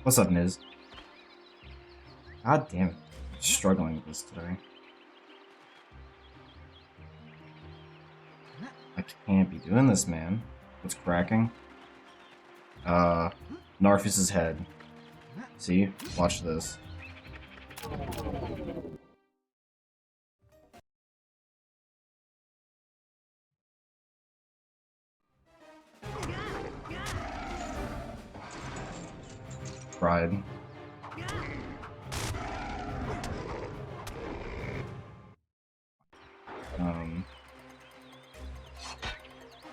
What's up, Miz? God damn it. I'm struggling with this today. I can't be doing this, man. What's cracking? Narfus's head. See? Watch this. Pride.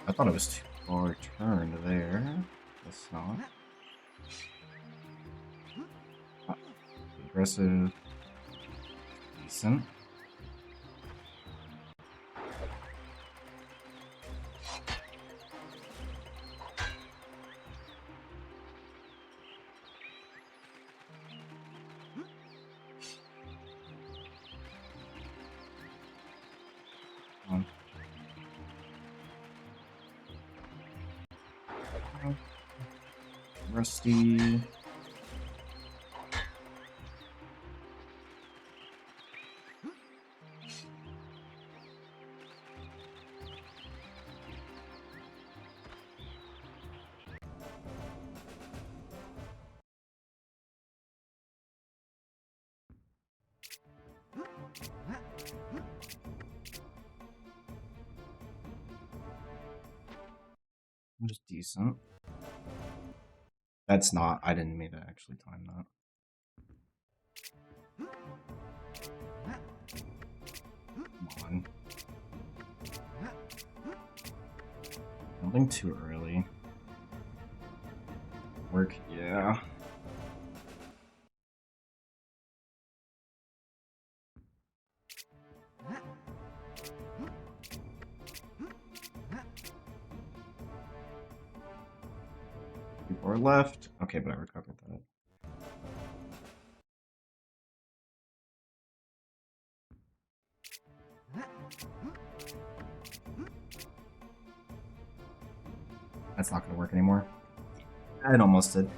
I thought it was too far turned there. Guess not. Aggressive. Decent. Rusty. Just decent. That's not. I didn't mean to actually time that. Come on. Nothing too early. Work, yeah. Or left. Okay, but I recovered that. That's not going to work anymore. It almost did.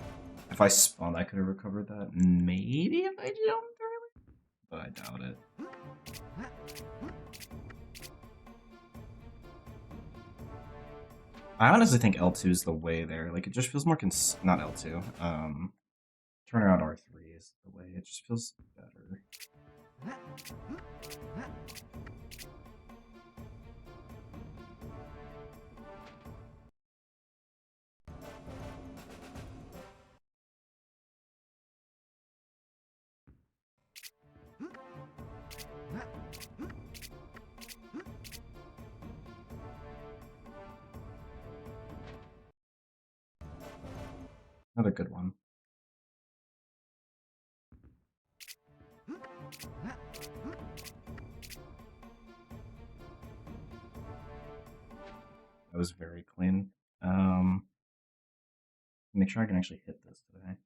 If I spawned, I could have recovered that. Maybe if I jumped early, but I doubt it. I honestly think L2 is the way there. Like, it just feels more not L2. Turnaround R3 is the way. It just feels better. Another good one. That was very clean. Make sure I can actually hit this today.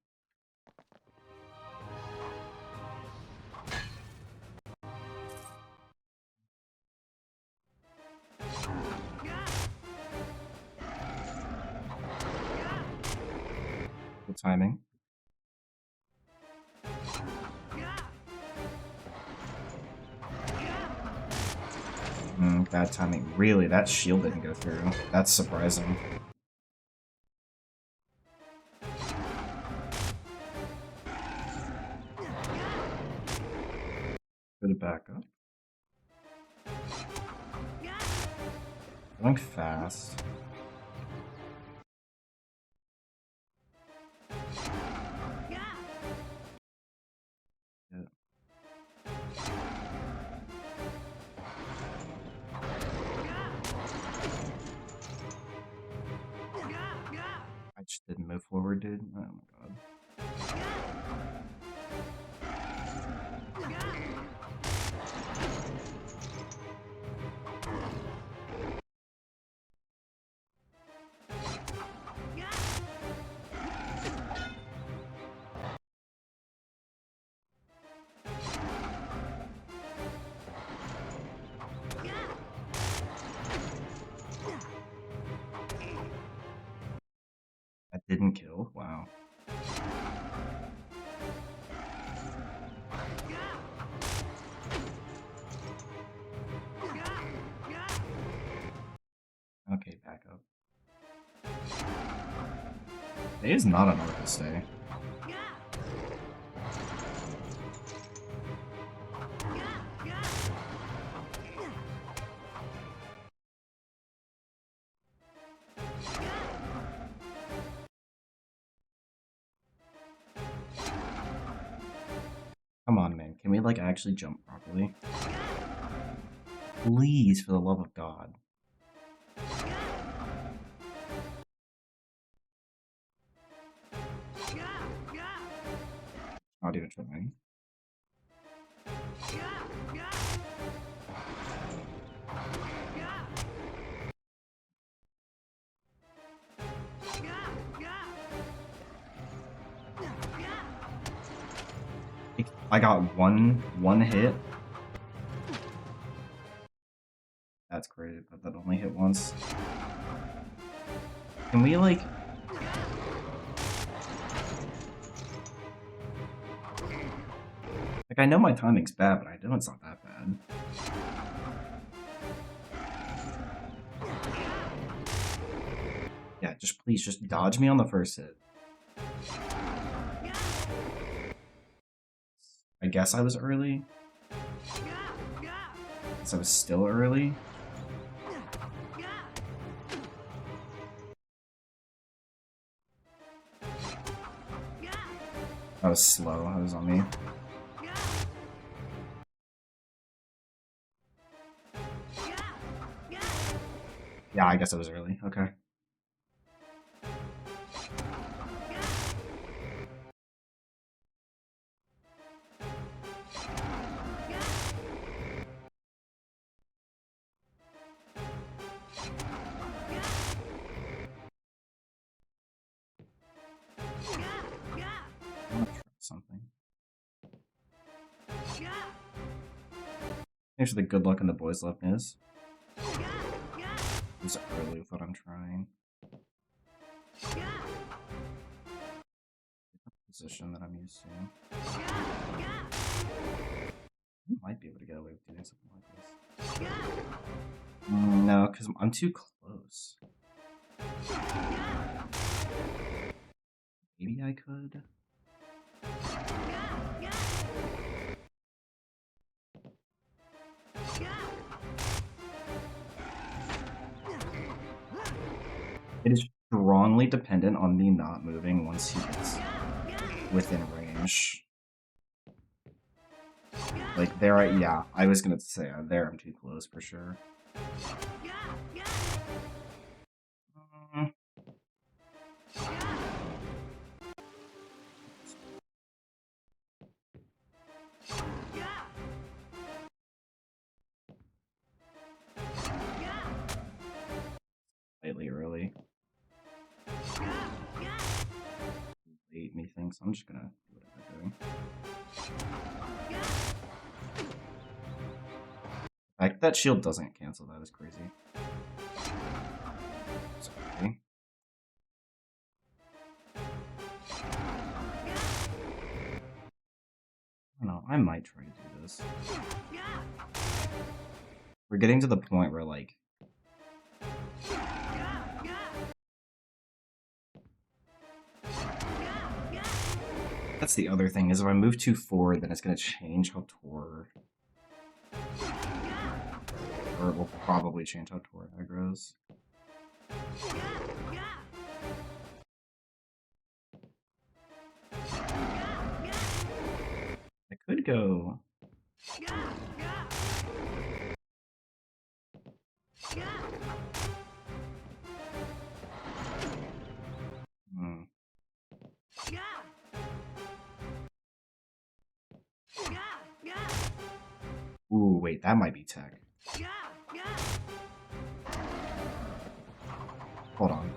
Good timing. Bad timing. Really, that shield didn't go through. That's surprising. Good backup. Going fast. I just didn't move forward, dude. Oh my god. That didn't kill? Wow. back up. It is not an orc to stay. Come on, man. Can we, like, actually jump properly? Please, for the love of God. Not even trying. I got one hit. That's great, but that only hit once. Can we, like... Like, I know my timing's bad, but I know it's not that bad. Yeah, just please, just dodge me on the first hit. I guess I was early. Guess I was still early. I was slow. I was on me. Yeah, I guess I was early. Okay. I want to try something. Thanks for the good luck in the boys' left is. It's early with what I'm trying. Position that I'm used to. I might be able to get away with doing something like this. No, because I'm too close. Maybe I could. It is strongly dependent on me not moving once he gets within range. Like, there, yeah, I was gonna say, there I'm too close for sure. Slightly early. Late me thinks I'm just gonna do what I'm doing. The fact that shield doesn't cancel that is crazy. Sorry. I don't know, I might try to do this. We're getting to the point where, like... That's the other thing, is if I move too forward, then it's gonna change how Tor... Or it will probably change how Tor aggroes. I could go... Ooh, wait, that might be tech. Hold on.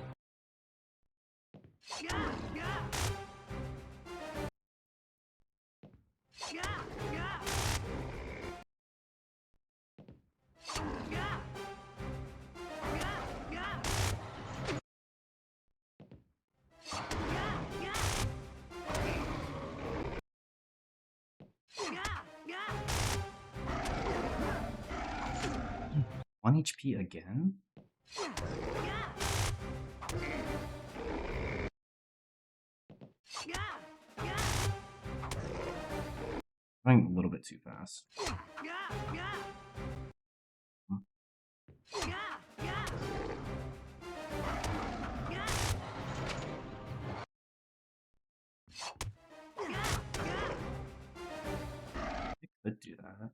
One HP again? Going a little bit too fast. I could do that.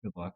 Good luck.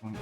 Hmm.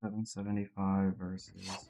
775 versus.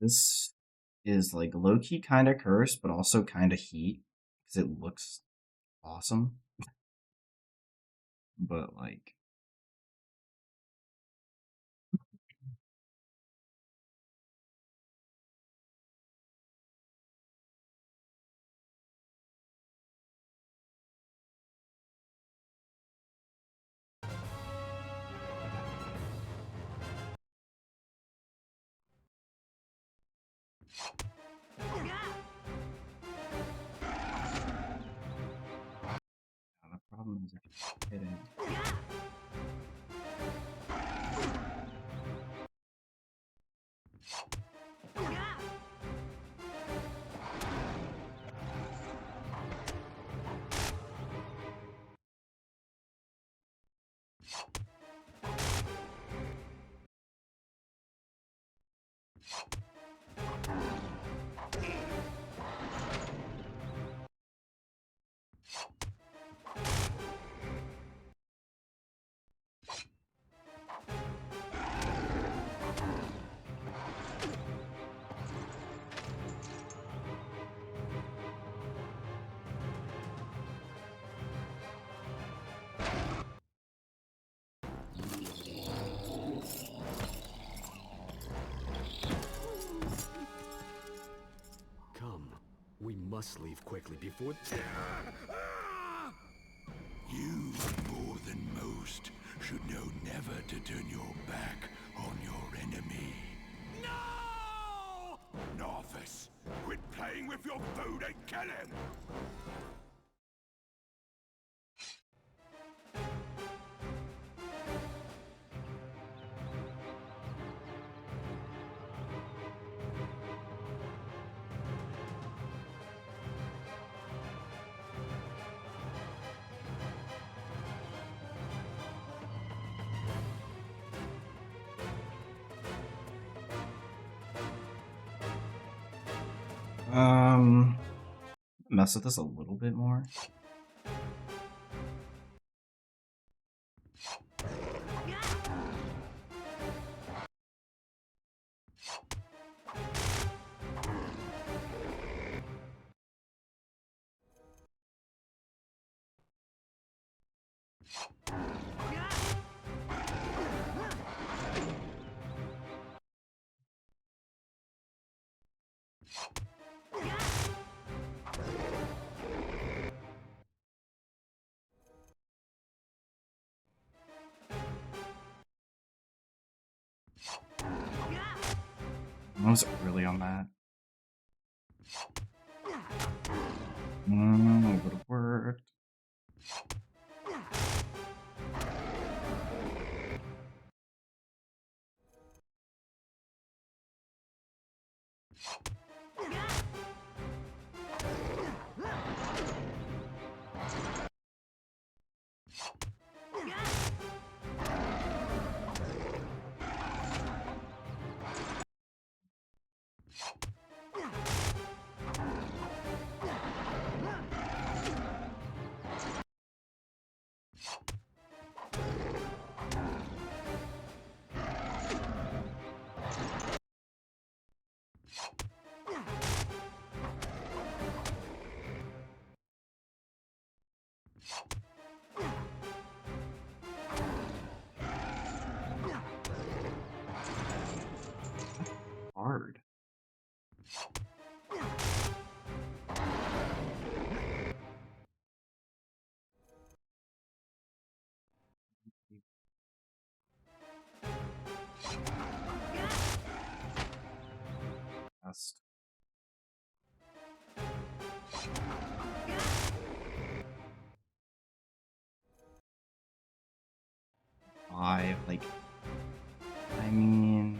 This is like low key kind of cursed, but also kind of heat because it looks awesome. But like, the problem is if you hit it. Come, we must leave quickly before... You, more than most, should know never to turn your back on your enemy. No! Novice, quit playing with your food and kill him! Mess with this a little bit more. I was early on that. It would have worked. Hard. Best. Five, like, I mean,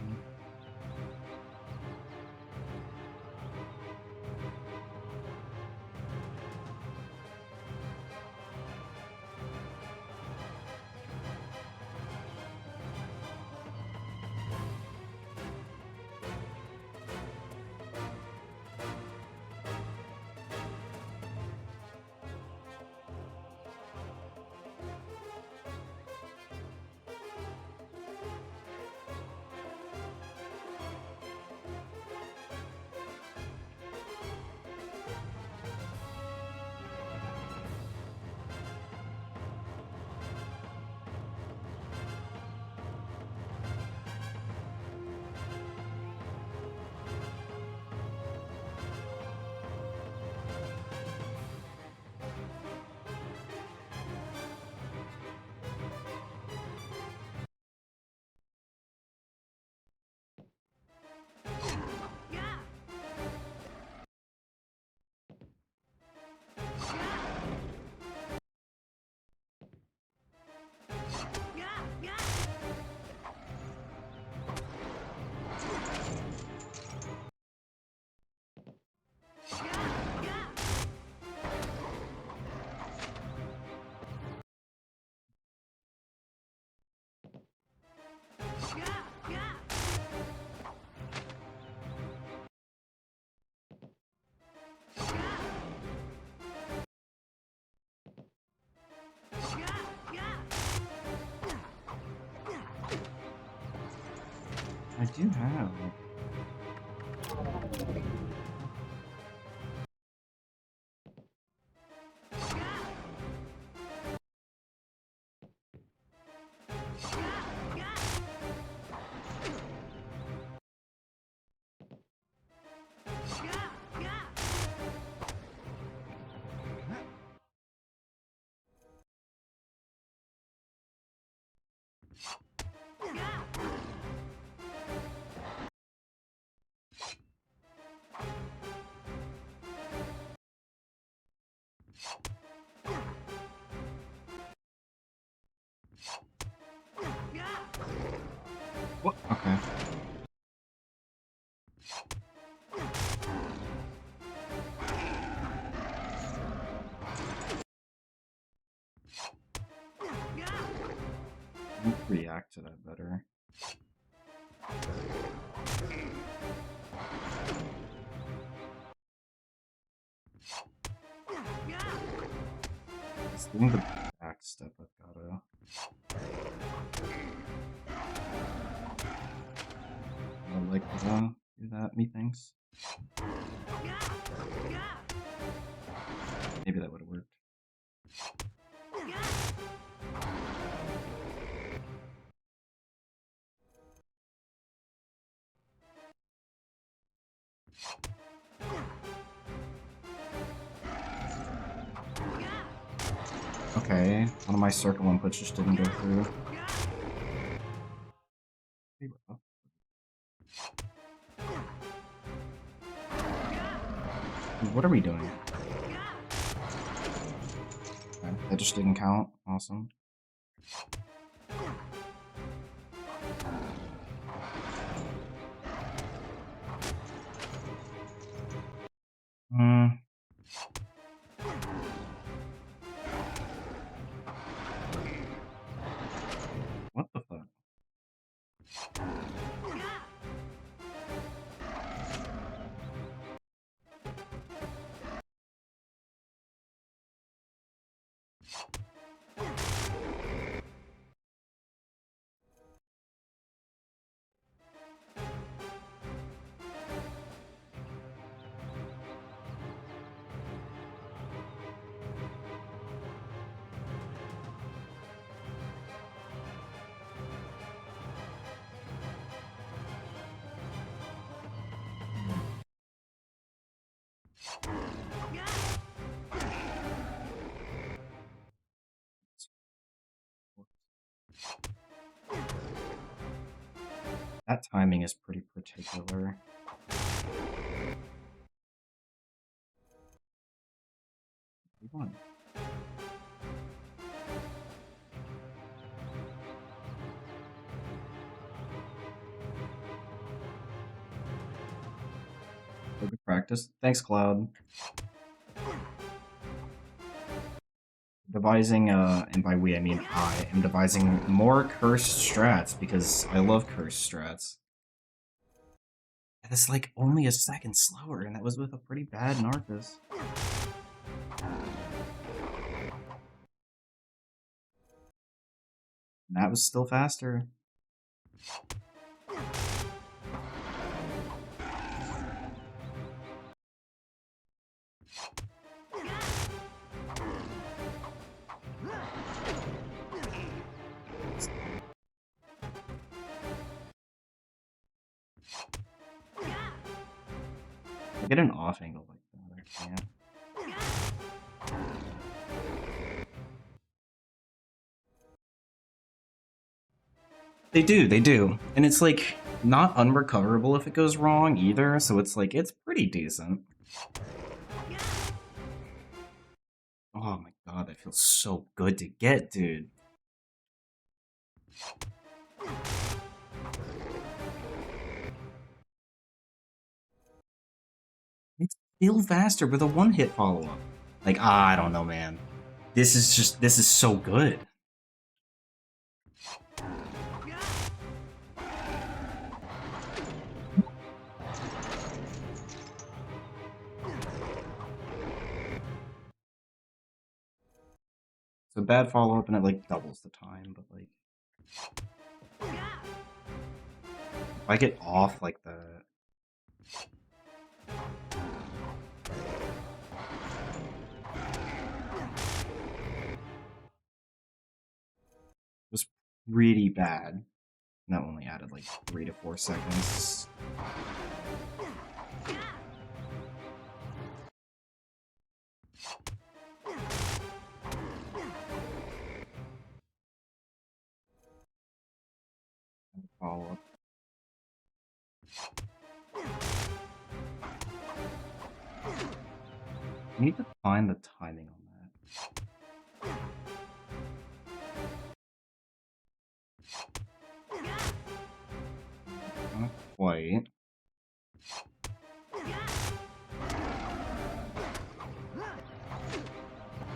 do have. What? Okay. I need to react to that better. It's doing the back step, I've gotta. I like to do that, methinks. Maybe that would have worked. Okay, one of my circle inputs just didn't go through. What are we doing? Okay, that just didn't count. Awesome. Hmm. What the fuck? That timing is pretty particular. We won. Good practice. Thanks, Cloud. Devising, and by we I mean I am devising more cursed strats because I love cursed strats. That's like only a second slower, and that was with a pretty bad Narcus. And that was still faster. I get an off angle like that, I can't. They do. And it's like not unrecoverable if it goes wrong either, so it's like it's pretty decent. Oh my god, that feels so good to get, dude. It's still faster with a one-hit follow-up. Like, I don't know, man. This is so good. So bad follow-up and it like doubles the time, but like I get off like the... It was pretty bad. And that only added like 3 to 4 seconds. Follow up. I need to find the timing on that. Not quite.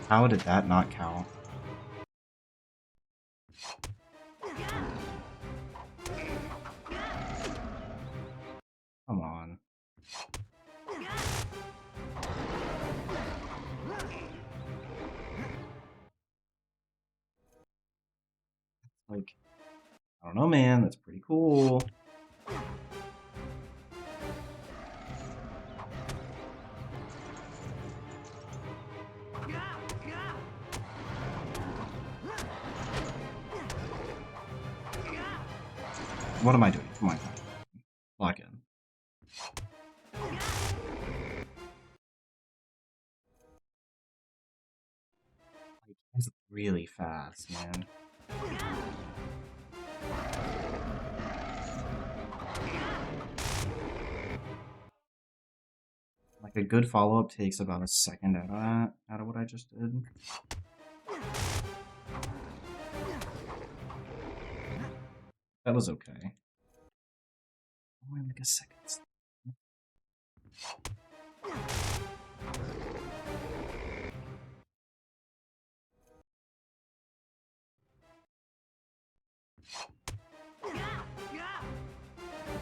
How did that not count? Come on. Like, I don't know, man. That's pretty cool. What am I doing? Come on. Lock in. Like, he's really fast, man. Like, a good follow-up takes about a second out of that, out of what I just did. That was okay. Only like a second.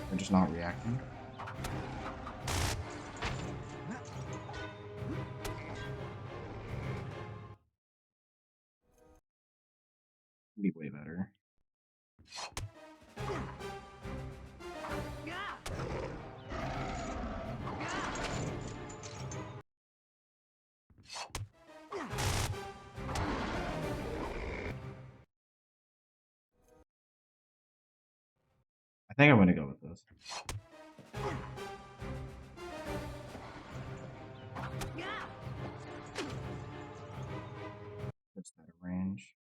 They're just not reacting. Be way better. I think I'm gonna go with this. Puts that at range.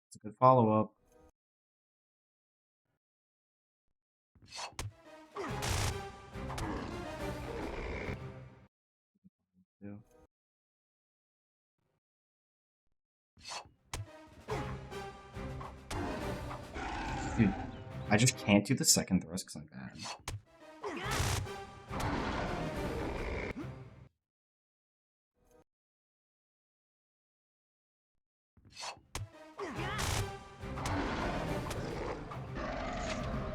It's a good follow-up. Dude, I just can't do the second thrust because I'm bad.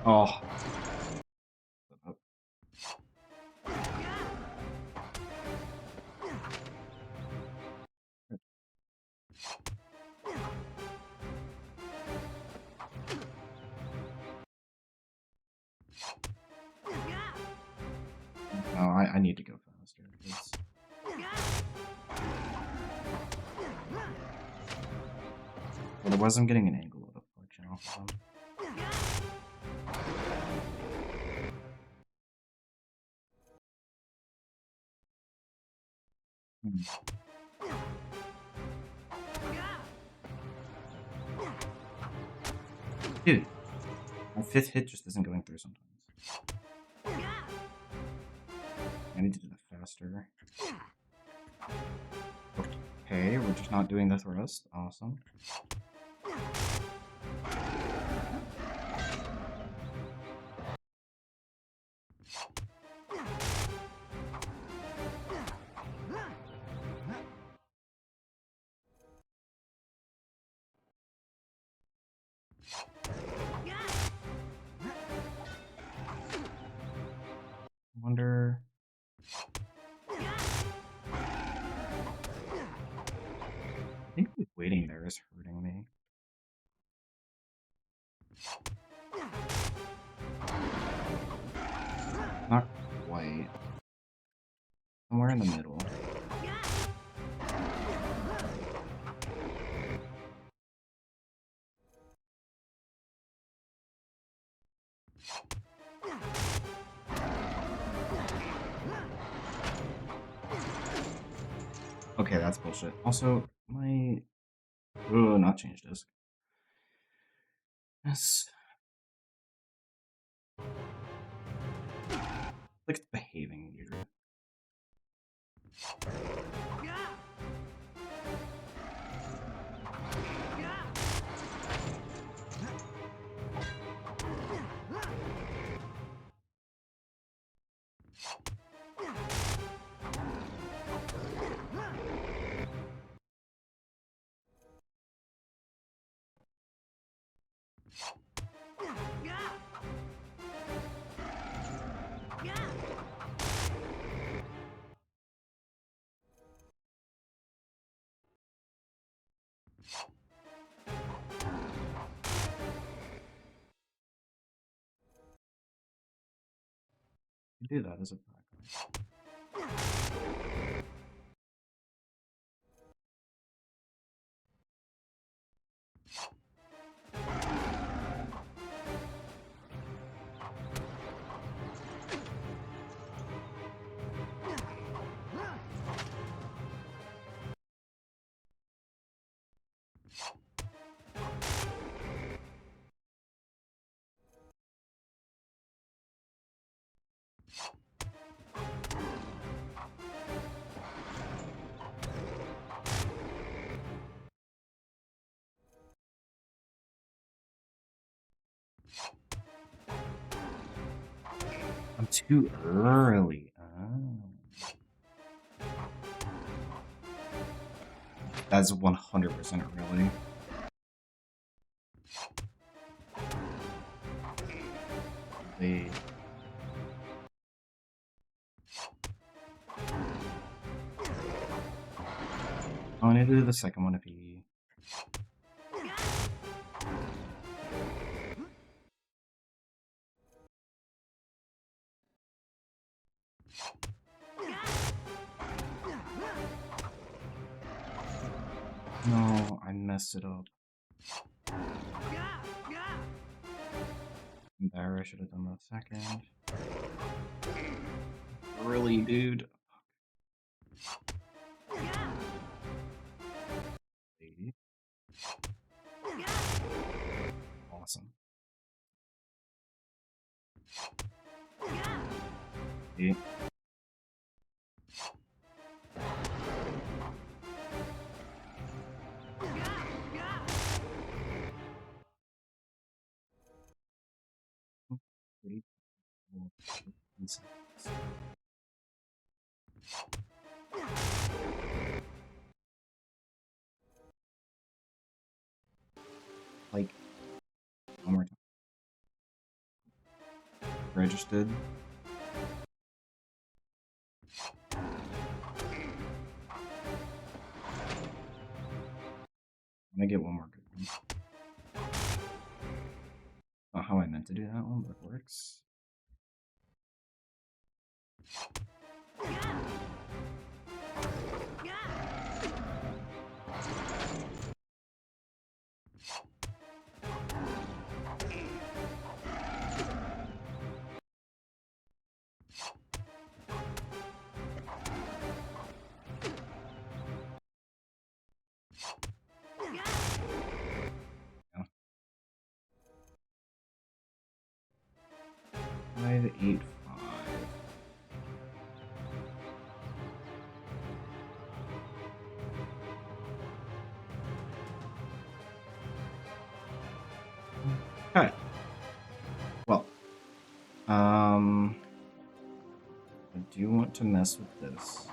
Oh. No, I need to go faster. Otherwise, I'm getting an angle of the fuck channel. Dude, my 5th hit just isn't going through sometimes. I need to do that faster. Okay, we're just not doing the thrust. Awesome. I wonder. I think waiting there is hurting me. Not quite. Somewhere in the middle. Okay, that's bullshit. Also, my... Oh, not change disk. Yes. Like, it's behaving weird. You do that as a practice. I'm too early. Oh. That's 100% early. They... I need to do the second one if he... No, I messed it up. There, I should have done that second. Really, dude? Awesome. Yeah. Pretty cool. Like, one more time. Registered. I'm gonna get one more good one. Not how I meant to do that one, but it works. Yeah. 5, 8, 5. Okay. Well, I do want to mess with this.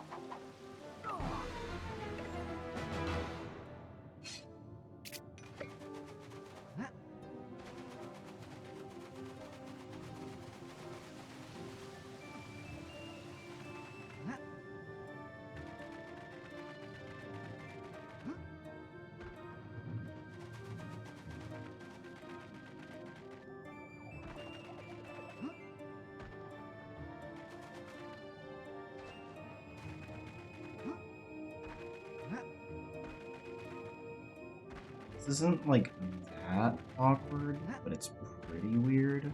This isn't like that awkward, but it's pretty weird.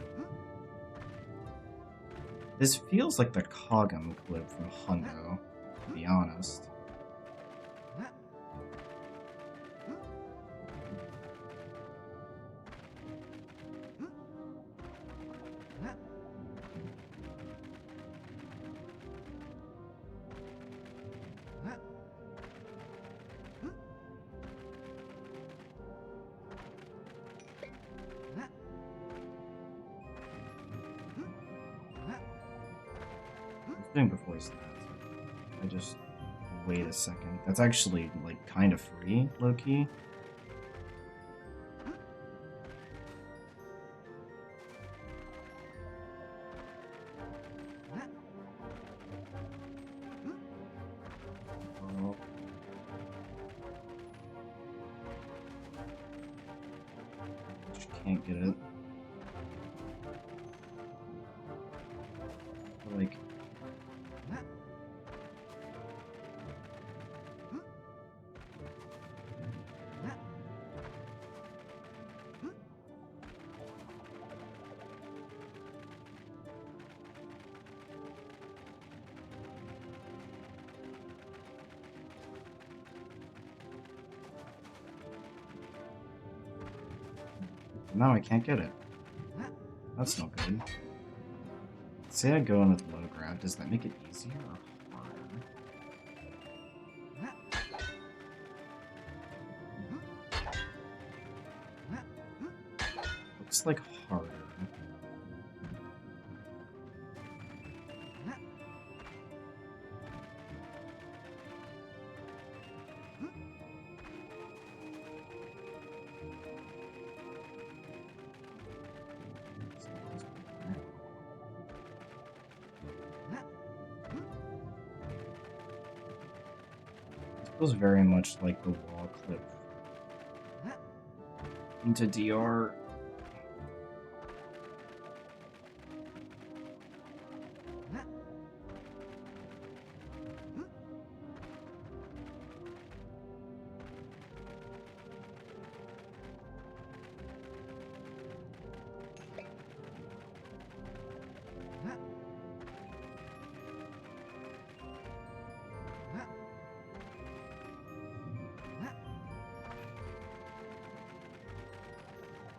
This feels like the Kog'Maw clip from Hundo, to be honest. Doing before he snaps. I just wait a second. That's actually like kind of free, low key. Oh. Just can't get it. Like. No, I can't get it. That's no good. Say I go in with low grab, does that make it easier or harder? Looks like harder. Feels very much like the wall clip into DR.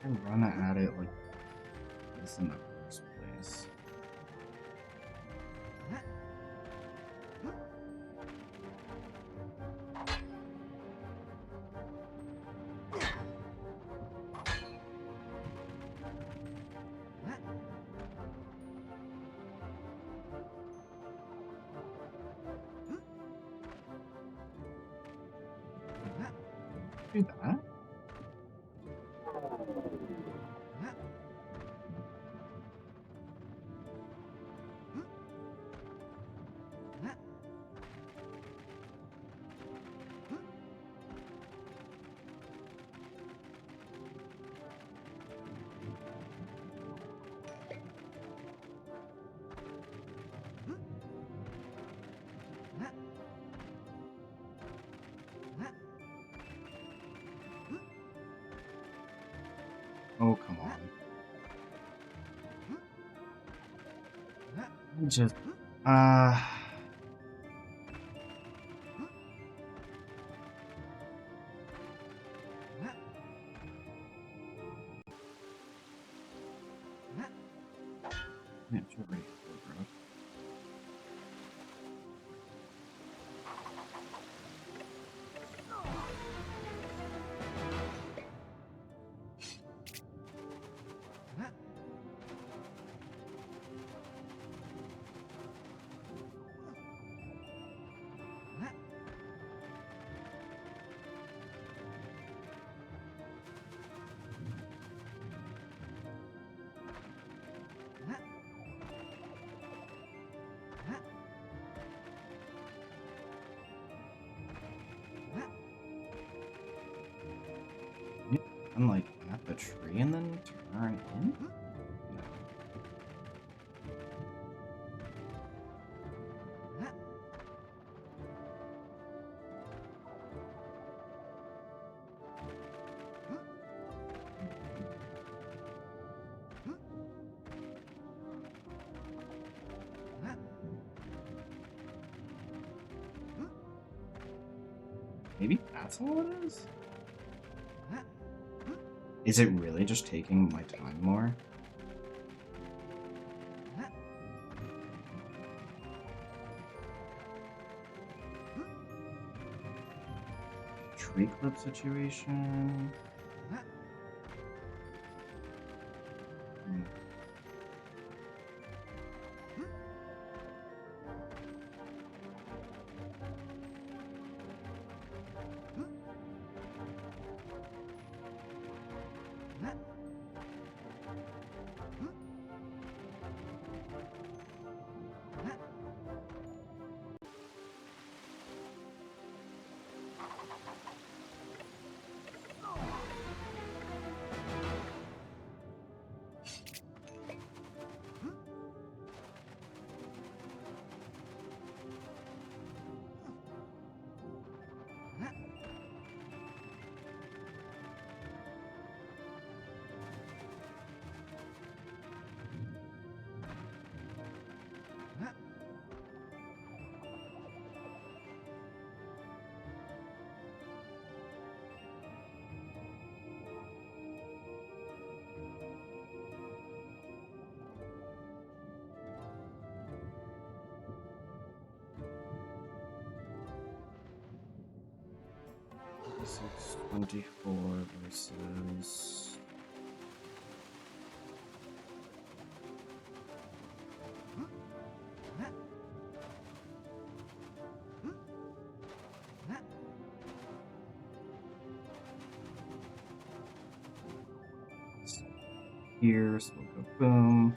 And run at it like this in the first place. Do that. Oh, come on. Just, yeah, sure, right. I'm like at the tree and then turn in? No. Maybe that's all it is? Is it really just taking my time more? Tree clip situation? Hmm. This is 24 versus... Here, so we'll go boom.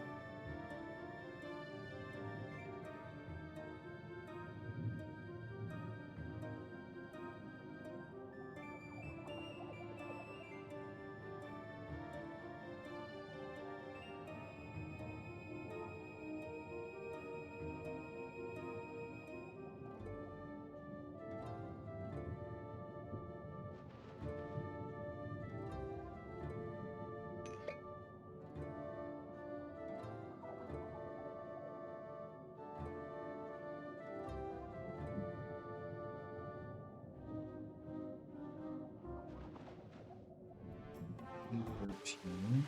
Routine.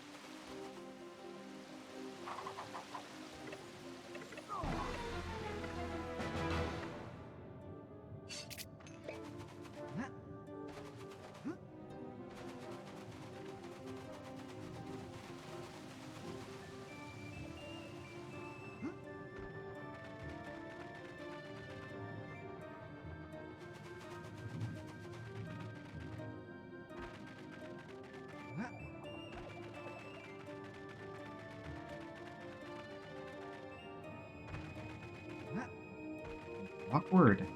Awkward.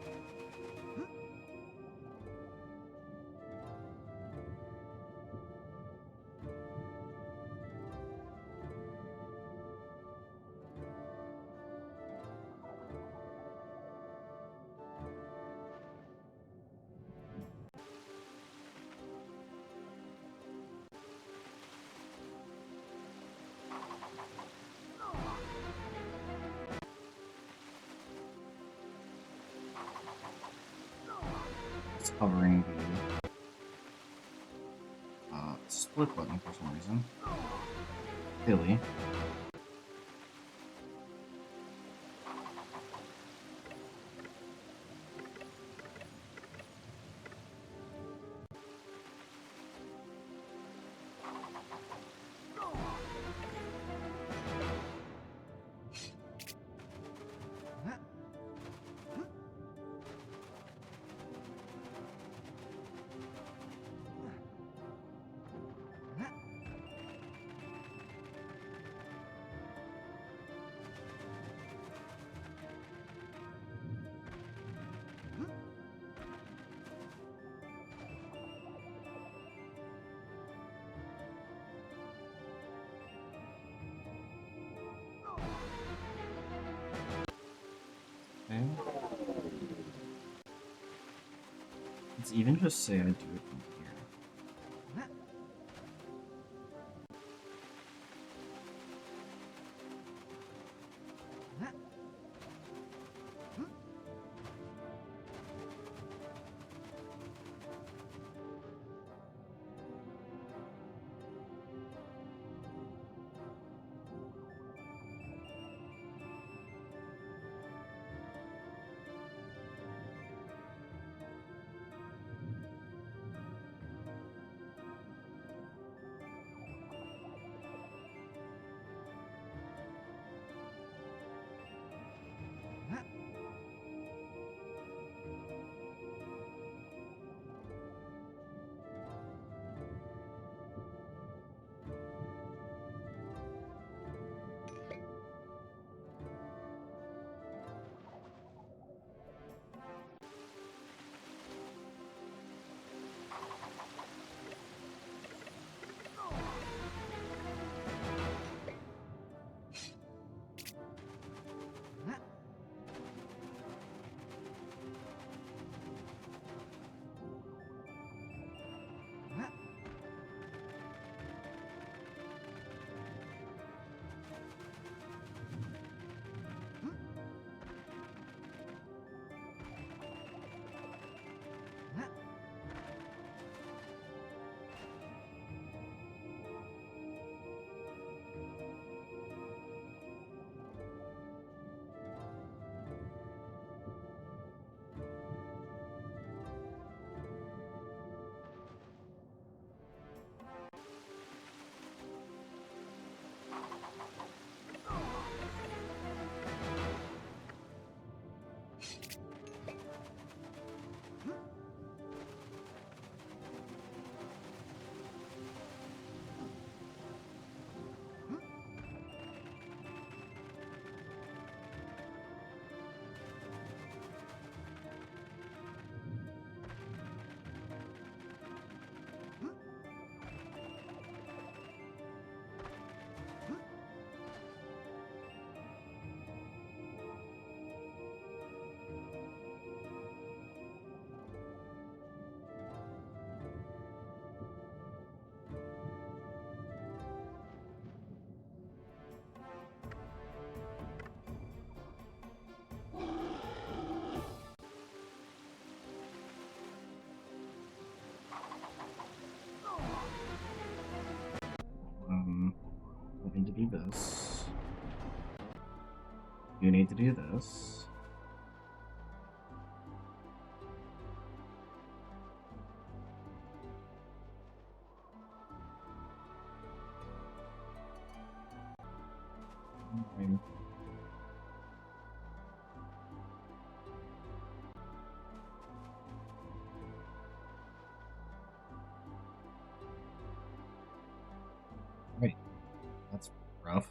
It's covering the split button for some reason. Silly. Okay. Let's even just say I do it from here. don't need to do this. You need to do this. Wait, that's rough.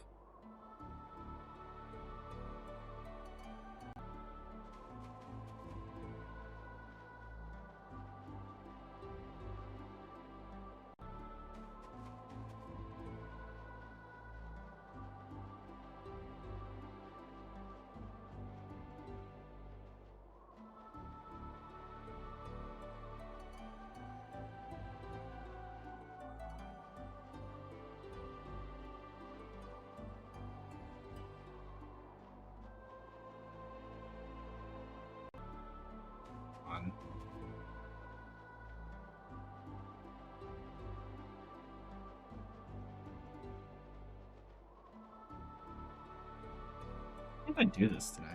On. I think I do this today.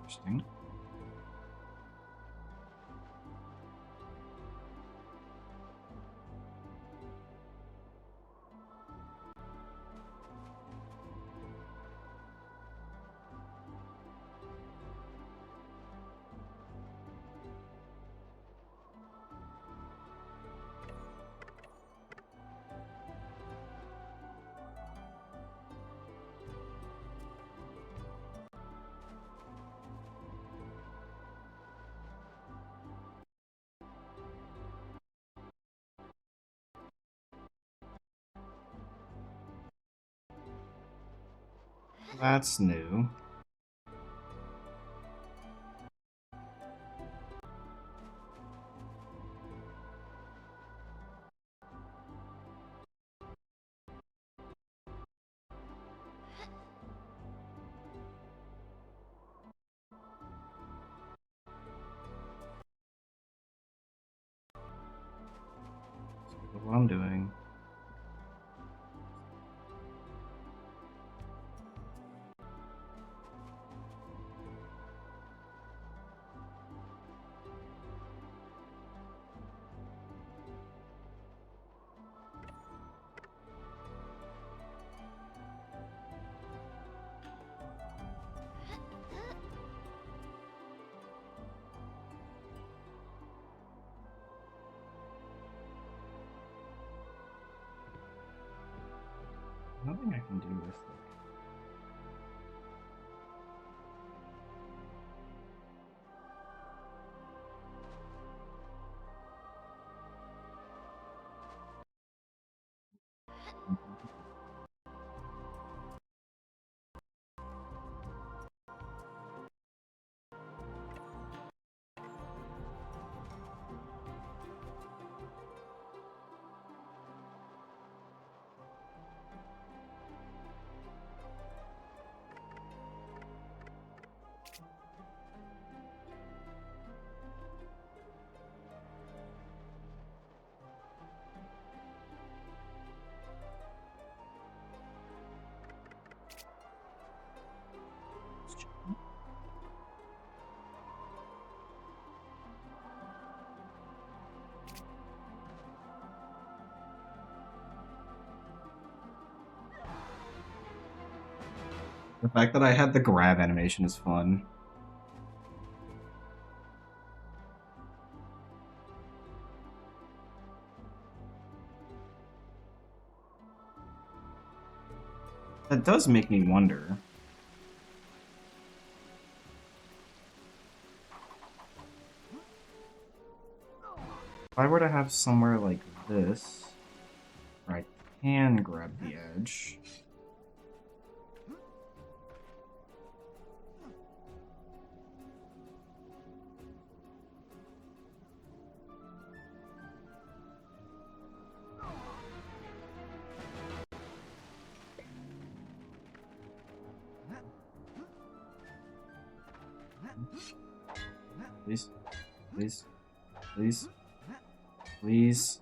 Interesting. That's new. Look at what I'm doing. Nothing I can do with it. The fact that I had the grab animation is fun. That does make me wonder. If I were to have somewhere like this, where I can grab the edge. Please, please, please, please.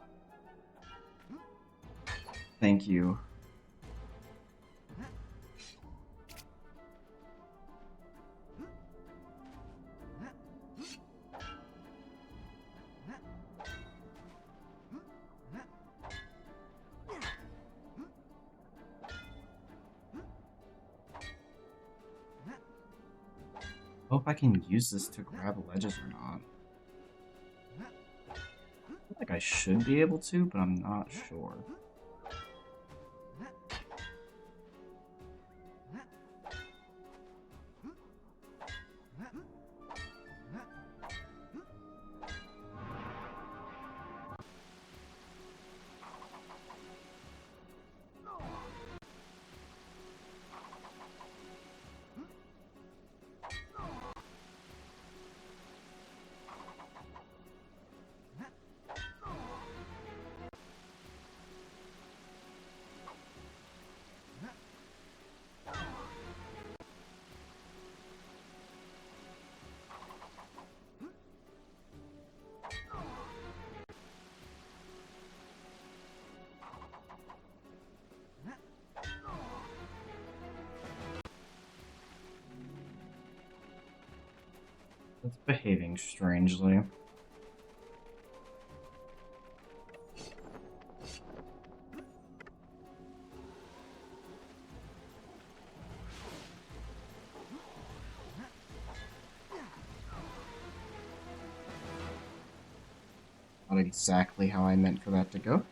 Thank you. Hope I can use this to grab ledges or not. I feel like I should be able to, but I'm not sure. It's behaving strangely. Not exactly how I meant for that to go.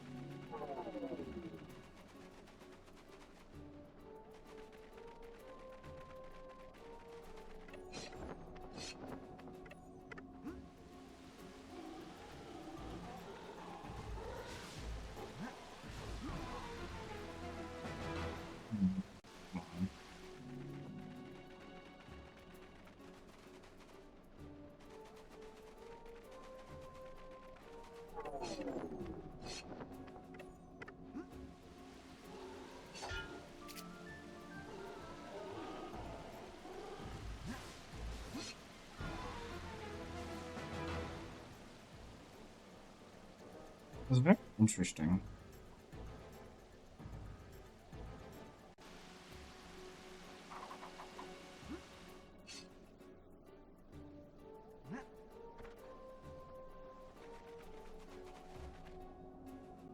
Come on. It was very interesting.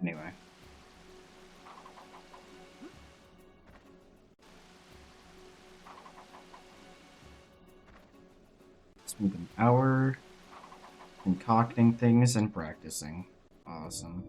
Anyway. Spent an hour concocting things and practicing. Awesome.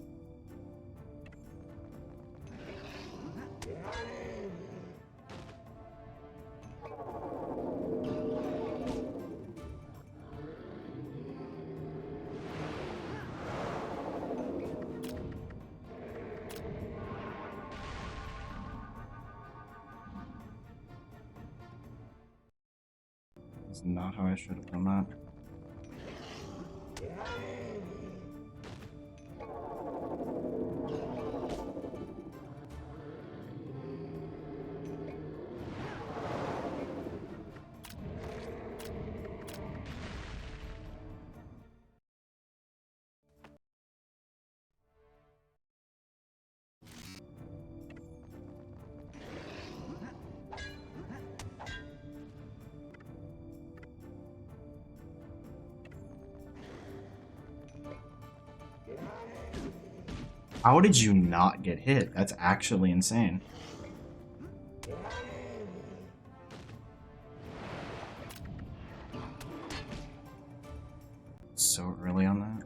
That's not how I should have done that. How did you not get hit? That's actually insane. So early on that.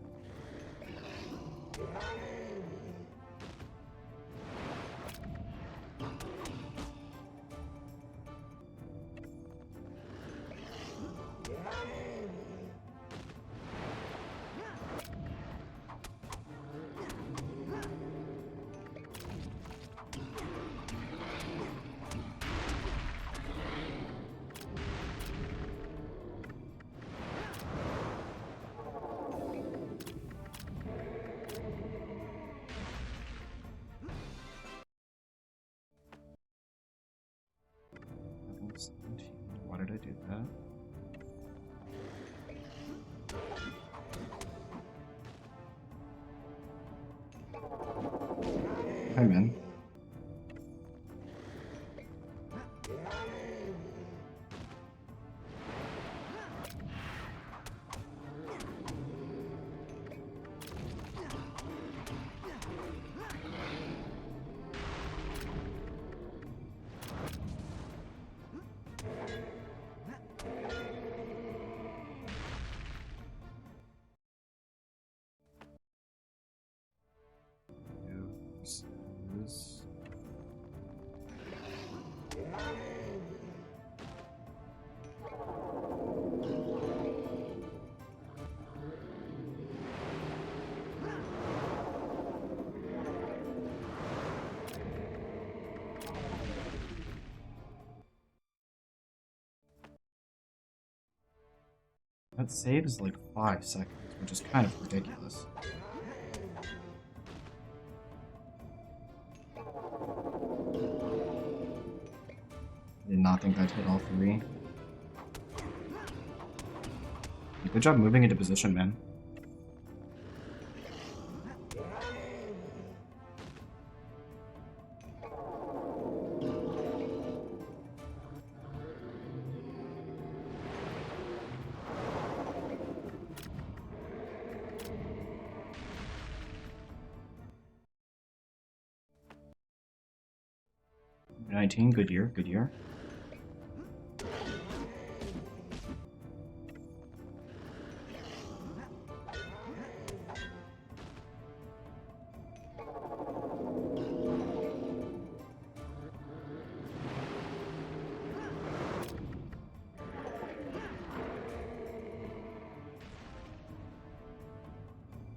17. Why did I do that? Hi, man. Is... That save is like 5 seconds, which is kind of ridiculous. Did not think I'd hit all 3. Good job moving into position, man. $19, good year, good year.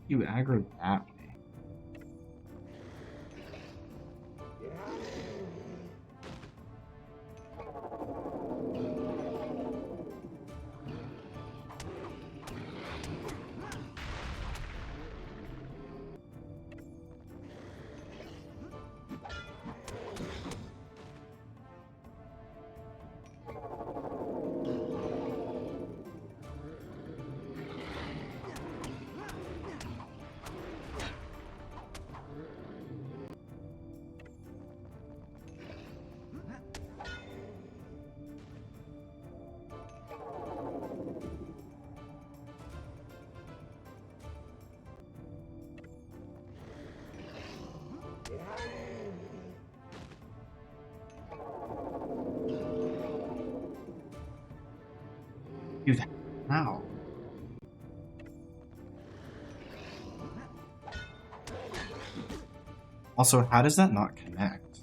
You aggro that way. Dude, how? Also, how does that not connect?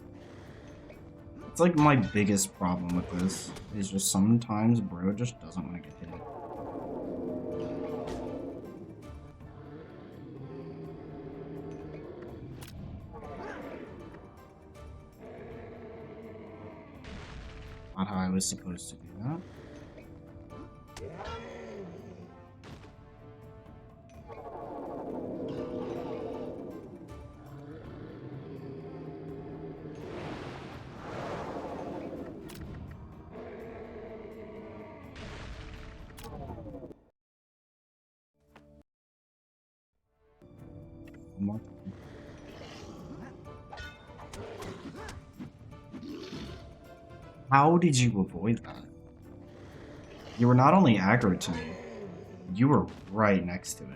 It's like my biggest problem with this is just sometimes bro just doesn't want to get hit. Not how I was supposed to do that. One more time. How did you avoid that? You were not only aggro to me, you were right next to it.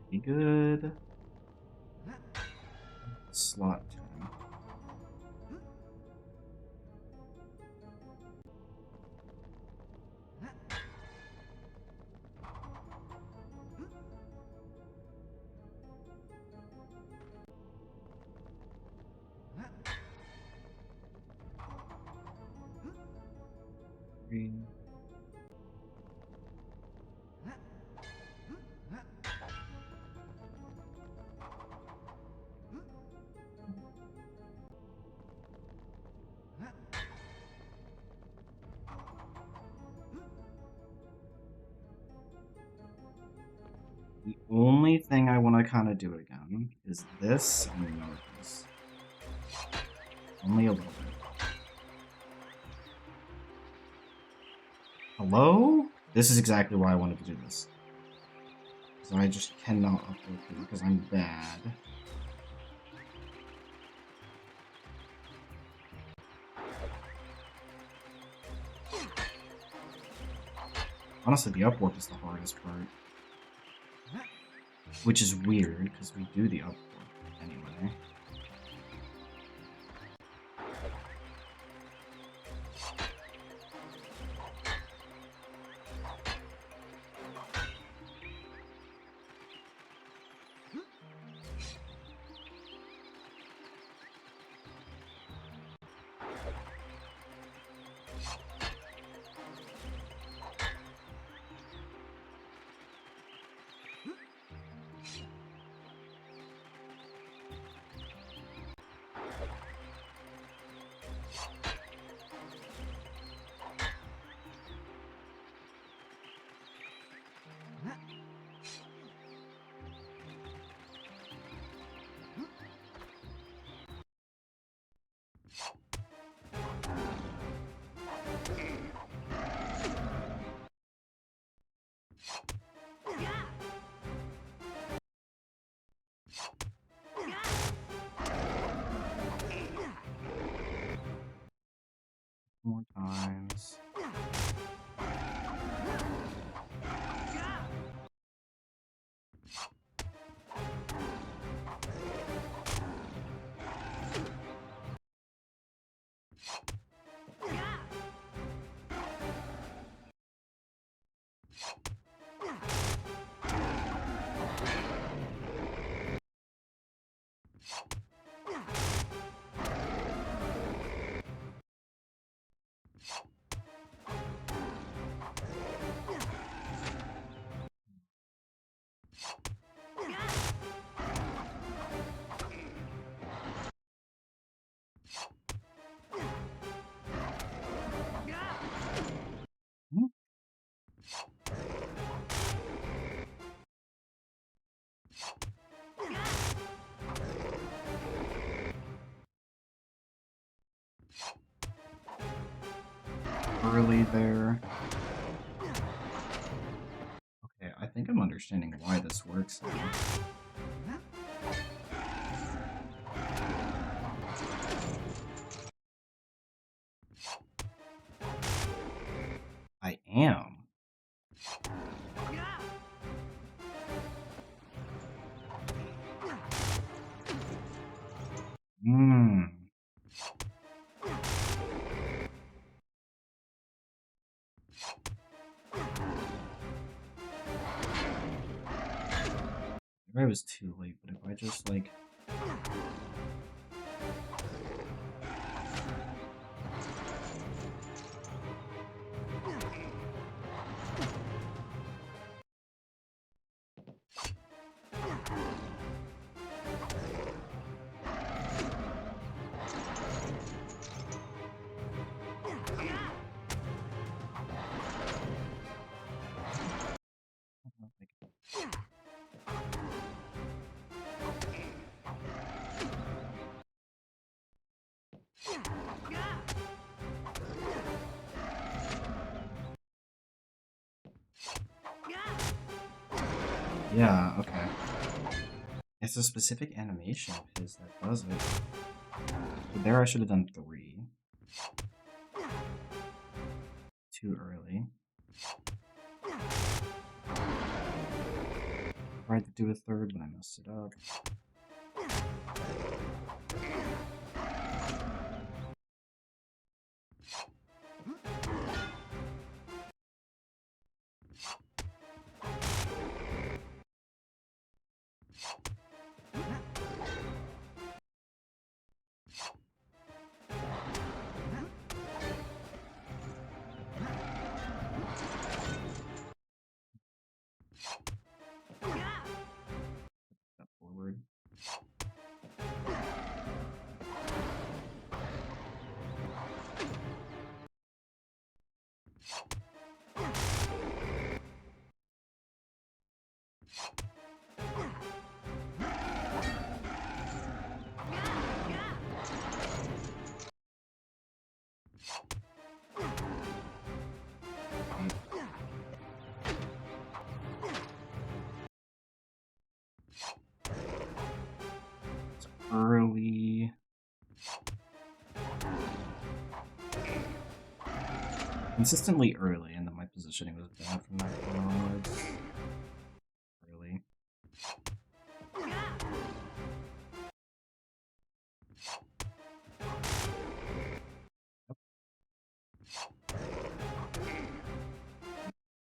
Be good. Slot time. Green. The only thing I want to kind of do again is this and ignore this. Only a little bit. Hello? This is exactly why I wanted to do this. Because I just cannot upload food because I'm bad. Honestly, the upwarp is the hardest part. Which is weird, because we do the upwarp anyway. More times. Early there. Okay, I think I'm understanding why this works now. I am. Hmm. Maybe I was too late, but if I just like... Yeah, okay. It's a specific animation of his that does it. But there I should have done 3. Too early. Tried to do a 3rd, but I messed it up. Step forward. It's early. Consistently early, and then my positioning was bad from that point onwards. Early.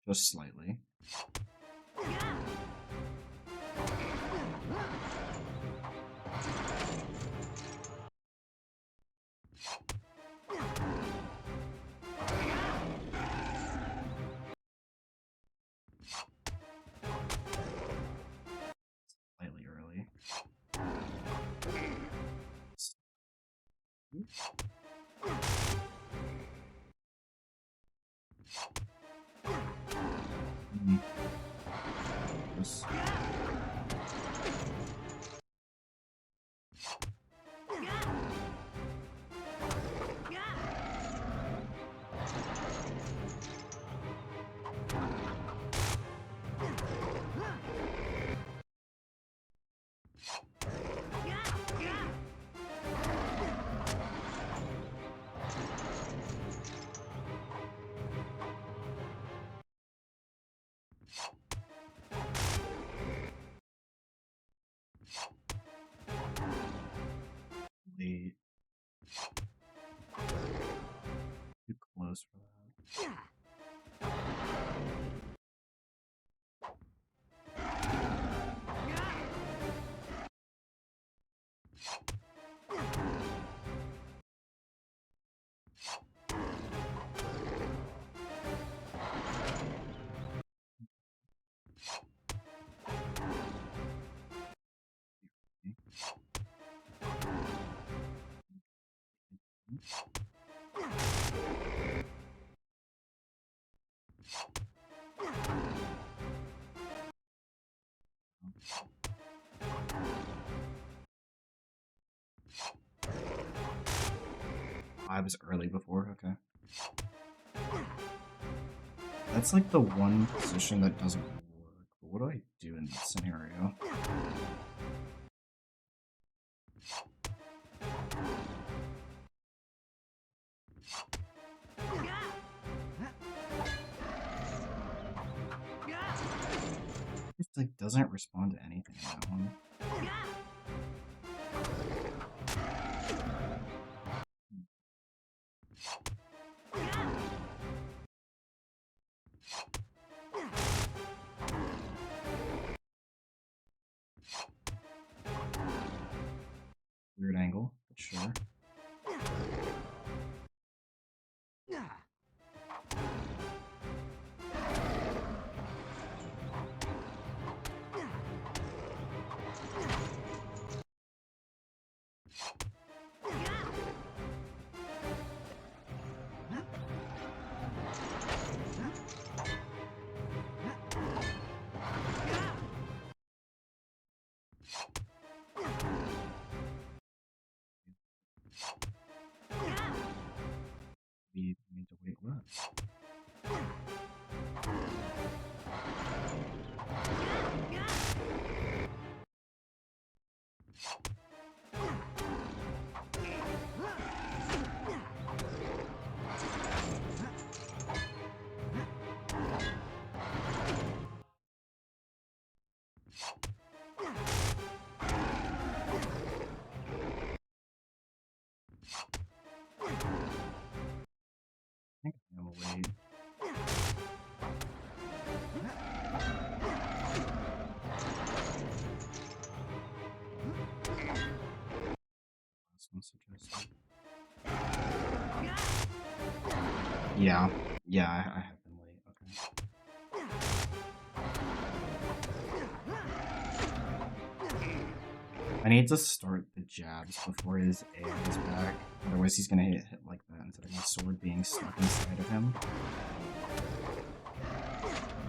Just slightly. Slightly early. Just late. Too close for that. I was early before, okay. That's like the one position that doesn't work. But what do I do in that scenario? It like doesn't respond to anything in that one. Weird angle, but sure. We need to wait less. I think I'm gonna wait. Last one suggested. Yeah, I have been late. Okay. I need to start the jabs before his AI is back. Otherwise, he's gonna hit like that instead of my sword being stuck inside of him.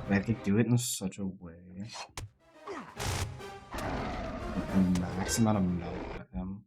But I have to do it in such a way with the max amount of melt out of him.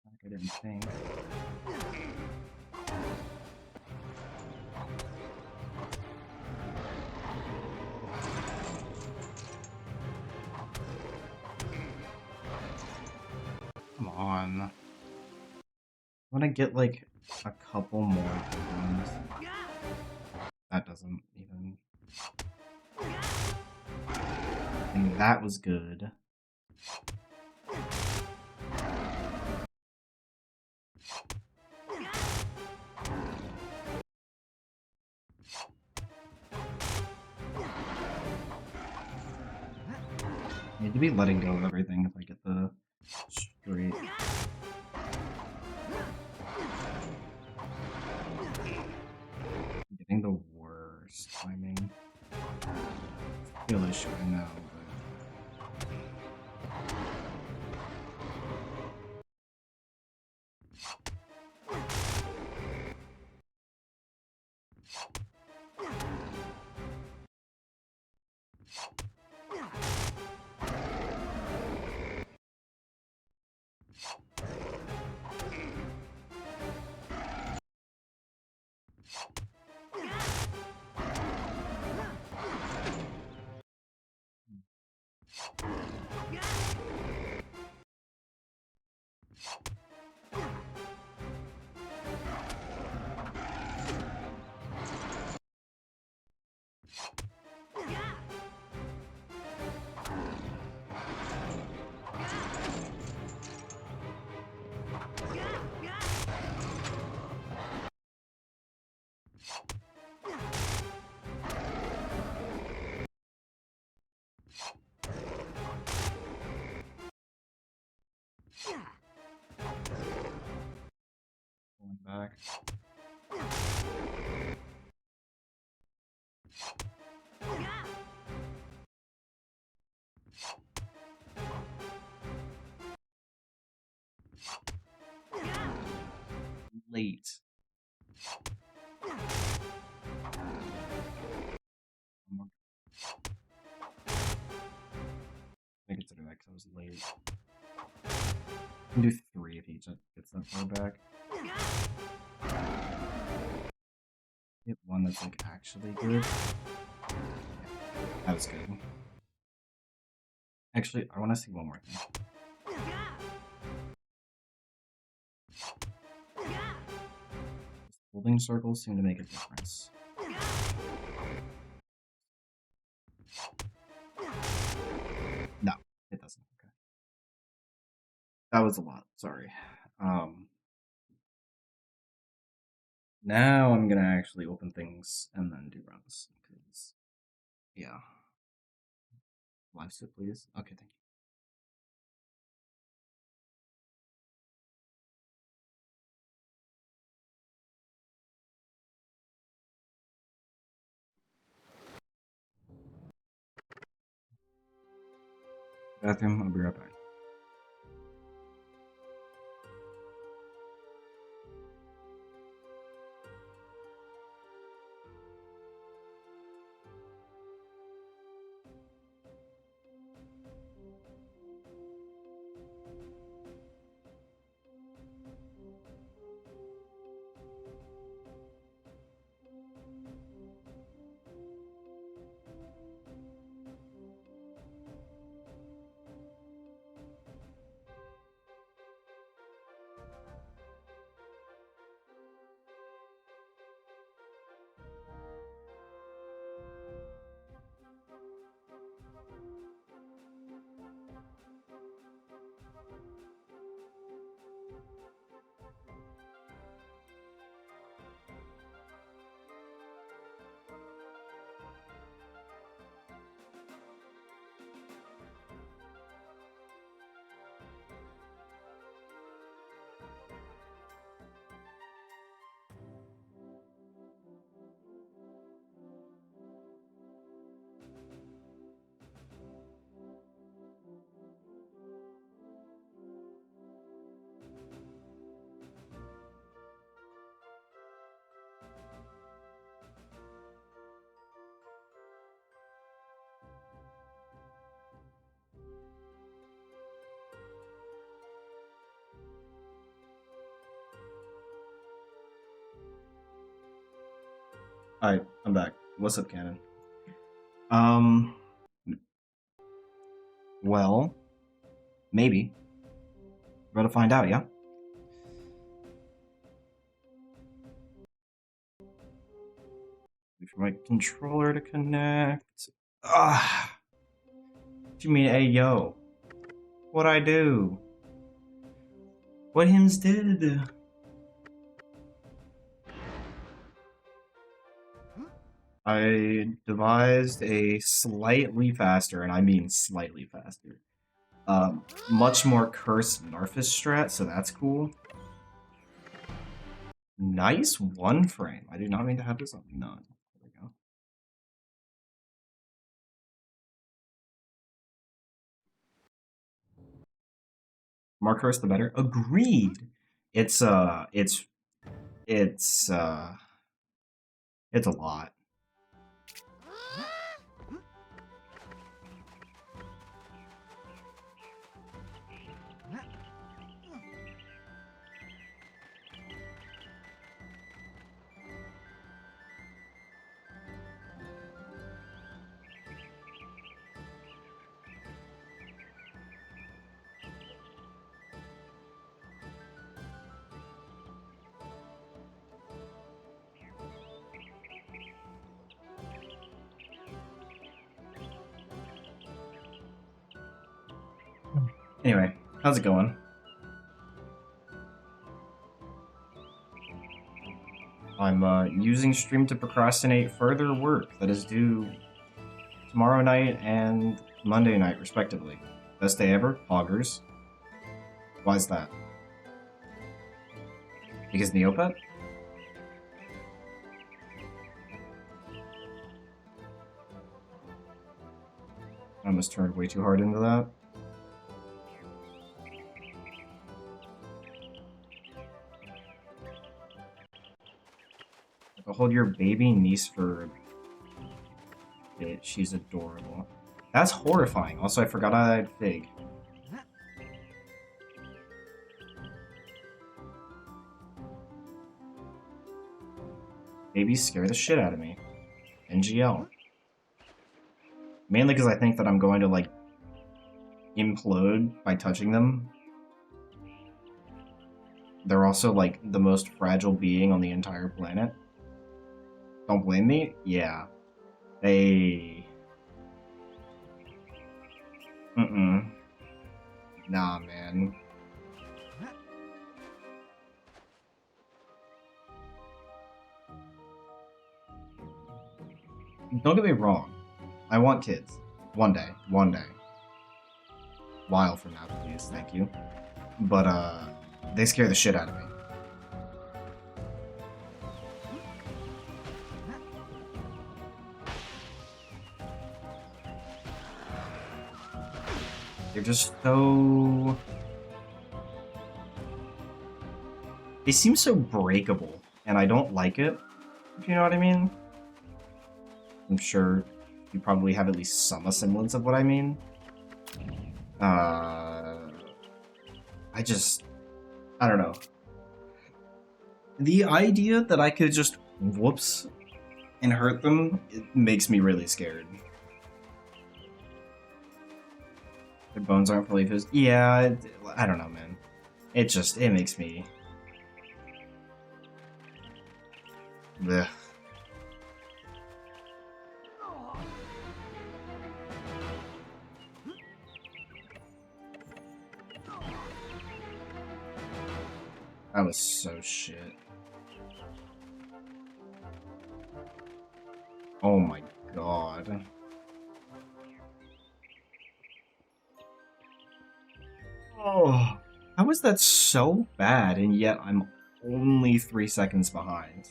I didn't think. Come on. I want to get like a couple more good ones. That doesn't even. And that was good. I need to be letting go of everything if I get the straight. I'm getting the worst timing. Skill issue, I know, but. Going back. Late. I consider that because I was late. I can do 3 if he gets that far back. Get one that's like actually good. Yeah, that was good. Actually, I want to see one more thing. Holding circles seem to make a difference. No, it doesn't. Okay. That was a lot. Sorry. Now I'm gonna actually open things and then do runs. Because, yeah. Live sit, please. Okay, thank you. Bathroom, I'll be right back. Alright, I'm back. What's up, Cannon? Um, well, maybe. We're about to find out, yeah? Wait for my controller to connect. Ah, what you mean, hey, yo? What'd I do? What hims did? I devised a slightly faster, and I mean slightly faster, much more cursed Narfus strat, so that's cool. Nice one frame. I did not mean to have this on none. There we go. More cursed, the better. Agreed. It's it's a lot. Anyway, how's it going? I'm using stream to procrastinate further work that is due tomorrow night and Monday night, respectively. Best day ever, Poggers. Why is that? Because Neopet? I almost turned way too hard into that. I'll hold your baby niece for a bit. She's adorable. That's horrifying. Also, I forgot I had Fig. Babies scare the shit out of me. NGL. Mainly because I think that I'm going to, like, implode by touching them. They're also, like, the most fragile being on the entire planet. Don't blame me? Yeah. They... Mm-mm. Nah, man. Don't get me wrong. I want kids. One day. One day. While from now, please. Thank you. But, they scare the shit out of me. They're just so... They seem so breakable, and I don't like it, if you know what I mean. I'm sure you probably have at least some semblance of what I mean. I don't know. The idea that I could just whoops and hurt them, it makes me really scared. Their bones aren't fully fused. Yeah, I don't know, man. It makes me... Blech. That was so shit. Oh my god. Oh, how is that so bad, and yet I'm only 3 seconds behind?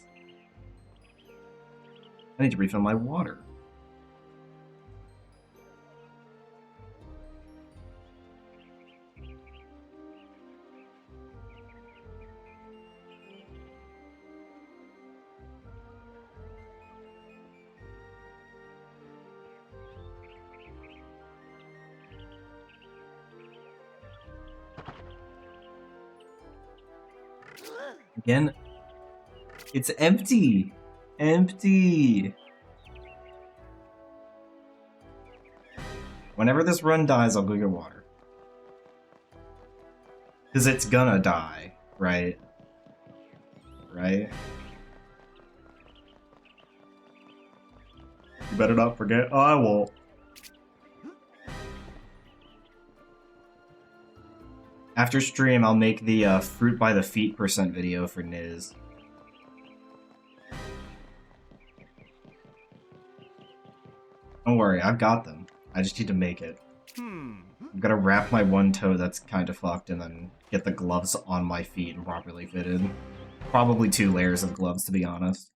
I need to refill my water. Again, it's empty. Empty! Whenever this run dies, I'll go get water. Because it's gonna die, right? Right? You better not forget. Oh, I won't. After stream, I'll make the fruit by the feet % video for Niz. Don't worry, I've got them. I just need to make it. I'm gonna wrap my one toe that's kind of fucked and then get the gloves on my feet and properly fitted. Probably 2 layers of gloves, to be honest.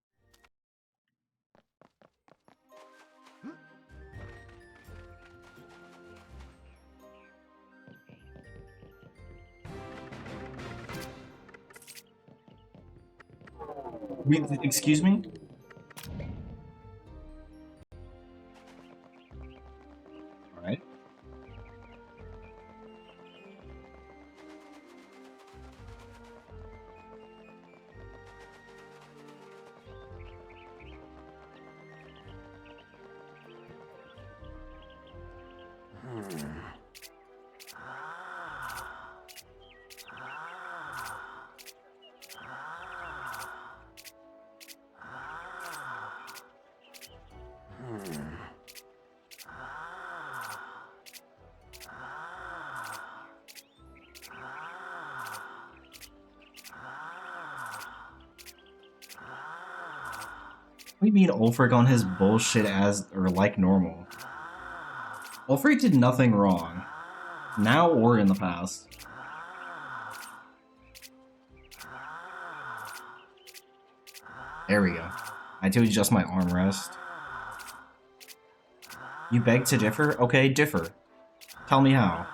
Wait, excuse me? Alright. What do you mean Ulfric on his bullshit as, or like normal? Ulfric did nothing wrong. Now or in the past. There we go. I do adjust my armrest. You beg to differ? Okay, differ. Tell me how.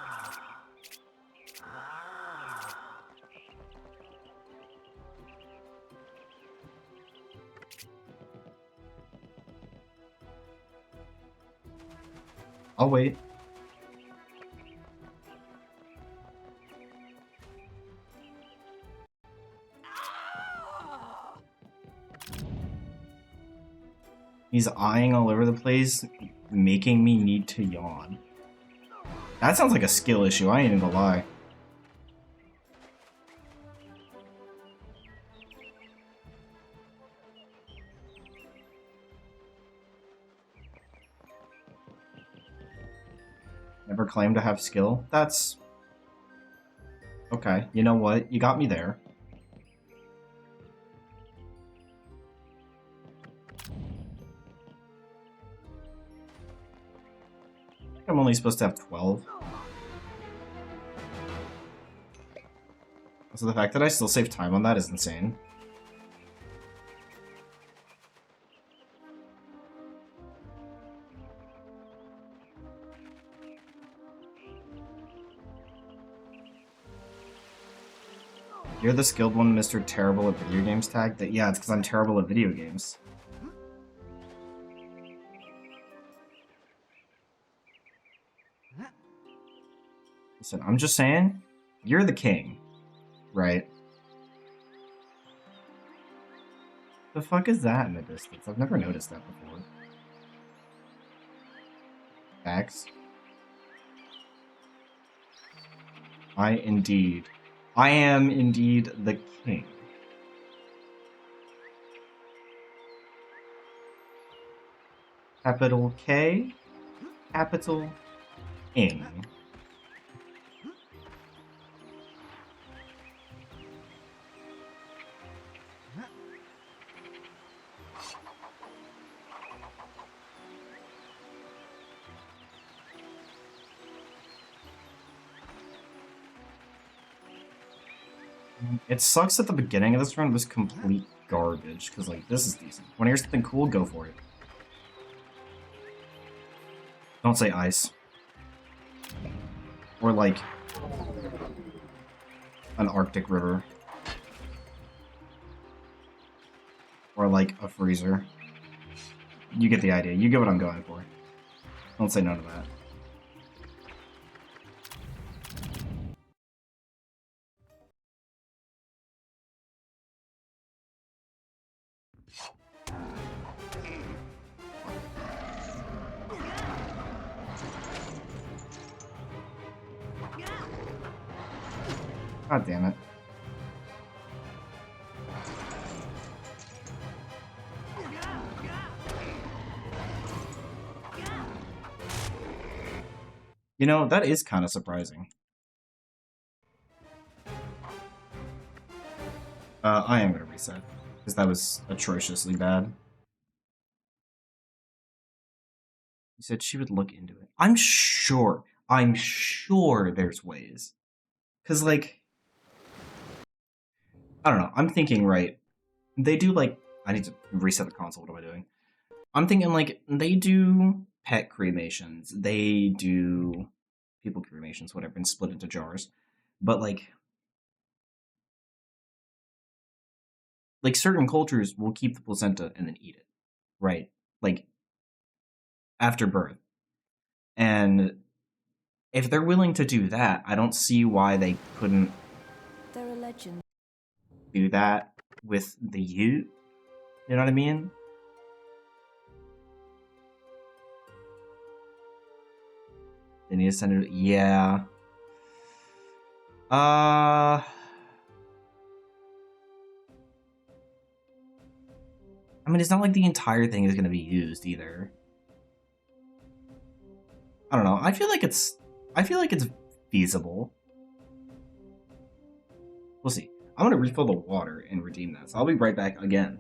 I'll wait. He's eyeing all over the place, making me need to yawn. That sounds like a skill issue, I ain't even gonna lie. Never claimed to have skill? That's... okay, you know what? You got me there. I'm only supposed to have 12. So the fact that I still save time on that is insane. You're the skilled one, Mr. Terrible at Video Games tag? Yeah, it's because I'm terrible at video games. Listen, I'm just saying, you're the king, right? The fuck is that in the distance? I've never noticed that before. X. I am indeed the king. Capital K, capital Ing. It sucks that the beginning of this run was complete garbage, because, like, this is decent. When I hear something cool, go for it. Don't say ice. Or, like, an Arctic river. Or, like, a freezer. You get the idea. You get what I'm going for. Don't say none of that. God damn it. You know, that is kind of surprising. I am going to reset, because that was atrociously bad. You said she would look into it. I'm sure there's ways. Because, like, I don't know, I'm thinking, right, they do, like, I need to reset the console, what am I doing? I'm thinking, like, they do pet cremations, they do people cremations, whatever, and split into jars. But, like, certain cultures will keep the placenta and then eat it, right? Like, after birth. And if they're willing to do that, I don't see why they couldn't They're a legend. do that with the Ute. You know what I mean? They need to send it. Yeah. I mean, it's not like the entire thing is going to be used either. I don't know. I feel like it's feasible. We'll see. I'm gonna refill the water and redeem that. So I'll be right back again.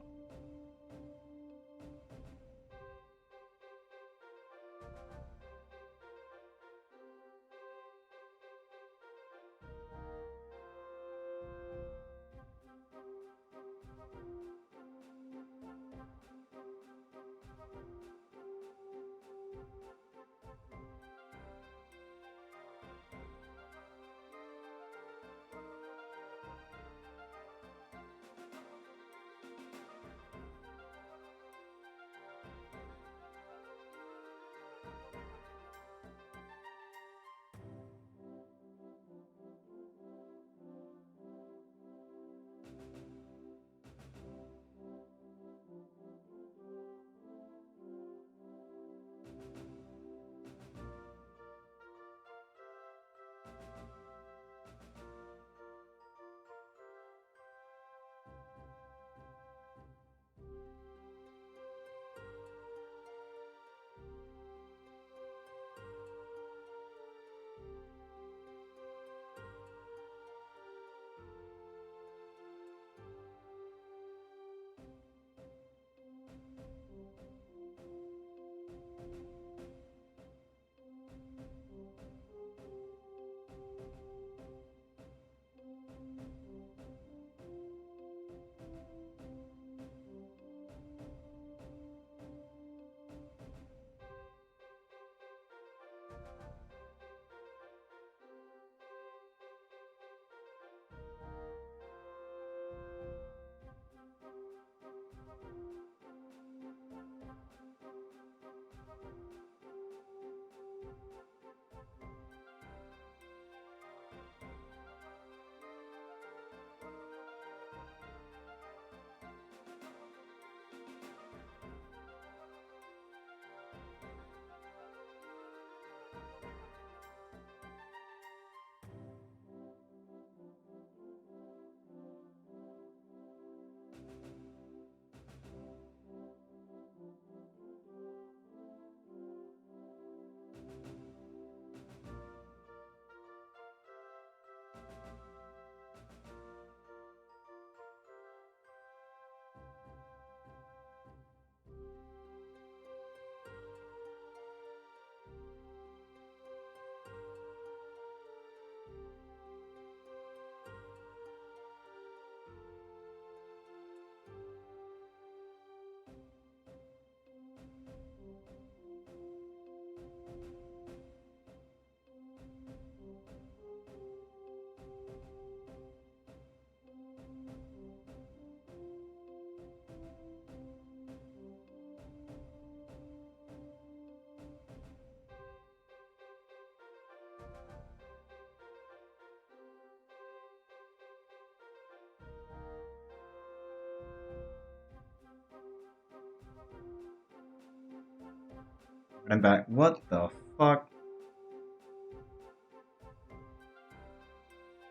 I'm back. What the fuck?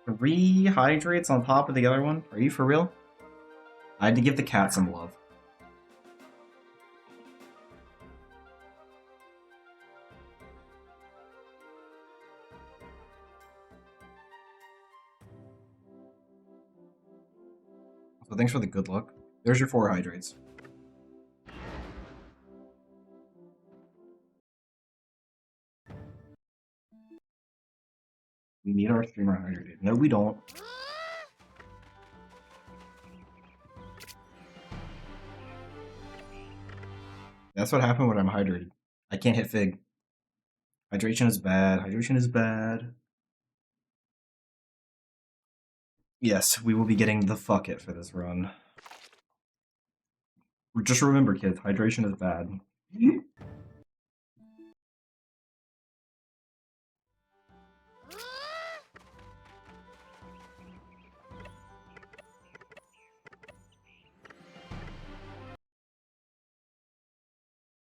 3 hydrates on top of the other one? Are you for real? I had to give the cat some love. So thanks for the good luck. There's your 4 hydrates. We need our streamer hydrated. No, we don't. That's what happened when I'm hydrated. I can't hit Fig. Hydration is bad. Hydration is bad. Yes, we will be getting the fuck it for this run. Just remember, kids, hydration is bad.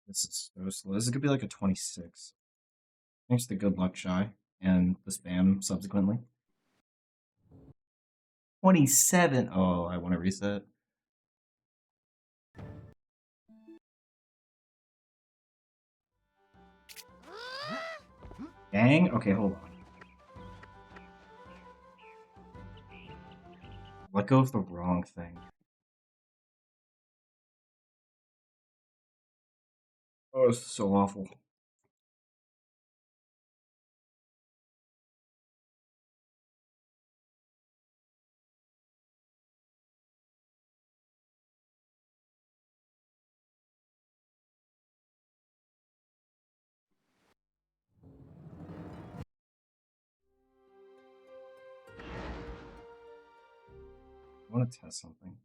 This is so slow. This is gonna be like a 26. Thanks to the good luck shy and the spam subsequently. 27. Oh, I want to reset. Dang. Okay, hold on. Let go of the wrong thing. Oh, it's so awful. I want to test something.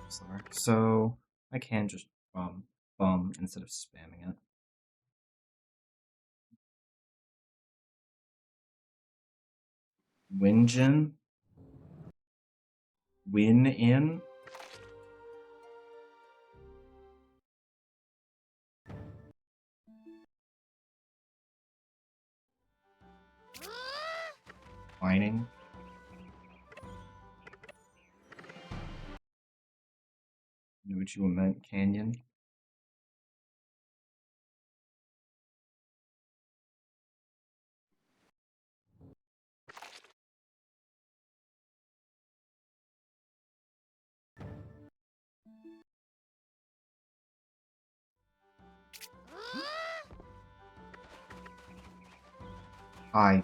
Sorry. So I can just bum instead of spamming it. Winjin. Win in. Mining. Knew what you meant, Canyon. I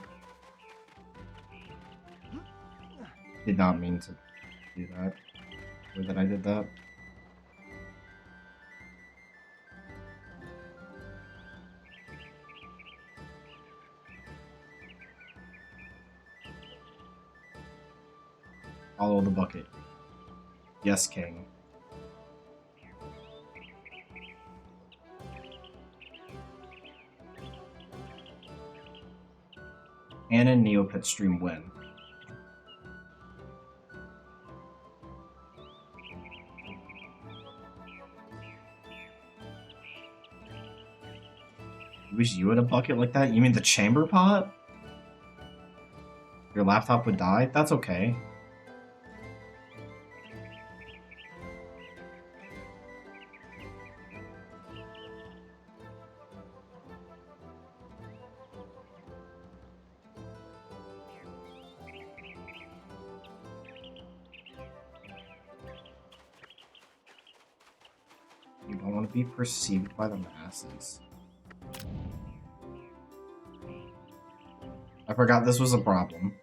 did not mean to do that. Or that I did that. Follow the bucket. Yes, King. And a Neopet stream win. You wish you had a bucket like that? You mean the chamber pot? Your laptop would die? That's okay. You don't want to be perceived by the masses. I forgot this was a problem.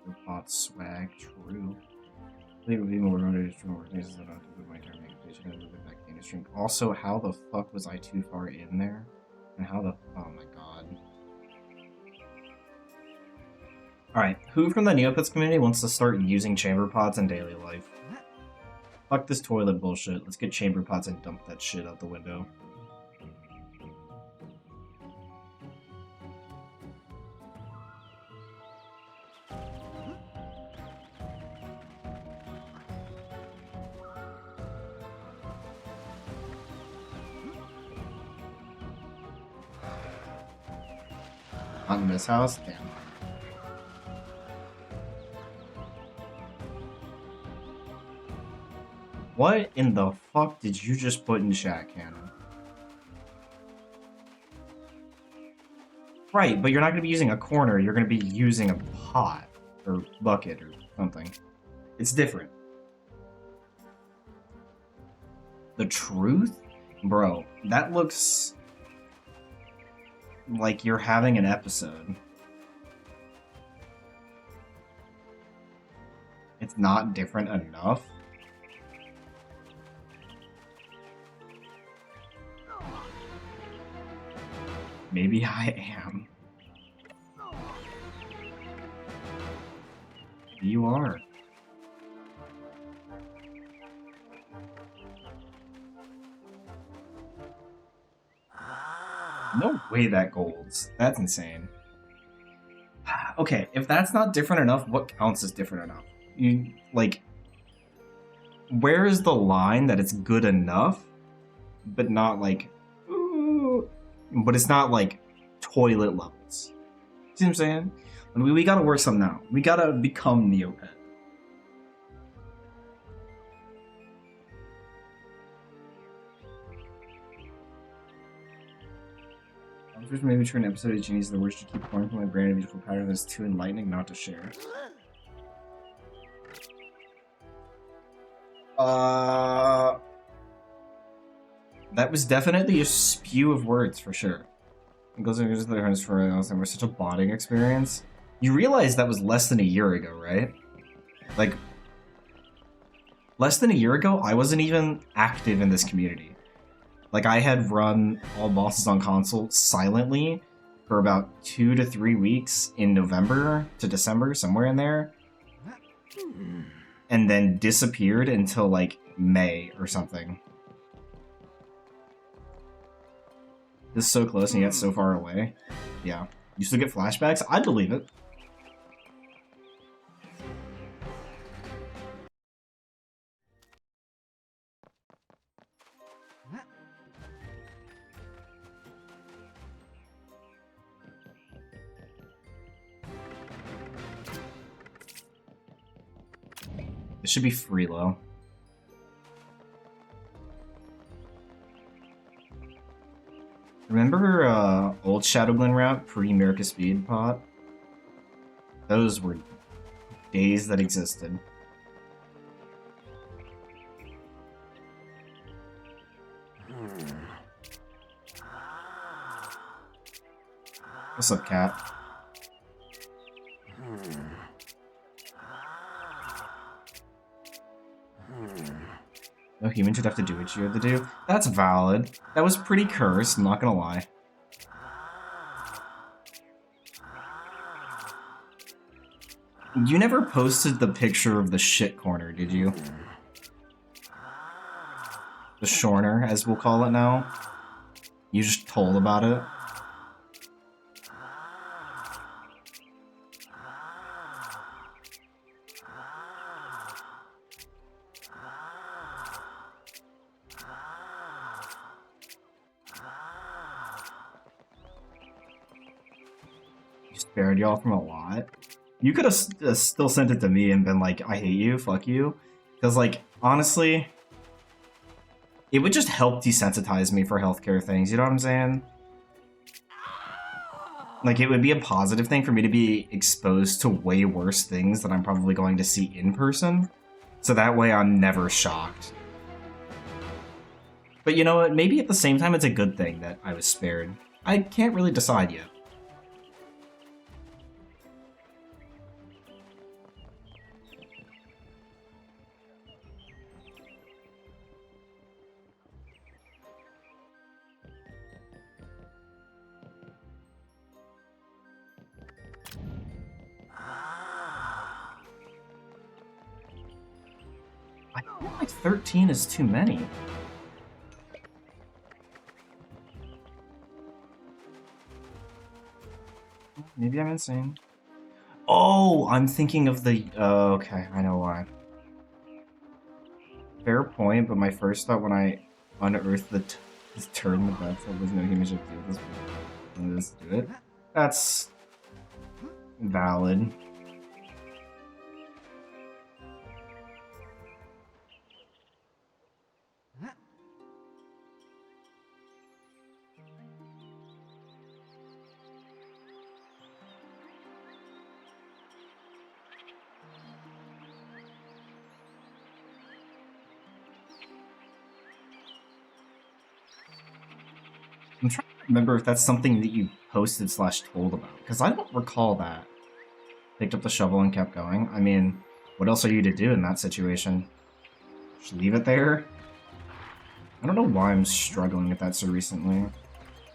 Your bot swag, true. Leave me more motivated to more things than I have to put my entire medication and move it back into stream. Also, how the fuck was I too far in there? And how the oh my god. Alright, who from the Neopets community wants to start using chamber pots in daily life? Fuck this toilet bullshit. Let's get chamber pots and dump that shit out the window. Not in this house? Damn. What in the fuck did you just put in chat, Hannah? Right, but you're not going to be using a corner, you're going to be using a pot or bucket or something. It's different. The truth? Bro, that looks like you're having an episode. It's not different enough. Maybe I am. You are. No way that golds. That's insane. Okay, if that's not different enough, what counts as different enough? You, like, where is the line that it's good enough, but not like, ooh, but it's not like toilet levels? See what I'm saying? We gotta work something out. We gotta become Neopet. First, maybe turn an episode of Genies the words to keep pouring from my brain a beautiful pattern that's too enlightening not to share. That was definitely a spew of words for sure. It goes into the difference for us, and we're such a bonding experience. You realize that was less than a year ago, right? Like, less than a year ago, I wasn't even active in this community. Like, I had run all bosses on console silently for about 2 to 3 weeks in November to December, somewhere in there. And then disappeared until, like, May or something. This is so close and yet so far away. Yeah. You still get flashbacks? I believe it. It should be Freelo. Remember old Shadowglen route pre-America Speed pot? Those were days that existed. What's up, cat? No human should have to do what you have to do. That's valid. That was pretty cursed, I'm not gonna lie. You never posted the picture of the shit corner, did you? The Shorner, as we'll call it now. You just told about it. Spared y'all from a lot. You could have still sent it to me and been like, I hate you, fuck you. Because, like, honestly, it would just help desensitize me for healthcare things, you know what I'm saying? Like, it would be a positive thing for me to be exposed to way worse things that I'm probably going to see in person. So that way I'm never shocked. But you know what? Maybe at the same time it's a good thing that I was spared. I can't really decide yet. I feel like 13 is too many. Maybe I'm insane. Oh, I'm thinking of the... okay, I know why. Fair point, but my first thought when I unearthed the turd in the bathtub was no human should do this. Let's do it. That's Valid. I'm trying to remember if that's something that you posted / told about, because I don't recall that. Picked up the shovel and kept going. I mean, what else are you to do in that situation? Just leave it there? I don't know why I'm struggling with that so recently.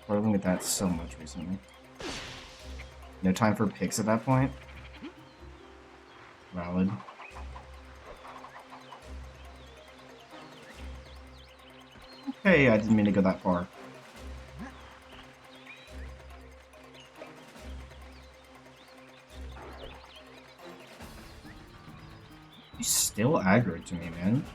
Struggling with that so much recently. No time for picks at that point? Valid. Okay, I didn't mean to go that far. He's still aggroed to me, man.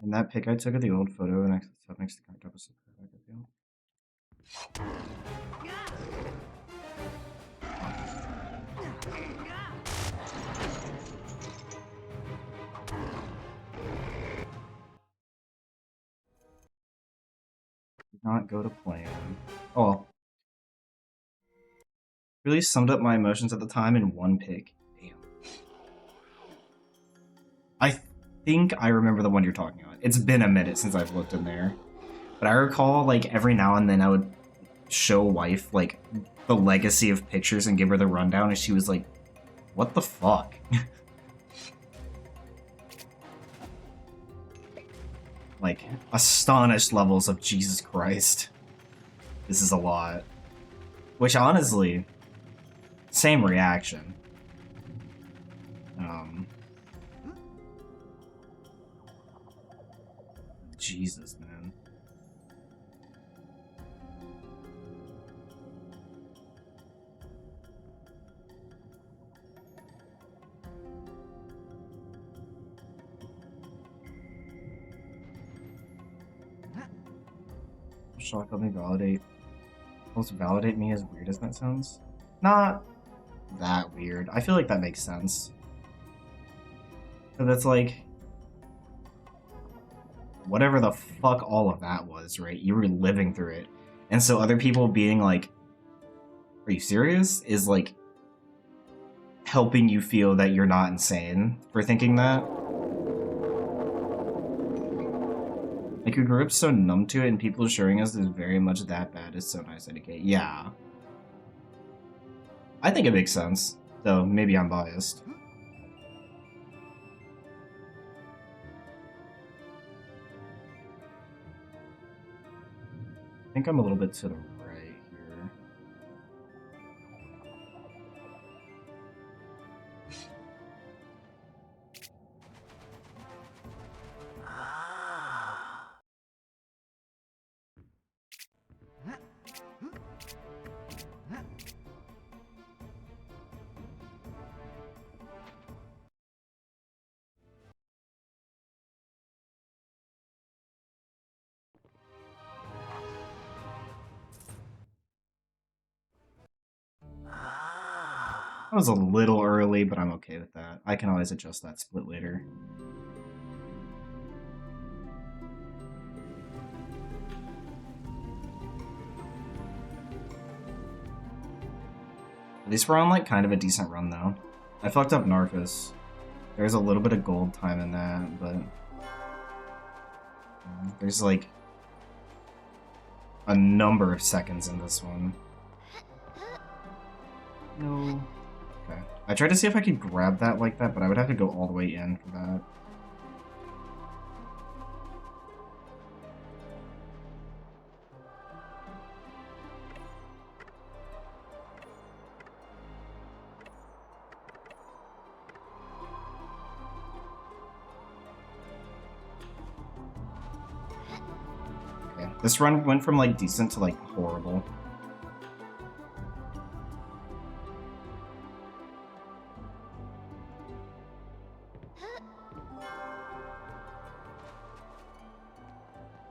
And that pic I took of the old photo next to the current episode, I feel. Did not go to plan. Oh well. Really summed up my emotions at the time in one pic. Damn. I think I remember the one you're talking about. It's been a minute since I've looked in there. But I recall, like, every now and then I would show wife, like, the legacy of pictures and give her the rundown, and she was like, what the fuck? Like, astonished levels of Jesus Christ. This is a lot. Which, honestly, same reaction. Jesus, man. Shock, let me validate. Supposed to validate me, as weird as that sounds. Not that weird. I feel like that makes sense. So that's like, whatever the fuck all of that was, right? You were living through it. And so other people being like, are you serious? Is like helping you feel that you're not insane for thinking that. Like, we grew up so numb to it, and people assuring us it's very much that bad is so nice, IDK. Yeah. I think it makes sense, though maybe I'm biased. I think I'm a little bit to the right here. That was a little early, but I'm okay with that. I can always adjust that split later. At least we're on, like, kind of a decent run, though. I fucked up Narcos. There's a little bit of gold time in that, but... there's, like, a number of seconds in this one. No. Okay. I tried to see if I could grab that like that, but I would have to go all the way in for that. Okay. This run went from like decent to like horrible.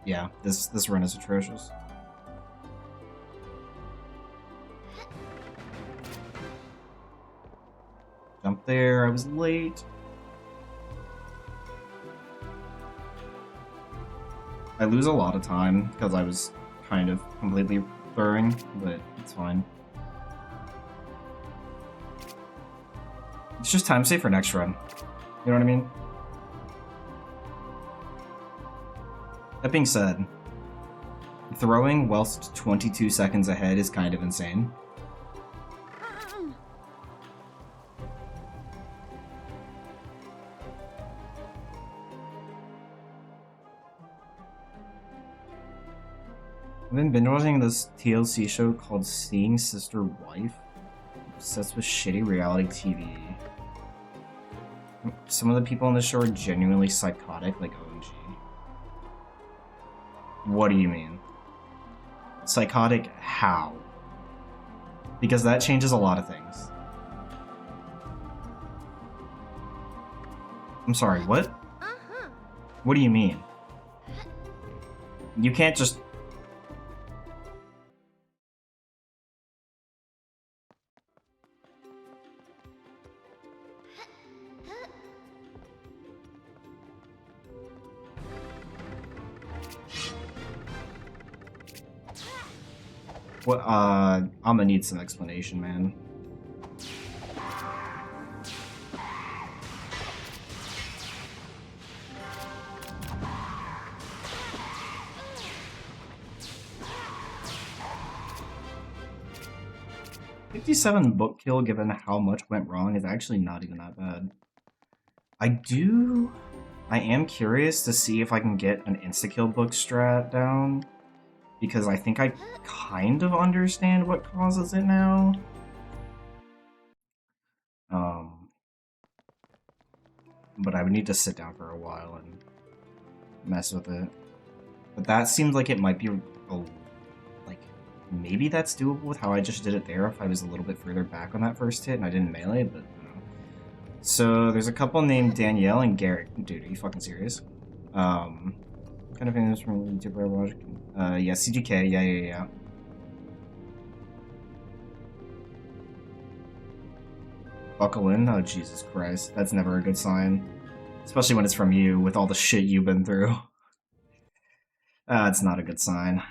Yeah, this run is atrocious. Jump there, I was late. I lose a lot of time because I was kind of completely blurring, but it's fine. It's just time save for next run. You know what I mean? That being said, throwing whilst 22 seconds ahead is kind of insane. I've been binge-watching this TLC show called Seeing Sister Wife. Obsessed with shitty reality TV. Some of the people on the show are genuinely psychotic, like OMG. What do you mean? Psychotic how? Because that changes a lot of things. I'm sorry, what? What do you mean? You can't just... What, I'm gonna need some explanation, man. $57 book kill given how much went wrong is actually not even that bad. I am curious to see if I can get an insta-kill book strat down, because I think I kind of understand what causes it now. But I would need to sit down for a while and mess with it. But that seems like it might be like, maybe that's doable with how I just did it there if I was a little bit further back on that first hit and I didn't melee, but I don't know. So there's a couple named Danielle and Garrett. Dude, are you fucking serious? Kind of famous from YouTuber I watch. Yeah, CGK, yeah. Buckle in? Oh, Jesus Christ. That's never a good sign. Especially when it's from you, with all the shit you've been through. It's not a good sign.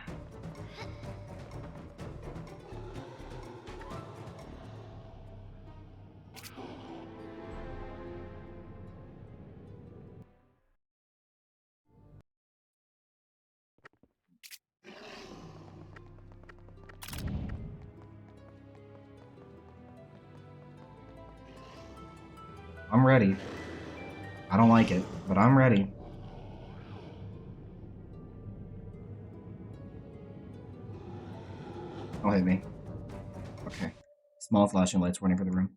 I'm ready. I don't like it, but I'm ready. Don't hit me. Okay. Small flashing lights warning for the room.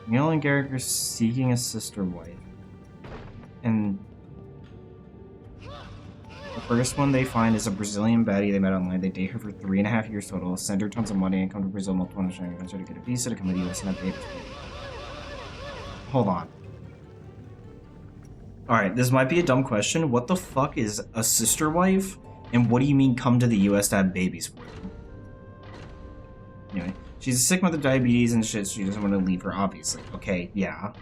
Neil and Garrick are seeking a sister wife. And the first one they find is a Brazilian baddie they met online. They date her for 3.5 years total, send her tons of money, and come to Brazil multiple times trying to get a visa to come to the US and have babies. Hold on. Alright, this might be a dumb question. What the fuck is a sister wife? And what do you mean come to the US to have babies for them? Anyway, she's a sick mother, diabetes and shit, so she doesn't want to leave her, obviously. Okay, yeah.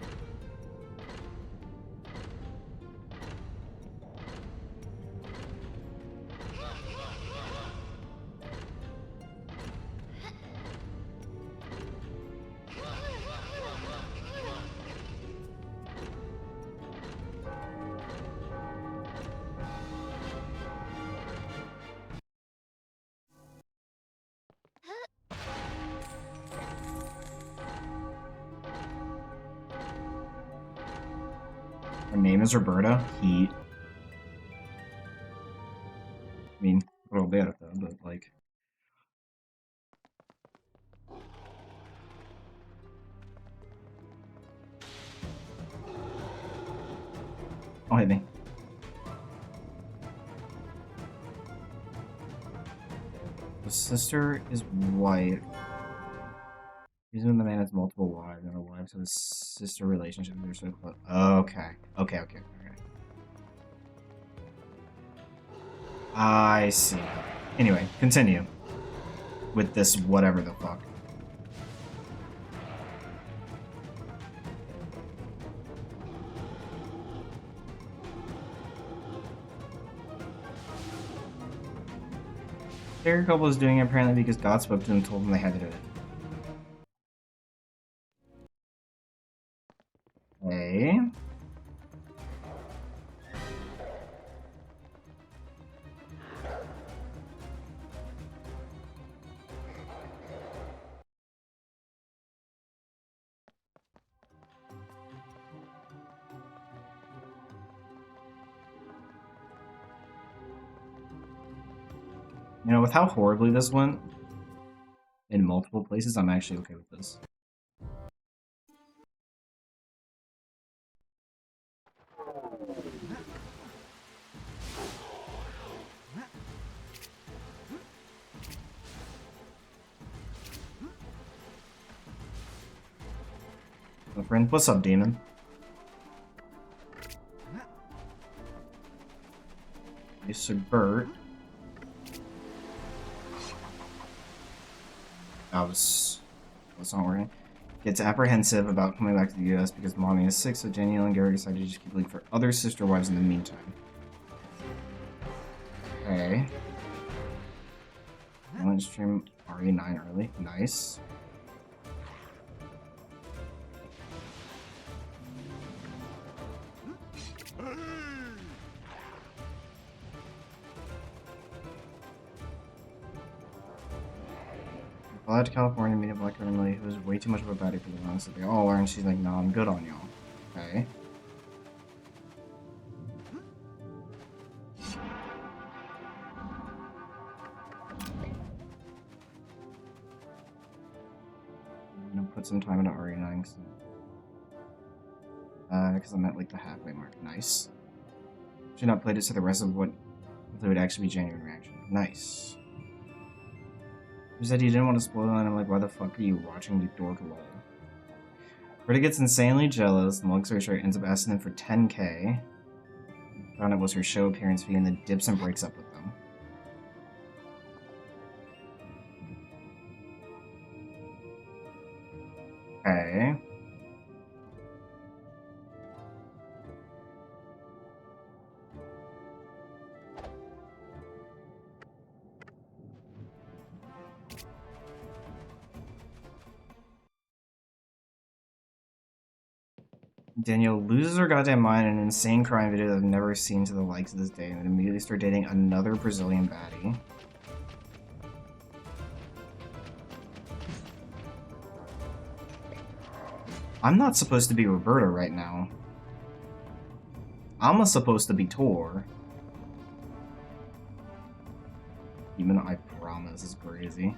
Her name is Roberta. I mean, a little bit, though, but like... Don't hit me. The sister is white. He's when the man has multiple wives and a wife, so the sister relationships are so close. Okay. Okay. I see. Anyway, continue. With this whatever the fuck. Their couple is doing it apparently because God spoke to them and told them they had to do it. Okay. You know, with how horribly this went in multiple places, I'm actually okay with this. My friend, what's up, demon? You subvert. That's not working. Gets apprehensive about coming back to the US because mommy is sick, so Danielle and Gary decide to just keep looking for other sister wives in the meantime. Okay. I want to stream RE9 early. Nice. Fly out to California, meet a black girl Emily who is way too much of a baddie for the wrong, so they all are, and she's like, nah, I'm good on y'all. Okay. I'm gonna put some time into RE9 because I'm at like the halfway mark. Nice. Should not played it to the rest of what would actually be genuine reaction. Nice. You said you didn't want to spoil it, and I'm like, why the fuck are you watching the dork lol? Britta gets insanely jealous, and long story short, ends up asking them for 10k. Found it was her show appearance fee, and then dips and breaks up with them. Okay. Danielle loses her goddamn mind in an insane crime video that I've never seen to the likes of this day, and then immediately start dating another Brazilian baddie. I'm not supposed to be Roberta right now. I'm supposed to be Tor. Even I promise is crazy.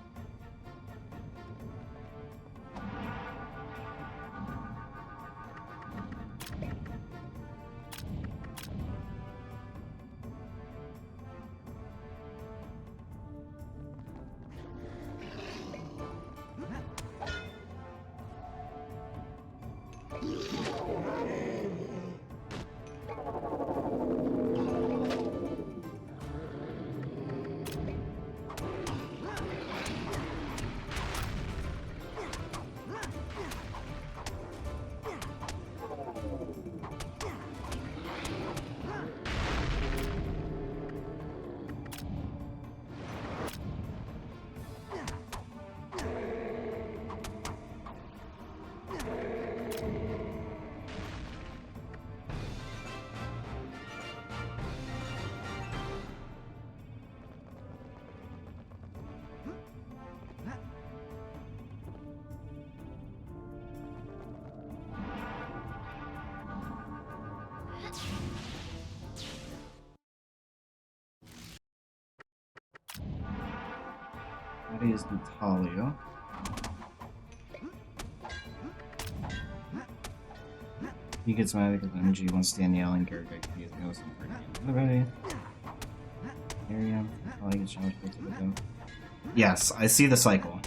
That is Natalia. He gets mad because MG wants Danielle and Garrett he is most important. Area. Probably get challenged with him. Yes, I see the cycle.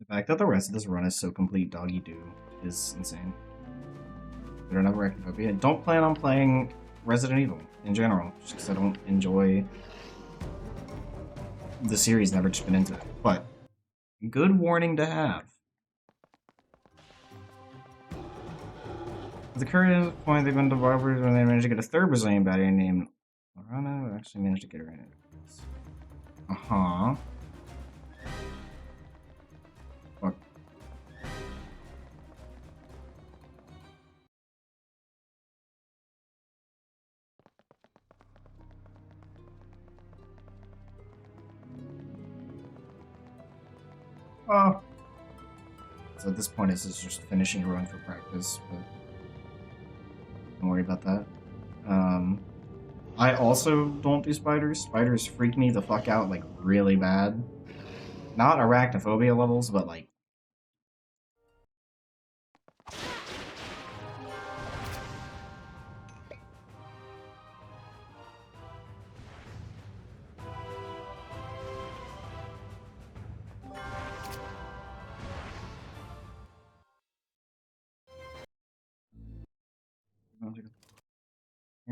The fact that the rest of this run is so complete doggy doo is insane. I don't have arachnophobia. Don't plan on playing Resident Evil in general, just because I don't enjoy the series, never just been into it. But good warning to have. At the current point, they've been to barbers when they managed to get a third Brazilian baddie named Lorana, who actually managed to get her in it. Uh-huh. Fuck. Oh. So at this point, it's just finishing a run for practice, but don't worry about that. I also don't do spiders. Spiders freak me the fuck out, like, really bad. Not arachnophobia levels, but, like...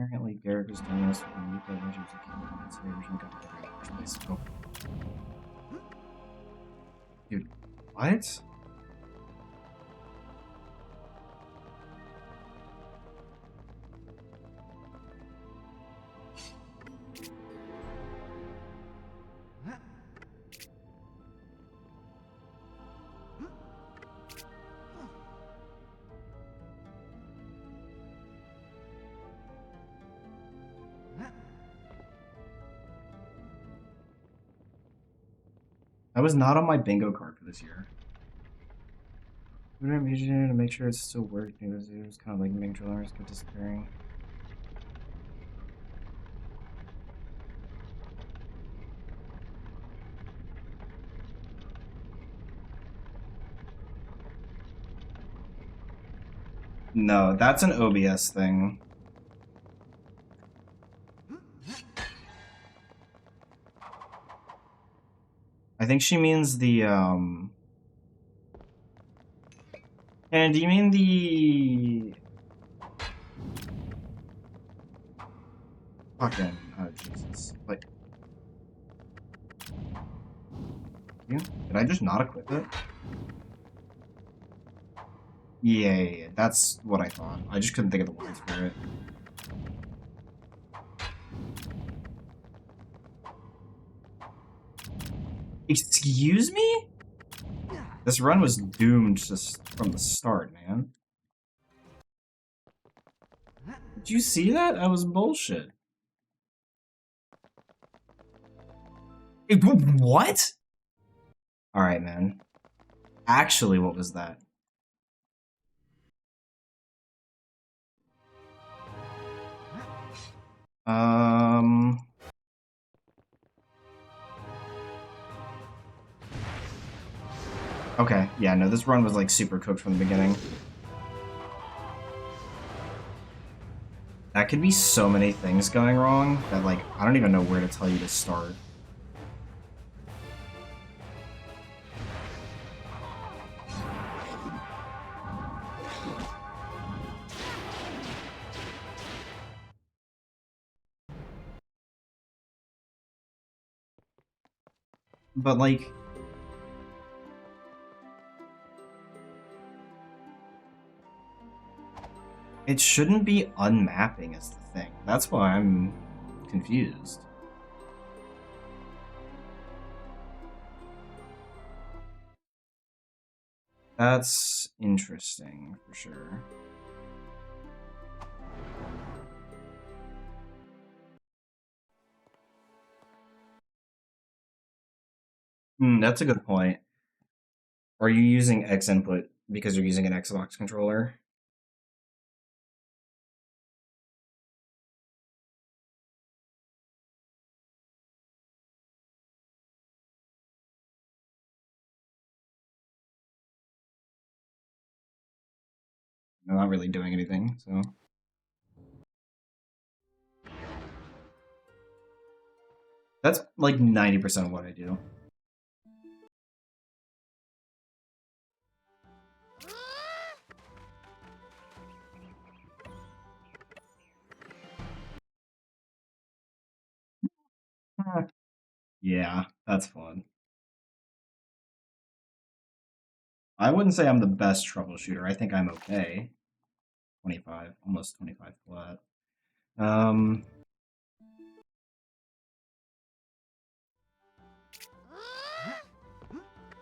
Apparently, Garrett was doing this when you played when she was a kid. That's the original got to the first place. Oh. Dude, what? I was not on my bingo card for this year. We didn't use it to make sure it's still working. It was kind of like making sure learners kept disappearing. No, that's an OBS thing. I think she means the, And do you mean the... Fucking... Oh, Jesus. Like... You? Did I just not equip it? Yeah, that's what I thought. I just couldn't think of the words for it. Excuse me? This run was doomed just from the start, man. Did you see that? That was bullshit. What? Alright, man. Actually, what was that? Okay, yeah, no, this run was like super cooked from the beginning. That could be so many things going wrong that, like, I don't even know where to tell you to start. But, like... It shouldn't be unmapping as the thing. That's why I'm confused. That's interesting, for sure. That's a good point. Are you using X input because you're using an Xbox controller? I'm not really doing anything, so. That's like 90% of what I do. Yeah, that's fun. I wouldn't say I'm the best troubleshooter. I think I'm okay. 25, almost 25 flat. Um,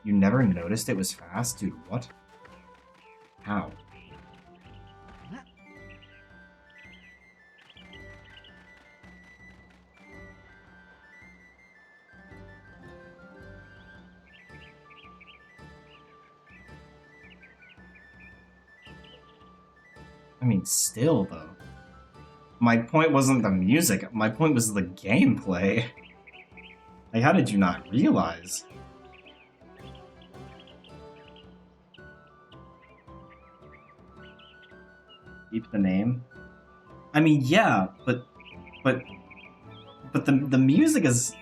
you never noticed it was fast? Dude, what? How? I mean, still, though. My point wasn't the music, my point was the gameplay. Like, how did you not realize? Keep the name? I mean, yeah, but the music is...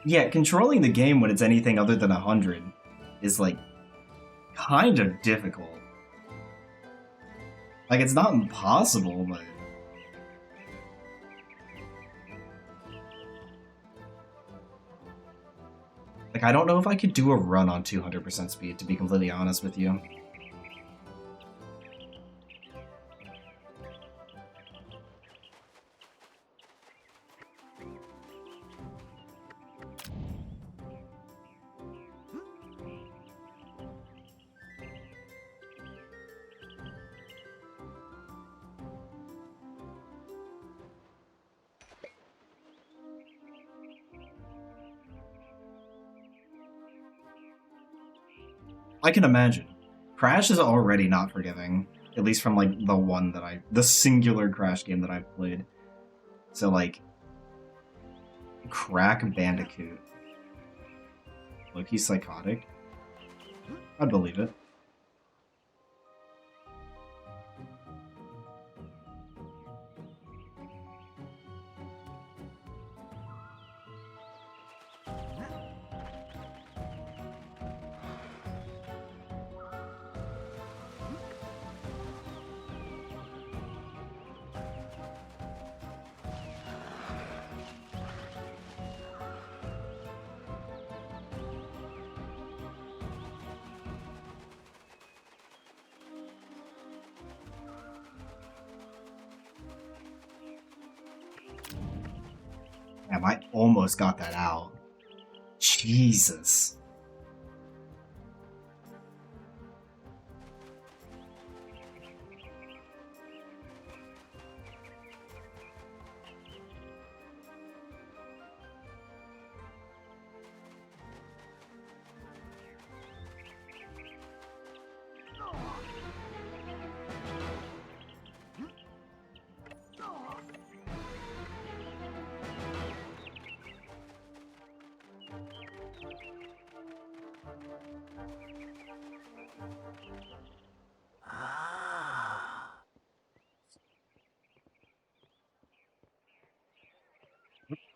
Yeah, controlling the game when it's anything other than 100 is, like, kind of difficult. Like, it's not impossible, but... Like, I don't know if I could do a run on 200% speed, to be completely honest with you. I can imagine. Crash is already not forgiving. At least from, like, the singular Crash game that I've played. So, like, Crack Bandicoot. Look, he's psychotic. I'd believe it. Damn, I almost got that out. Jesus.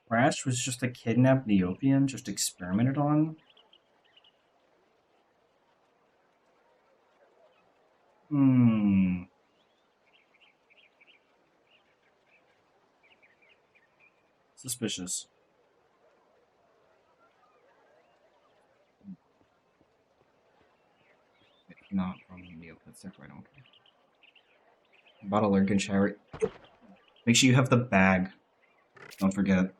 Crash was just a kidnapped Neopian, just experimented on? Hmm. Suspicious. Not from Neopets, therefore I don't care. Bottle Lurkin shower. Make sure you have the bag. Don't forget.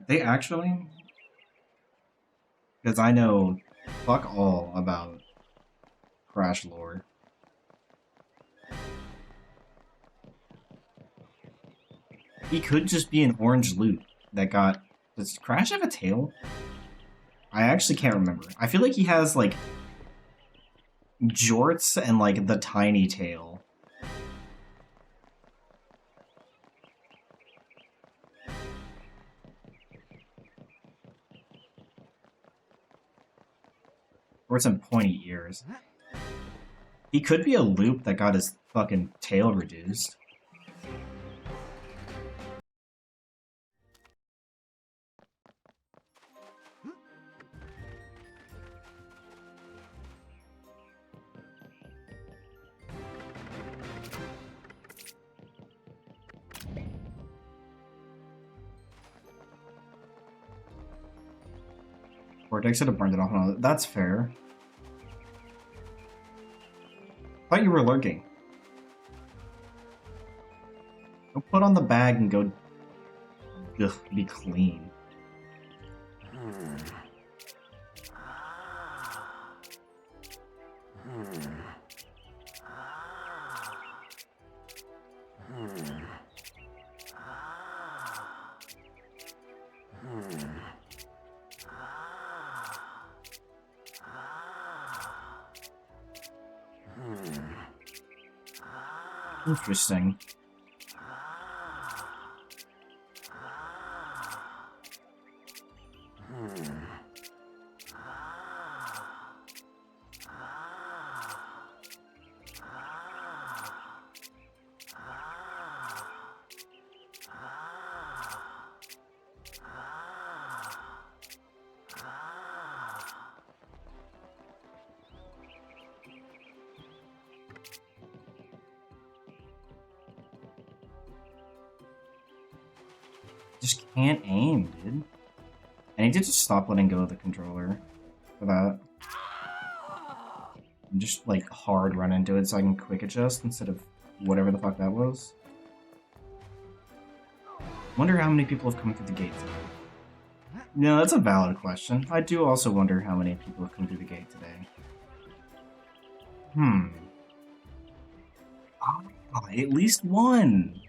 They actually? Because I know fuck all about Crash lore. He could just be an orange loot that got... Does Crash have a tail? I actually can't remember. I feel like he has, like, jorts and, like, the tiny tail. Or some pointy ears. He could be a loop that got his fucking tail reduced. Vortex should have burned it off. No, that's fair. Thought you were lurking. Go put on the bag and go be clean. Interesting. Just can't aim, dude. I need to just stop letting go of the controller for that. And just, like, hard run into it so I can quick adjust instead of whatever the fuck that was. Wonder how many people have come through the gate today. No, that's a valid question. I do also wonder how many people have come through the gate today. At least one!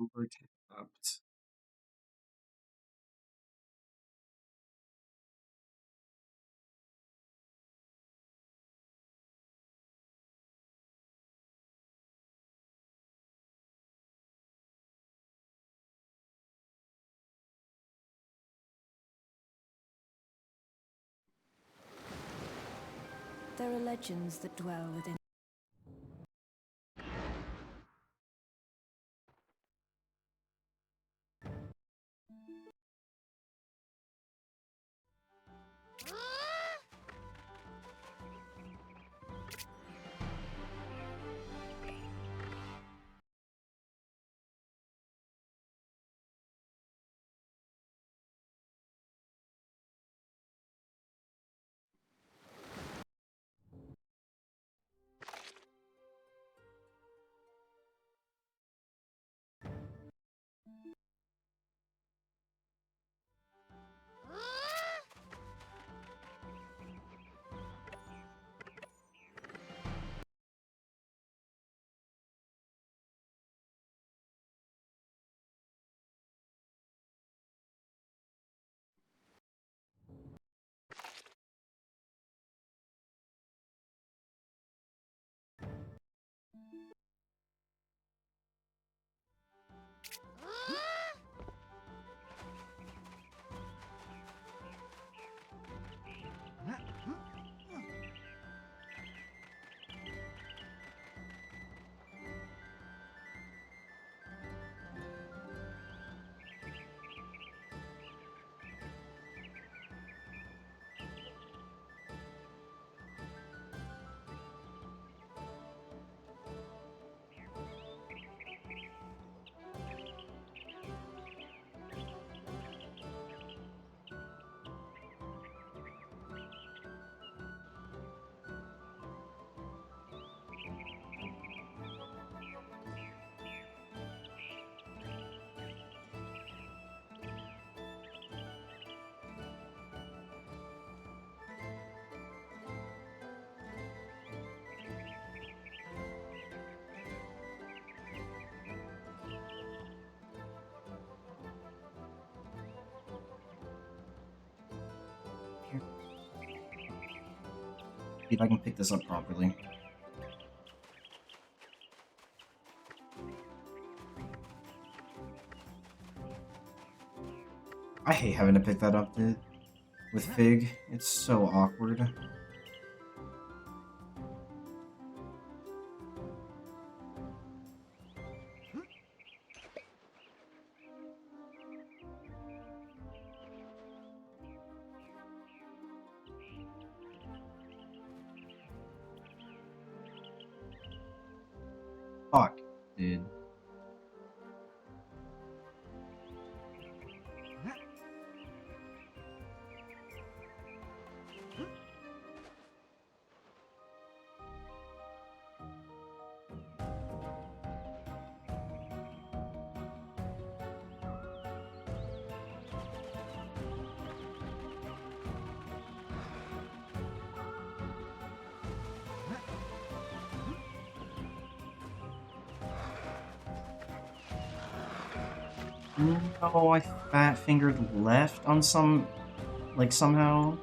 Overtapped. There are legends that dwell within. See if I can pick this up properly. I hate having to pick that up, dude. With Fig, it's so awkward. Fuck, dude. No, I fat fingered left on some, like somehow.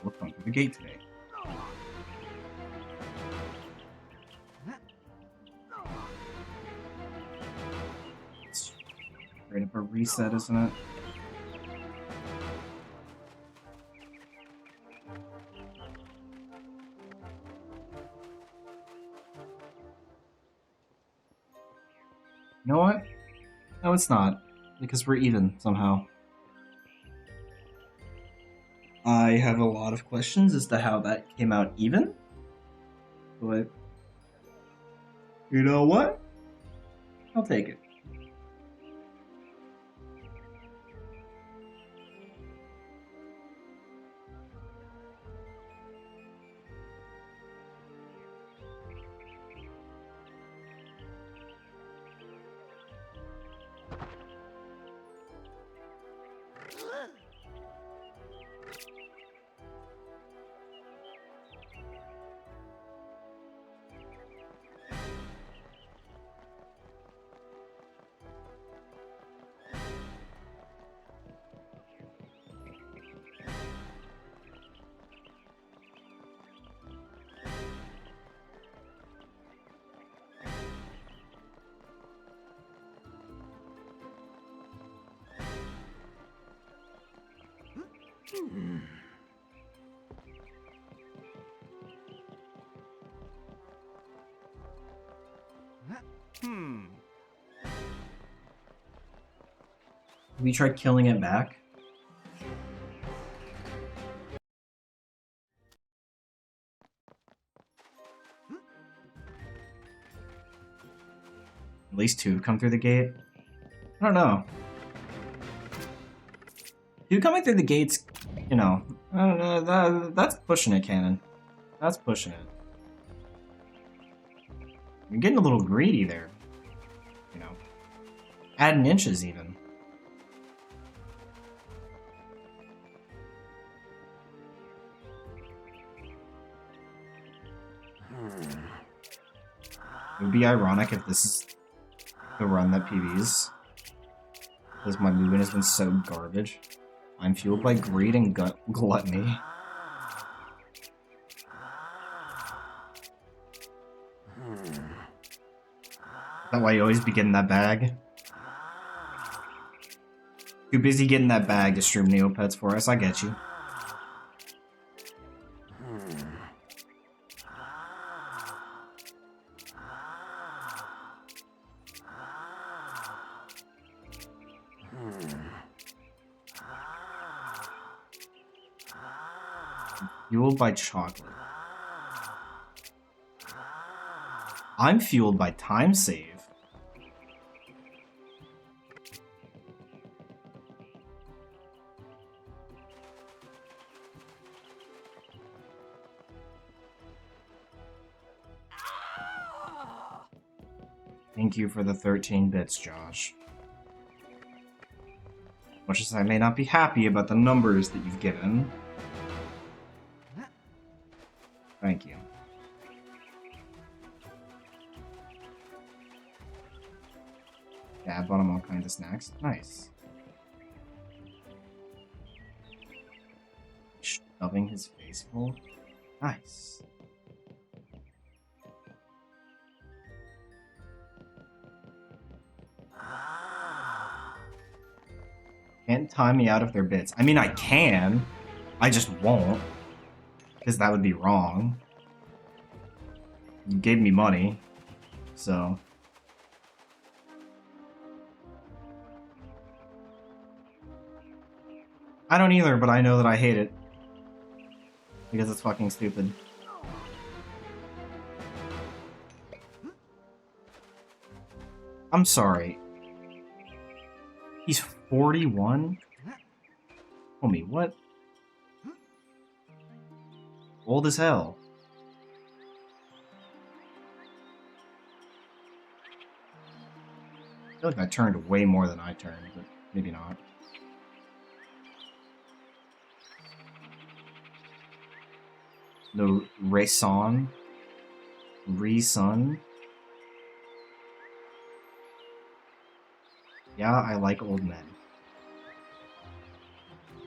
We'll come to the gate today. It's straight up a reset, isn't it? You know what? No, it's not. Because we're even, somehow. I have a lot of questions as to how that came out even. But... you know what? I'll take it. Have you tried killing it back? At least two come through the gate? I don't know. Two coming through the gates, you know, I don't know, that's pushing it, Cannon. That's pushing it. You're getting a little greedy there. You know. Adding inches, even. It would be ironic if this is the run that PBs. Because my movement has been so garbage. I'm fueled by greed and gluttony. Is that why you always be getting that bag? Too busy getting that bag to stream Neopets for us, I get you. Fueled by chocolate. I'm fueled by time save. Thank you for the 13 bits, Josh. Much as I may not be happy about the numbers that you've given. Thank you. Yeah, I bought him all kinds of snacks. Nice. Shoving his face full. Nice. Can't time me out of their bits. I mean, I can. I just won't. Because that would be wrong. You gave me money. So. I don't either, but I know that I hate it. Because it's fucking stupid. I'm sorry. He's 41? Homie, what? Old as hell. I feel like I turned way more than I turned, but maybe not. The Rayson? Re-son? Yeah, I like old men.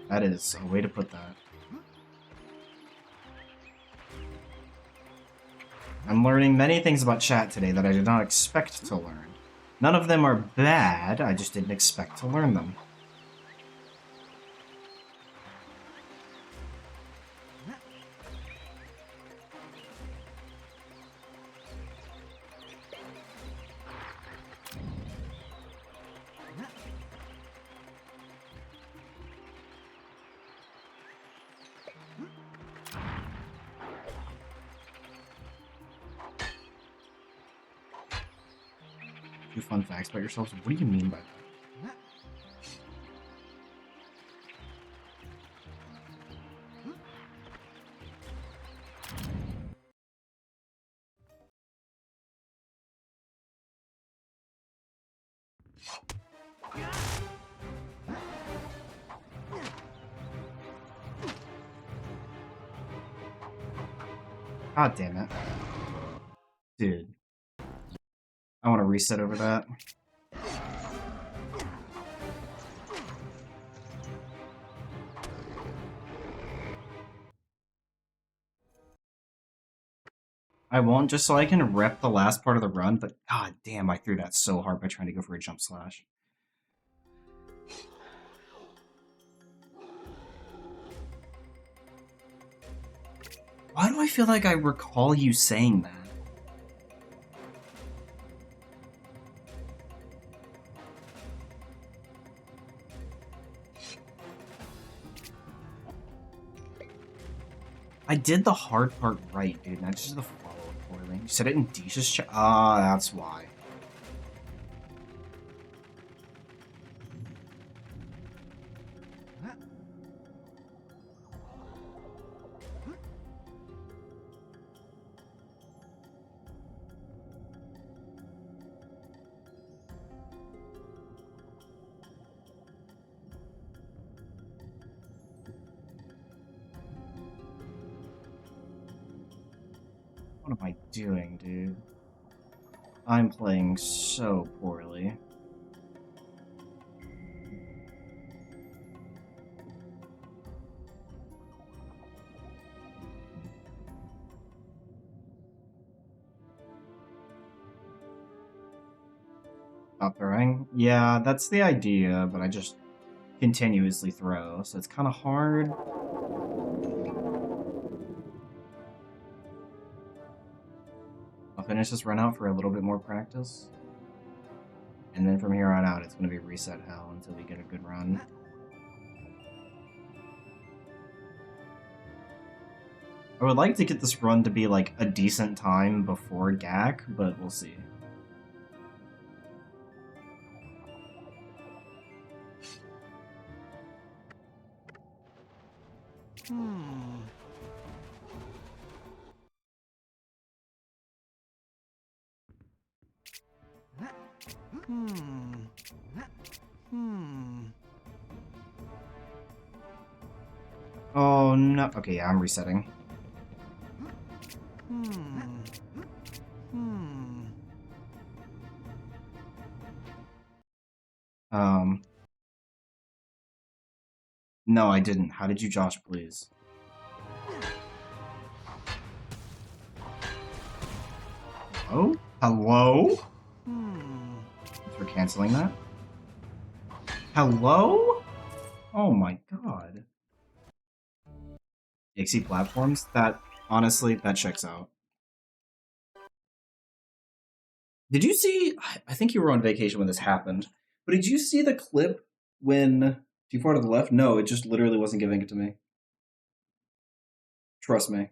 That is a way to put that. I'm learning many things about chat today that I did not expect to learn. None of them are bad, I just didn't expect to learn them. Two fun facts about yourselves? What do you mean by that? God damn it. Dude. I want to reset over that. I won't, just so I can rep the last part of the run, but god damn, I threw that so hard by trying to go for a jump slash. Why do I feel like I recall you saying that? I did the hard part right, dude, not just the follow-up poorly. You said it in Disha's chat? Ah, that's why. What am I doing, dude? I'm playing so poorly. Stop throwing? Yeah, that's the idea, but I just continuously throw, so it's kind of hard. I'll finish this run out for a little bit more practice. And then from here on out, it's going to be reset hell until we get a good run. I would like to get this run to be like a decent time before GAC, but we'll see. Oh no. Okay, yeah, I'm resetting. No, I didn't. How did you, Josh, please? Hello? Hello? Thanks for canceling that. Hello? Oh my god. Ixie platforms? That, honestly, that checks out. Did you see, I think you were on vacation when this happened, but did you see the clip when, too far to the left? No, it just literally wasn't giving it to me. Trust me.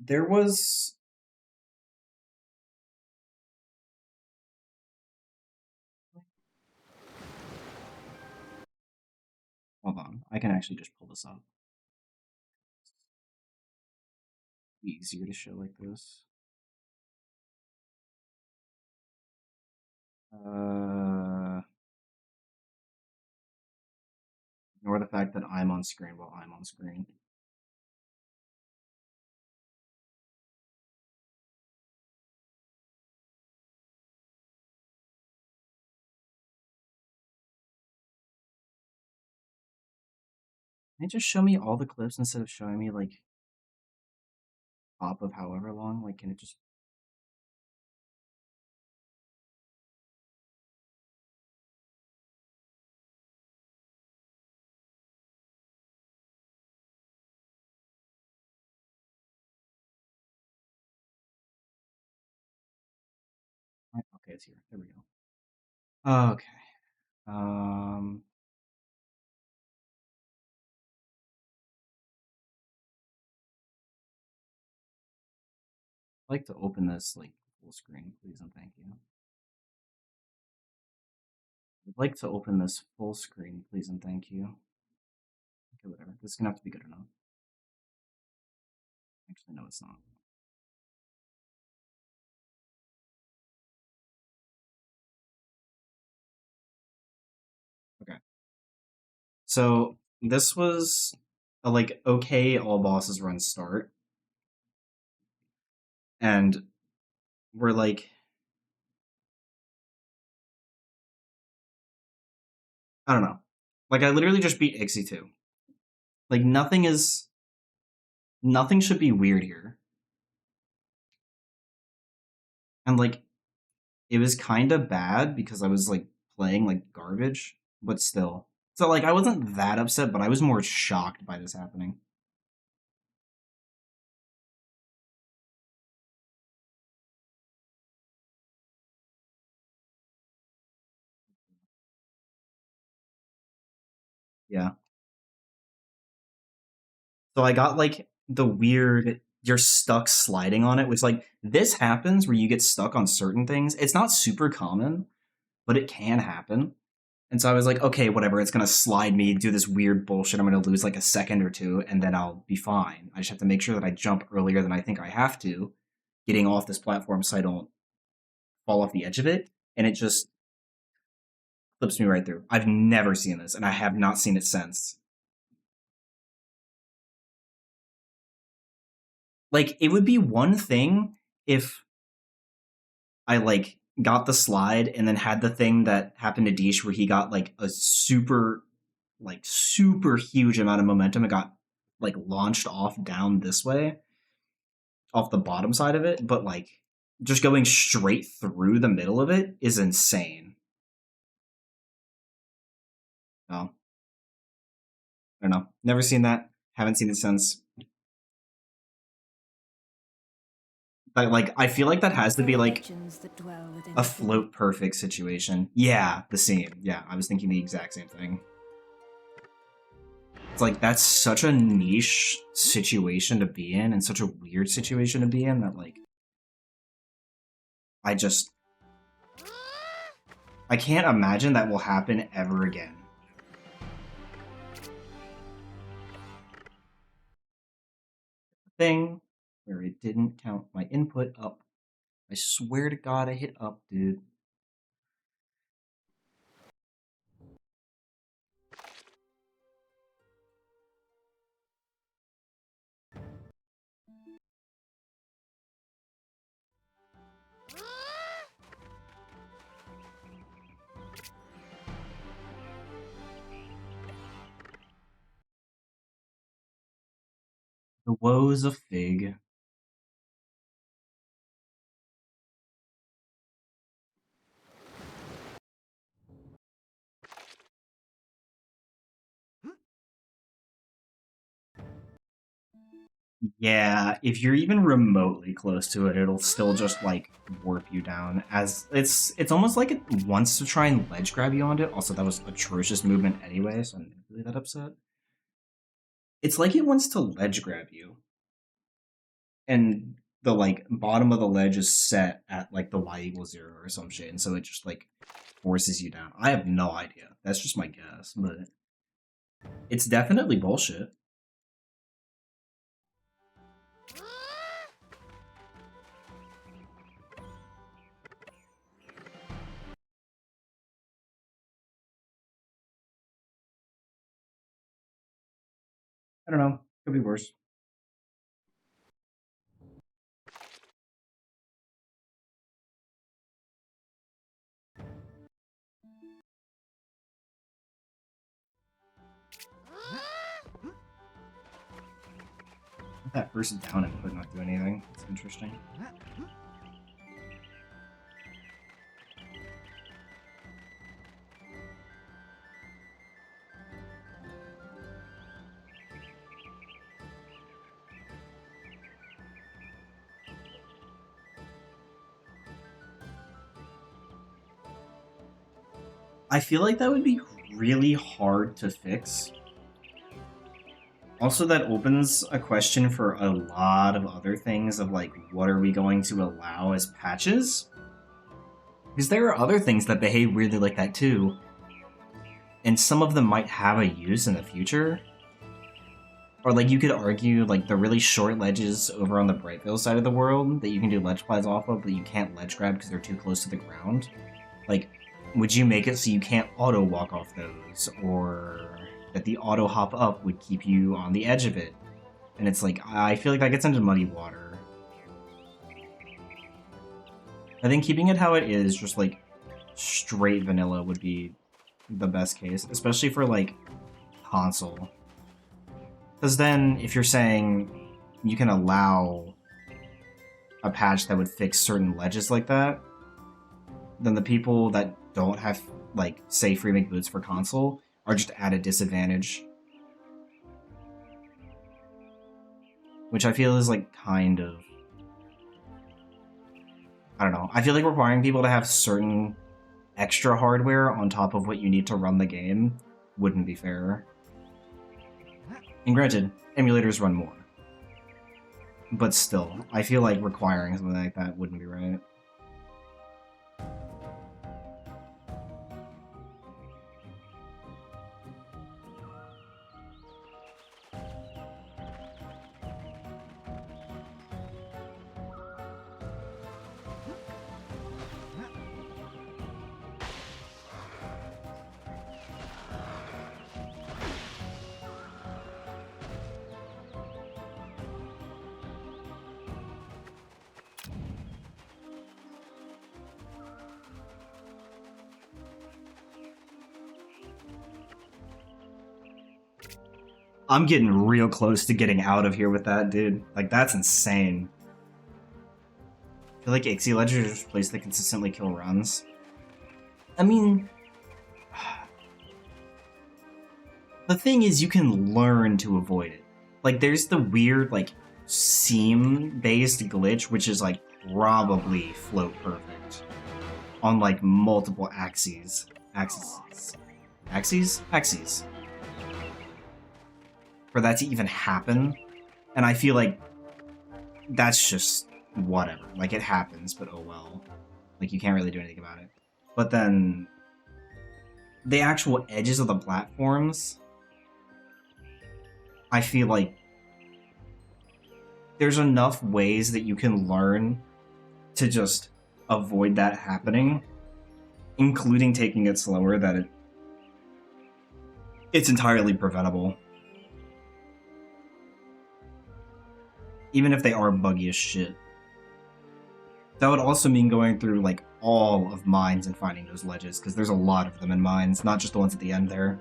There was... Hold on, I can actually just pull this up. Be easier to show like this. Ignore the fact that I'm on screen while I'm on screen. Can it just show me all the clips instead of showing me, like, top of however long? Like, can it just... Okay, it's here. There we go. Okay. I'd like to open this, like, full screen, please and thank you. I'd like to open this full screen, please and thank you. Okay, whatever. This is gonna have to be good enough. Actually, no, it's not. Okay. So, this was a, like, okay all bosses run start. And we're like... I don't know. Like, I literally just beat Ixie 2. Like, nothing should be weird here. And, like, it was kind of bad because I was, like, playing, like, garbage, but still. So, like, I wasn't that upset, but I was more shocked by this happening. Yeah. So I got, like, the weird, you're stuck sliding on it, which, like, this happens where you get stuck on certain things. It's not super common, but it can happen. And so I was like, okay, whatever, it's gonna slide me, do this weird bullshit, I'm gonna lose like a second or two, and then I'll be fine. I just have to make sure that I jump earlier than I think I have to, getting off this platform so I don't fall off the edge of it, and it just flips me right through. I've never seen this, and I have not seen it since. Like, it would be one thing if I, like, got the slide and then had the thing that happened to Deesh where he got, like, a super huge amount of momentum and got, like, launched off down this way, off the bottom side of it, but, like, just going straight through the middle of it is insane. No. I don't know. Never seen that. Haven't seen it since. But, like, I feel like that has to be, like, a float perfect situation. Yeah, the same. Yeah, I was thinking the exact same thing. It's like, that's such a niche situation to be in and such a weird situation to be in that, like, I can't imagine that will happen ever again. Thing where it didn't count my input up. I swear to God, I hit up, dude. The woes of Fig. Yeah, if you're even remotely close to it, it'll still just like warp you down. As it's almost like it wants to try and ledge grab you onto it. Also, that was atrocious movement anyway, so I'm not really that upset. It's like it wants to ledge grab you, and the like bottom of the ledge is set at like the y=0 or some shit, and so it just like forces you down. I have no idea. That's just my guess, but it's definitely bullshit. I don't know. Could be worse. That person down input not do anything. It's interesting. I feel like that would be really hard to fix. Also, that opens a question for a lot of other things of like, what are we going to allow as patches? Because there are other things that behave weirdly like that too. And some of them might have a use in the future. Or like you could argue like the really short ledges over on the Brightville side of the world that you can do ledge slides off of, but you can't ledge grab because they're too close to the ground. Like, would you make it so you can't auto walk off those? Or that the auto hop up would keep you on the edge of it? And it's like, I feel like that gets into muddy water. I think keeping it how it is, just like straight vanilla, would be the best case, especially for like console. Because then, if you're saying you can allow a patch that would fix certain ledges like that, then the people that don't have, like, say, free make boots for console are just at a disadvantage. Which I feel is, like, kind of... I don't know. I feel like requiring people to have certain extra hardware on top of what you need to run the game wouldn't be fair. And granted, emulators run more. But still, I feel like requiring something like that wouldn't be right. I'm getting real close to getting out of here with that, dude. Like, that's insane. I feel like Ixie Ledger is just a place that consistently kill runs. I mean... the thing is, you can learn to avoid it. Like, there's the weird, like, seam-based glitch, which is, like, probably float perfect. On, like, multiple axes. Axes? Axes. For that to even happen. And I feel like that's just whatever. Like, it happens, but oh well. Like, you can't really do anything about it. But then the actual edges of the platforms, I feel like there's enough ways that you can learn to just avoid that happening, including taking it slower, that it's entirely preventable. Even if they are buggy as shit. That would also mean going through, like, all of mines and finding those ledges, because there's a lot of them in mines, not just the ones at the end there.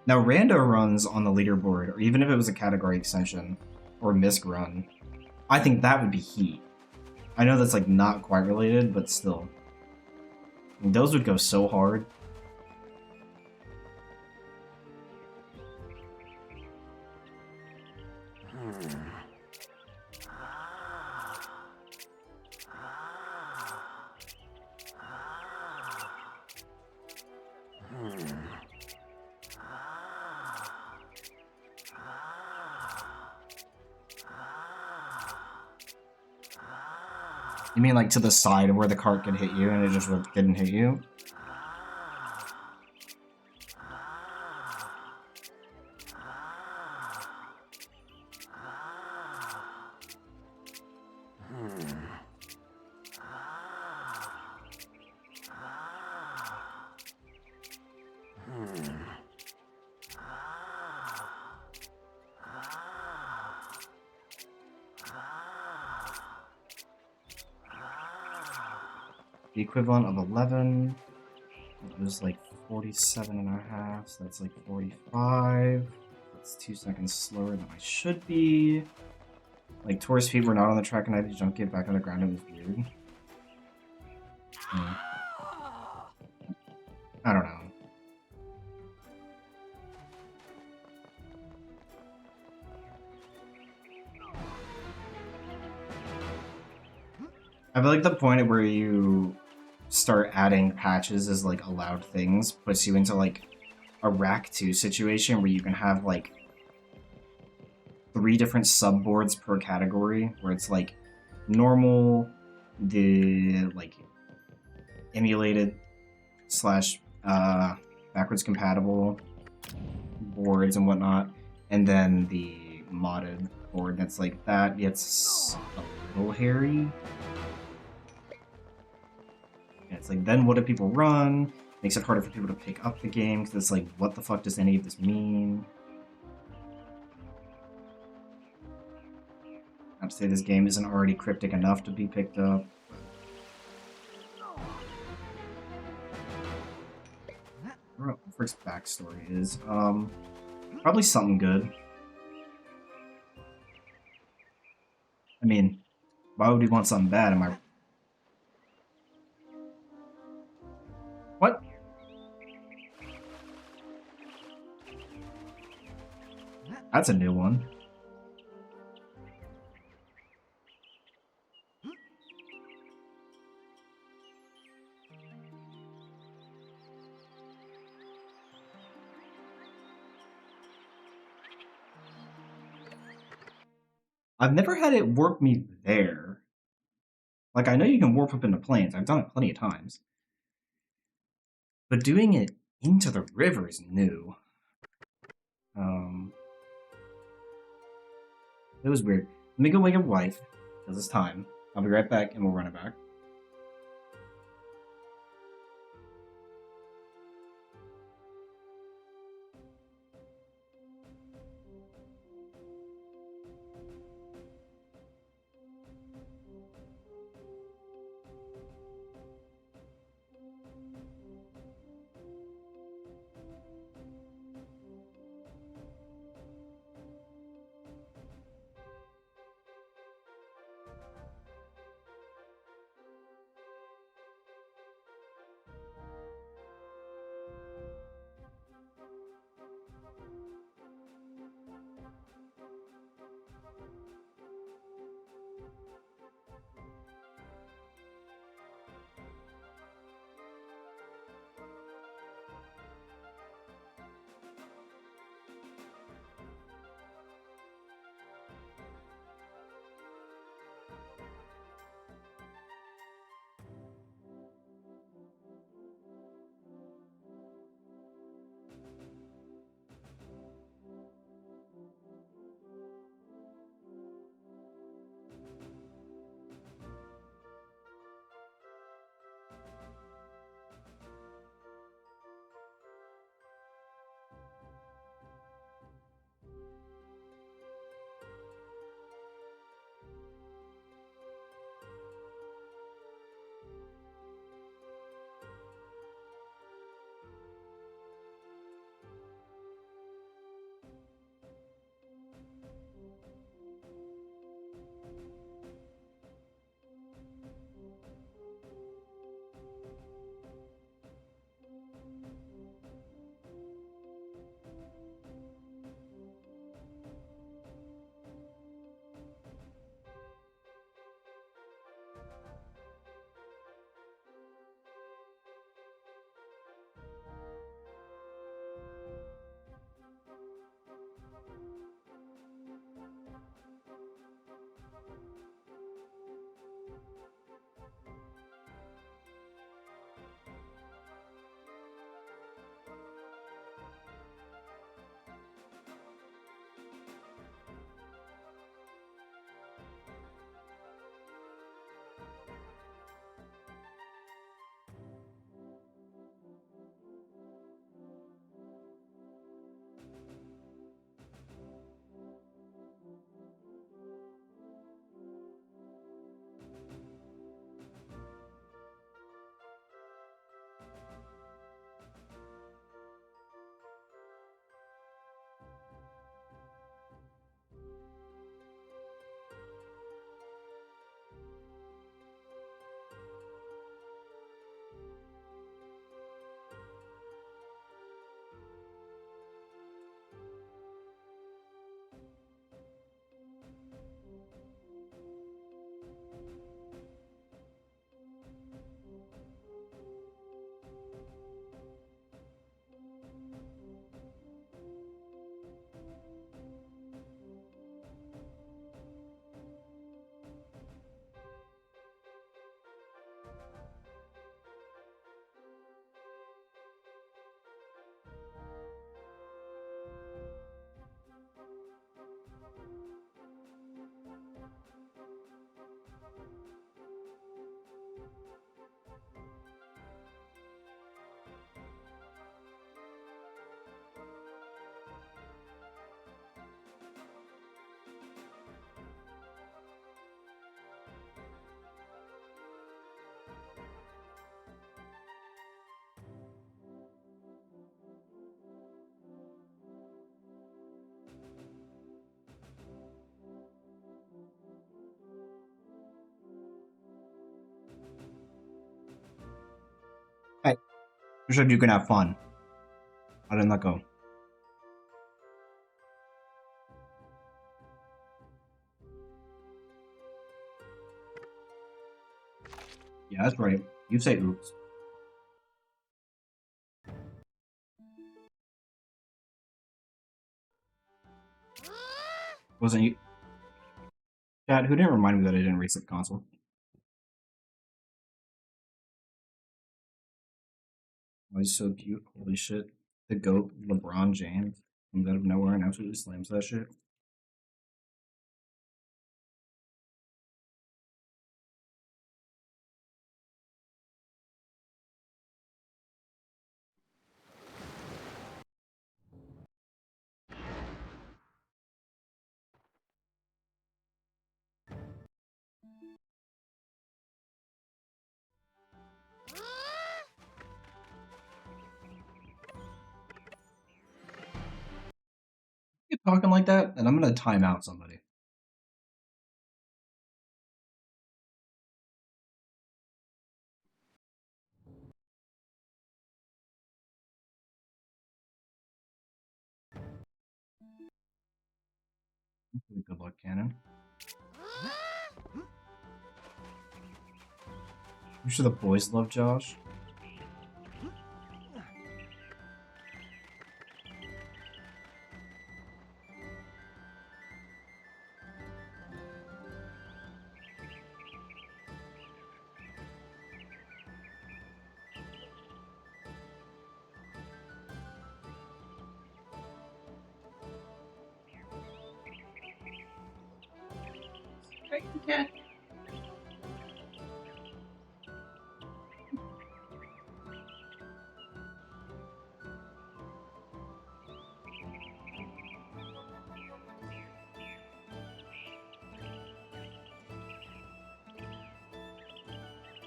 Now, rando runs on the leaderboard, or even if it was a category extension, or misc run, I think that would be heat. I know that's, like, not quite related, but still. I mean, those would go so hard. You mean like to the side of where the cart could hit you and it just didn't hit you? The equivalent of 11, it was like 47 and a half, so that's like 45. That's 2 seconds slower than I should be. Like, Taurus feet were not on the track and I had to jump get back on the ground. It was weird. I don't know. I feel like the point at where you start adding patches as, like, allowed things puts you into, like, a Rack 2 situation where you can have, like, 3 different subboards per category, where it's, like, normal, the, like, emulated slash backwards compatible boards and whatnot, and then the modded board that's like that gets a little hairy. And it's like, then what do people run? Makes it harder for people to pick up the game, because it's like, what the fuck does any of this mean? Not to say this game isn't already cryptic enough to be picked up. I don't know what Frick's backstory is. Probably something good. I mean, why would he want something bad? Am I... What? That's a new one. I've never had it warp me there. Like, I know you can warp up into planes. I've done it plenty of times. But doing it into the river is new. It was weird. Let me go wake up wife, because it's time. I'll be right back, and we'll run it back. You said you can have fun. I didn't let go. Yeah, that's right. You say oops. Wasn't you? Dad, who didn't remind me that I didn't reset the console? Oh, he's so cute. Holy shit. The GOAT, LeBron James, comes out of nowhere and absolutely slams that shit. You talking like that, and I'm gonna time out somebody. Good luck, Cannon. I'm sure the boys love Josh.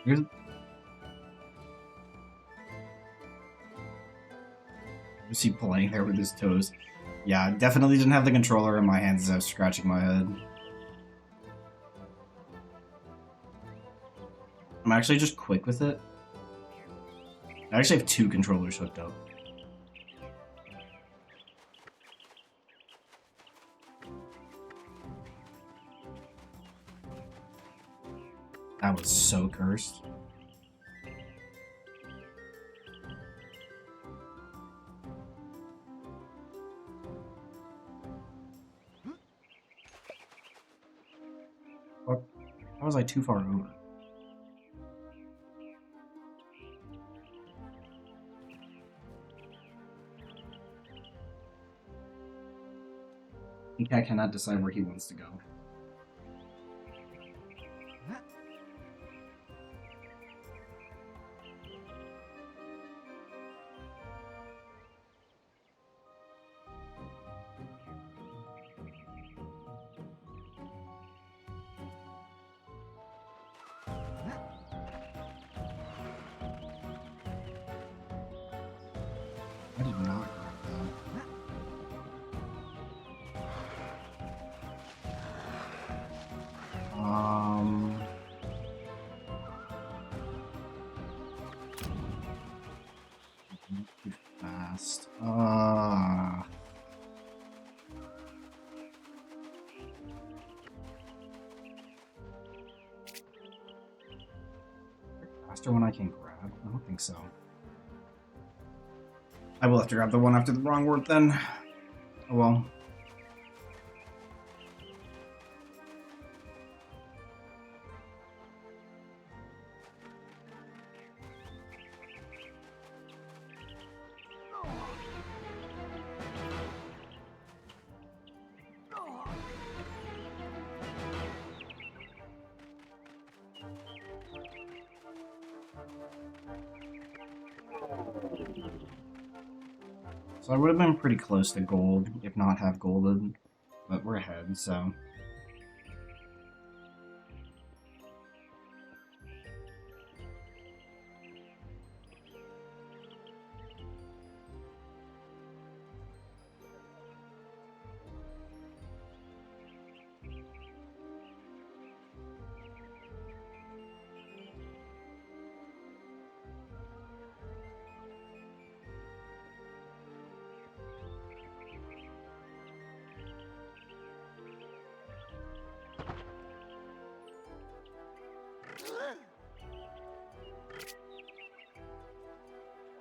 Here's Was he playing there with his toes? Yeah, definitely didn't have the controller in my hands as I was scratching my head. I'm actually just quick with it. I actually have 2 controllers hooked up. That was so cursed. What? How was I too far over? Cat cannot decide where he wants to go. I did not grab that. Too fast. Faster one I can grab? I don't think so. I will have to grab the one after the wrong word then. Oh well. So I would have been pretty close to gold, if not half golded, but we're ahead, so.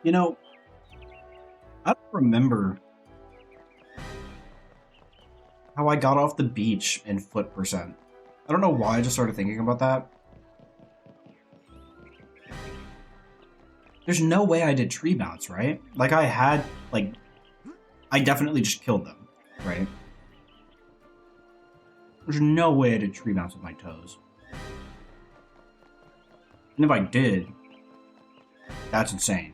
You know, I don't remember how I got off the beach in foot percent. I don't know why I just started thinking about that. There's no way I did tree bounce, right? Like I had, like, I definitely just killed them, right? There's no way I did tree bounce with my toes. And if I did, that's insane.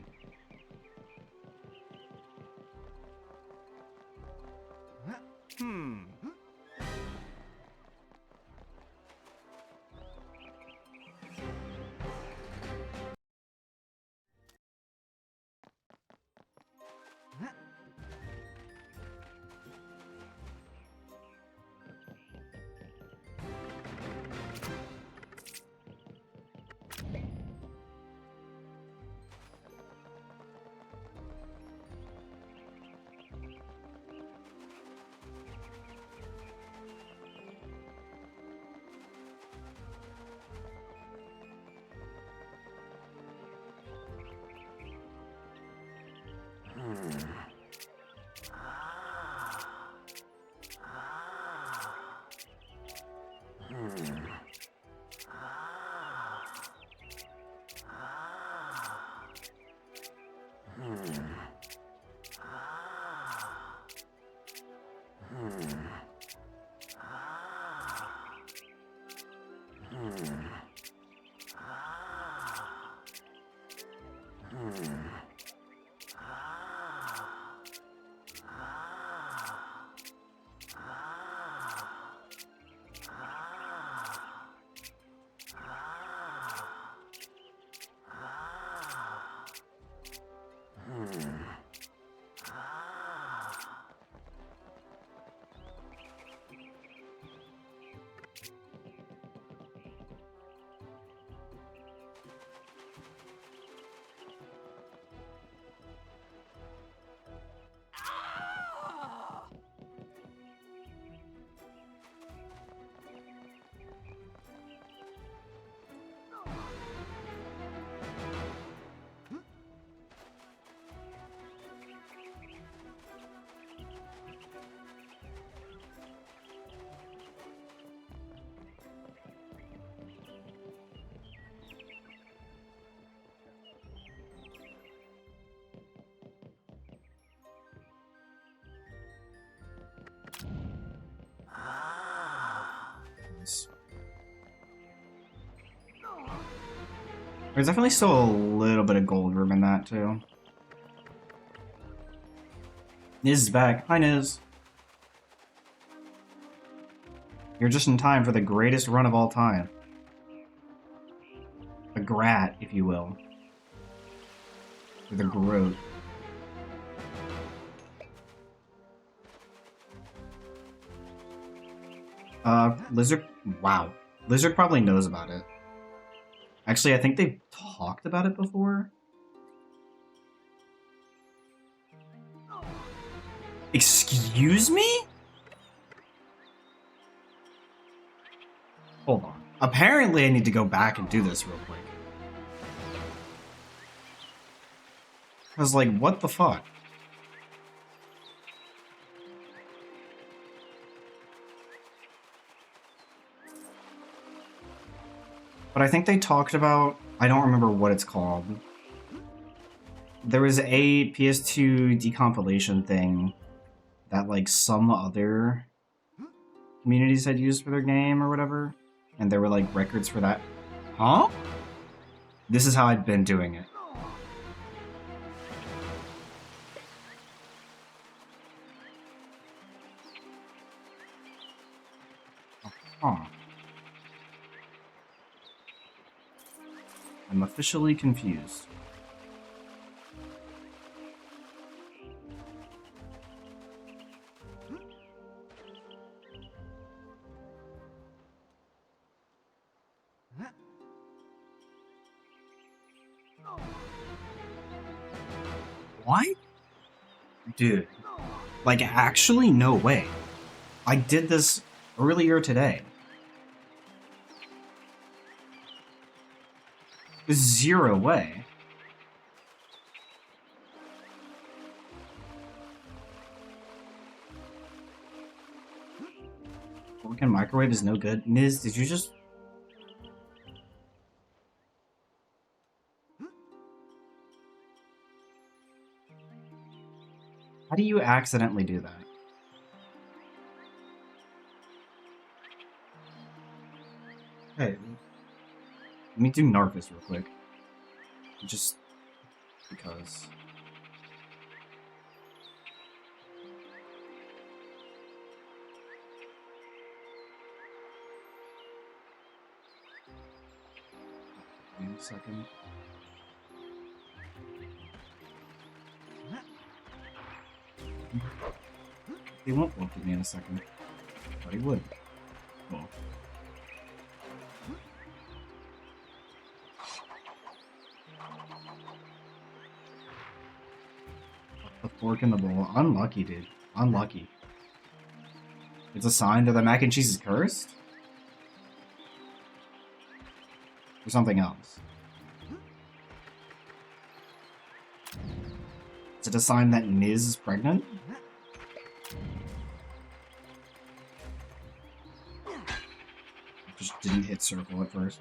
There's definitely still a little bit of gold room in that, too. Niz is back. Hi, Niz. You're just in time for the greatest run of all time. A grat, if you will. With a growth. Lizard... Wow. Lizard probably knows about it. Actually, I think they've talked about it before. Excuse me? Hold on. Apparently I need to go back and do this real quick. I was like, what the fuck? But I think they talked about... I don't remember what it's called. There was a PS2 decompilation thing that, like, some other communities had used for their game or whatever. And there were, like, records for that. Huh? This is how I'd been doing it. Huh. I'm officially confused. What? Dude. Like, actually, no way. I did this earlier today. Zero way. Working microwave is no good. Niz, did you just... How do you accidentally do that? Hey, let me do Narcus real quick. Just because. Wait a second. He won't look at me in a second. But he would. Well. The fork in the bowl. Unlucky, dude. Unlucky. It's a sign that the mac and cheese is cursed? Or something else? Is it a sign that Niz is pregnant? Just didn't hit circle at first.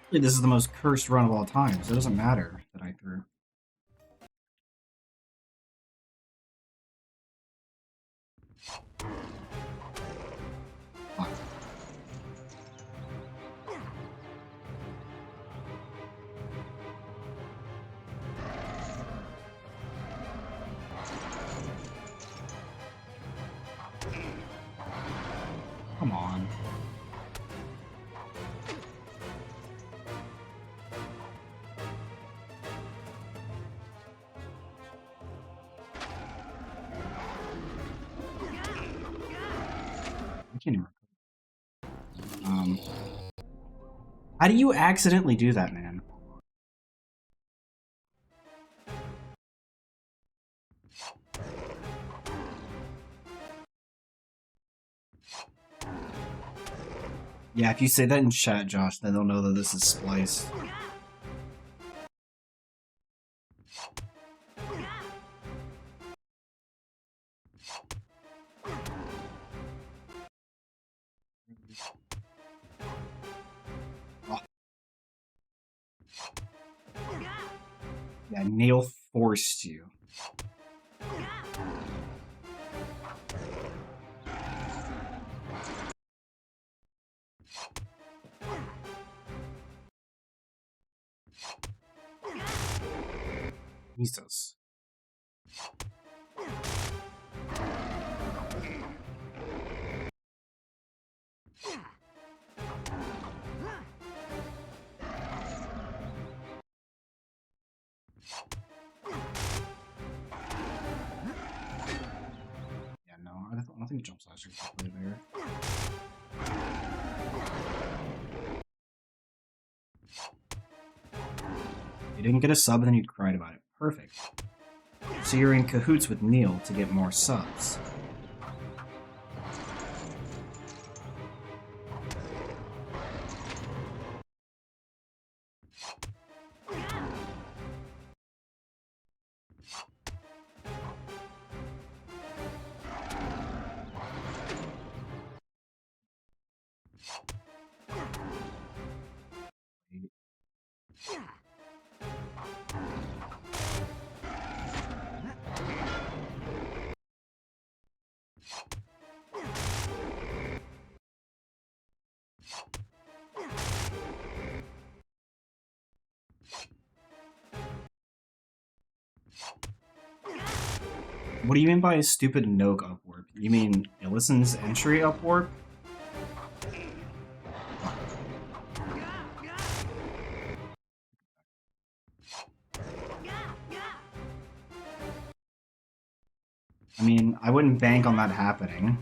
This is the most cursed run of all time, so it doesn't matter that I threw. Fuck. Come on. I can't even how do you accidentally do that, man? Yeah, if you say that in chat, Josh, then they'll know that this is spliced. Oh. Yeah, Nail forced you. Jesus. Yeah, no, I don't think jump slash is play there. You didn't get a sub and then you cried about it. Perfect. So you're in cahoots with Neil to get more subs. What do you mean by a stupid NOAK upwarp? You mean Illisan's entry upwarp? I mean, I wouldn't bank on that happening.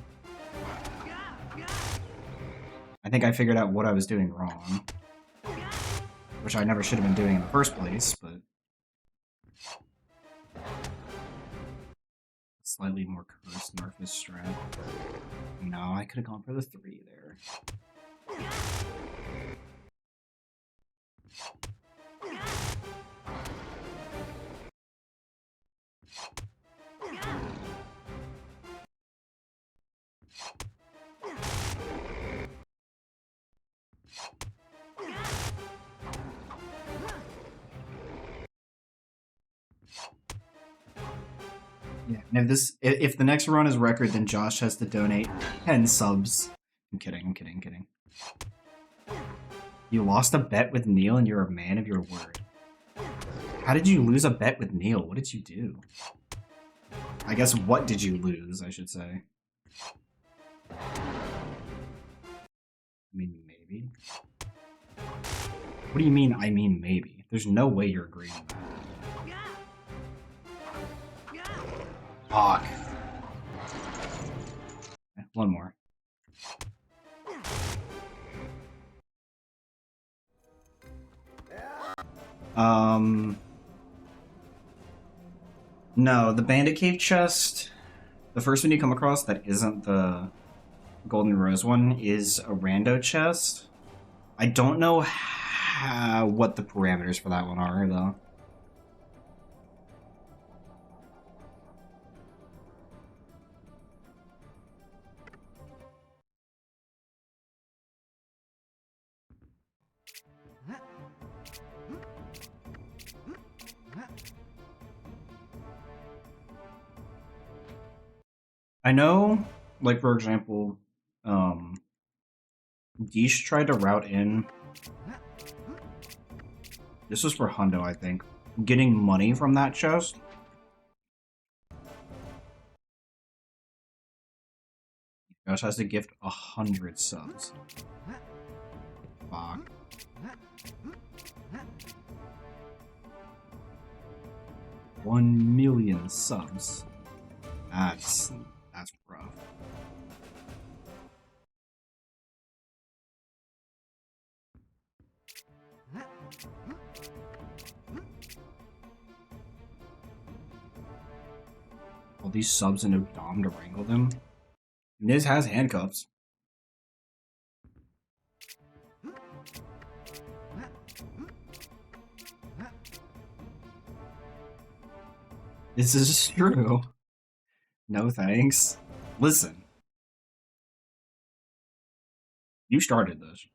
I think I figured out what I was doing wrong. Which I never should have been doing in the first place, but... Slightly more cursed Narcus strat. No, I could have gone for the 3 there. Yeah, and if the next run is record, then Josh has to donate 10 subs. I'm kidding, I'm kidding, I'm kidding. You lost a bet with Neil and you're a man of your word. How did you lose a bet with Neil? What did you do? I guess what did you lose, I should say. I mean, maybe? What do you mean, I mean maybe? There's no way you're agreeing with that. Fuck. One more. No, the Bandit Cave chest, the first one you come across that isn't the Golden Rose one is a rando chest. I don't know what the parameters for that one are, though. I know, like, for example, Deesh tried to route in. This was for Hundo, I think. Getting money from that chest. Josh has to gift 100 subs. Fuck. One million subs. That's rough. All these subs into Dom to wrangle them. Niz has handcuffs. This is true. No thanks. Listen. You started this.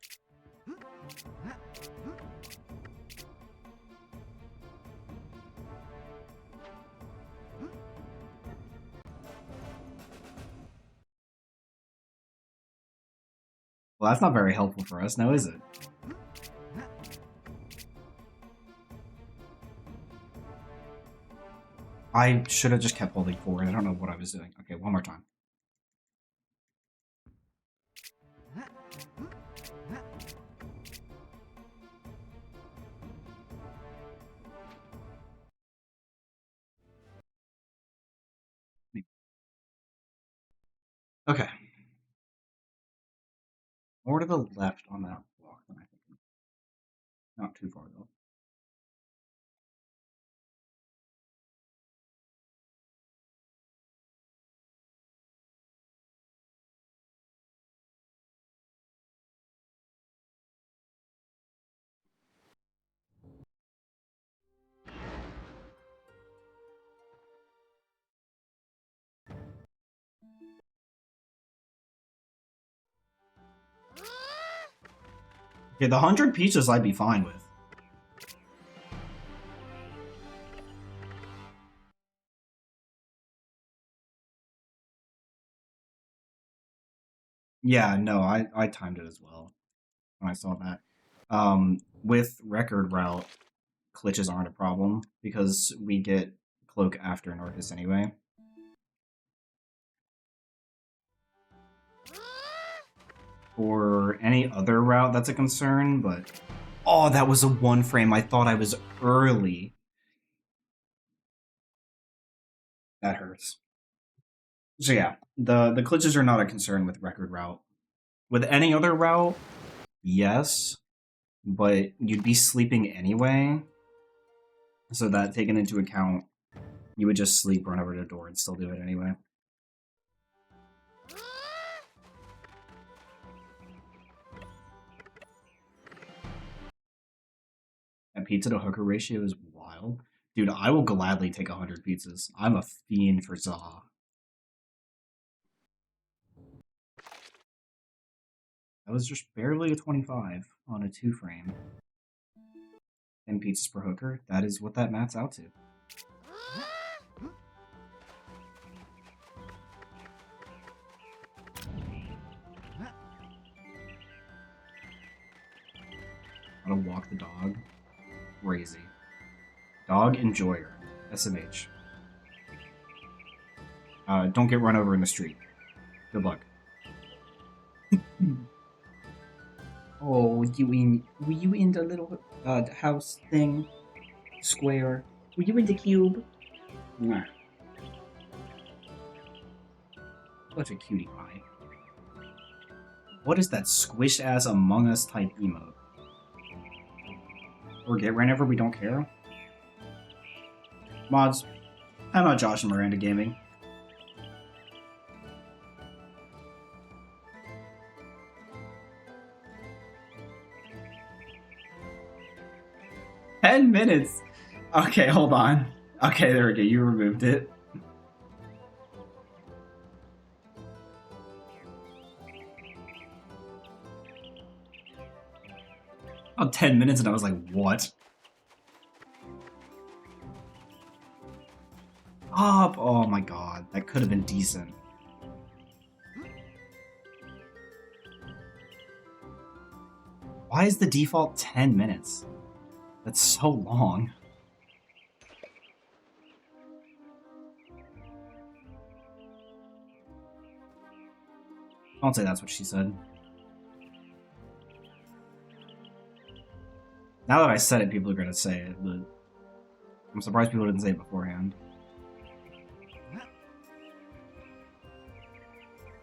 Well, that's not very helpful for us now, is it? I should have just kept holding forward. I don't know what I was doing. Okay, one more time. Okay. More to the left on that block than I think. Not too far, though. Okay, the 100 pieces I'd be fine with. Yeah, no, I timed it as well when I saw that. With record route, glitches aren't a problem because we get cloak after Norcus anyway. For any other route, that's a concern, but... Oh, that was a one frame. I thought I was early. That hurts. So yeah, the glitches are not a concern with record route. With any other route, yes, but you'd be sleeping anyway. So that taken into account, you would just sleep, run over to the door, and still do it anyway. And pizza to hooker ratio is wild. Dude, I will gladly take 100 pizzas. I'm a fiend for za. That was just barely a 25 on a 2-frame. 10 pizzas per hooker. That is what that math's out to. How to walk the dog. Crazy. Dog enjoyer. SMH. Don't get run over in the street. Good luck. Oh, were you in the little house thing? Square? Were you in the cube? Nah. Such a cutie pie. What is that squish-ass Among Us type emote? Or get whenever we don't care? Mods, how about Josh and Miranda Gaming? "10 minutes? Okay, hold on. Okay, there we go. You removed it. Oh, 10 minutes and I was like, what? Up! Oh my god, that could have been decent. Why is the default 10 minutes? That's so long. Don't say that's what she said. Now that I said it, people are gonna say it, but I'm surprised people didn't say it beforehand.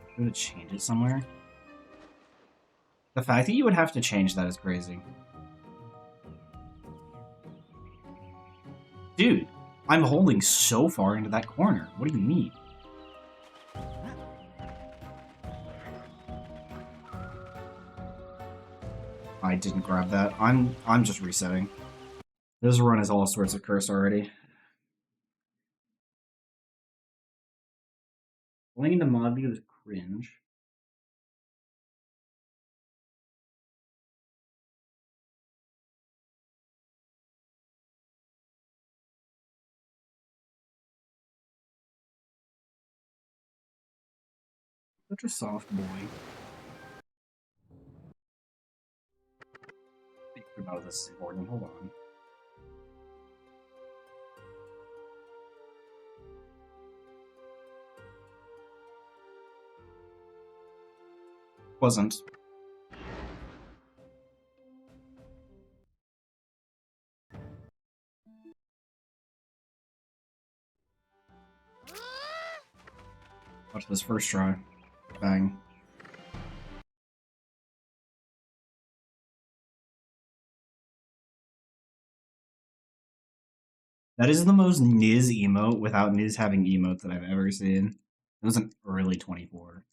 I'm gonna change it somewhere. The fact that you would have to change that is crazy. Dude, I'm holding so far into that corner. What do you mean? I didn't grab that. I'm just resetting. This run is all sorts of cursed already. Playing the mod view is cringe. Such a soft boy. Think about this is important. Hold on. Wasn't. Watch this first try. Bang. That is the most Niz emote without Niz having emotes that I've ever seen. It was an early 24.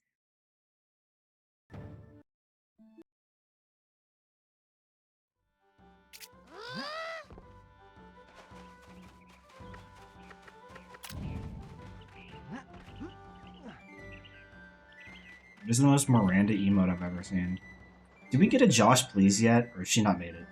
This is the most Miranda emote I've ever seen. Did we get a Josh Please yet, or has she not made it?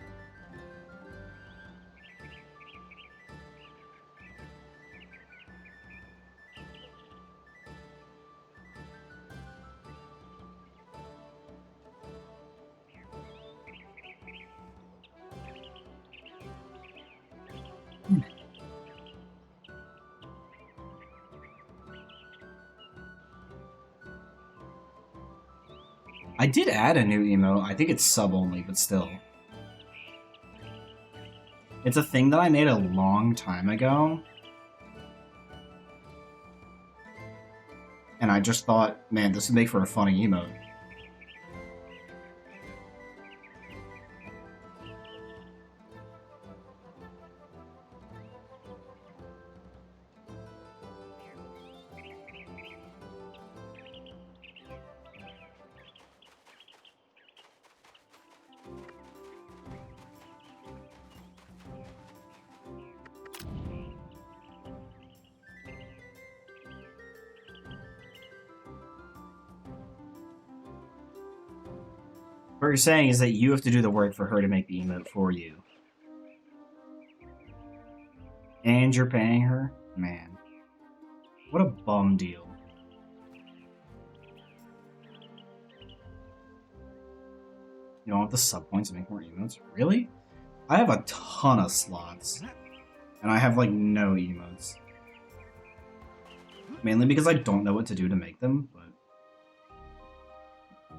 I did add a new emote. I think it's sub only, but still. It's a thing that I made a long time ago. And I just thought, man, this would make for a funny emote. What you're saying is that you have to do the work for her to make the emote for you. And you're paying her? Man. What a bum deal. You don't want the sub points to make more emotes? Really? I have a ton of slots. And I have, like, no emotes. Mainly because I don't know what to do to make them, but...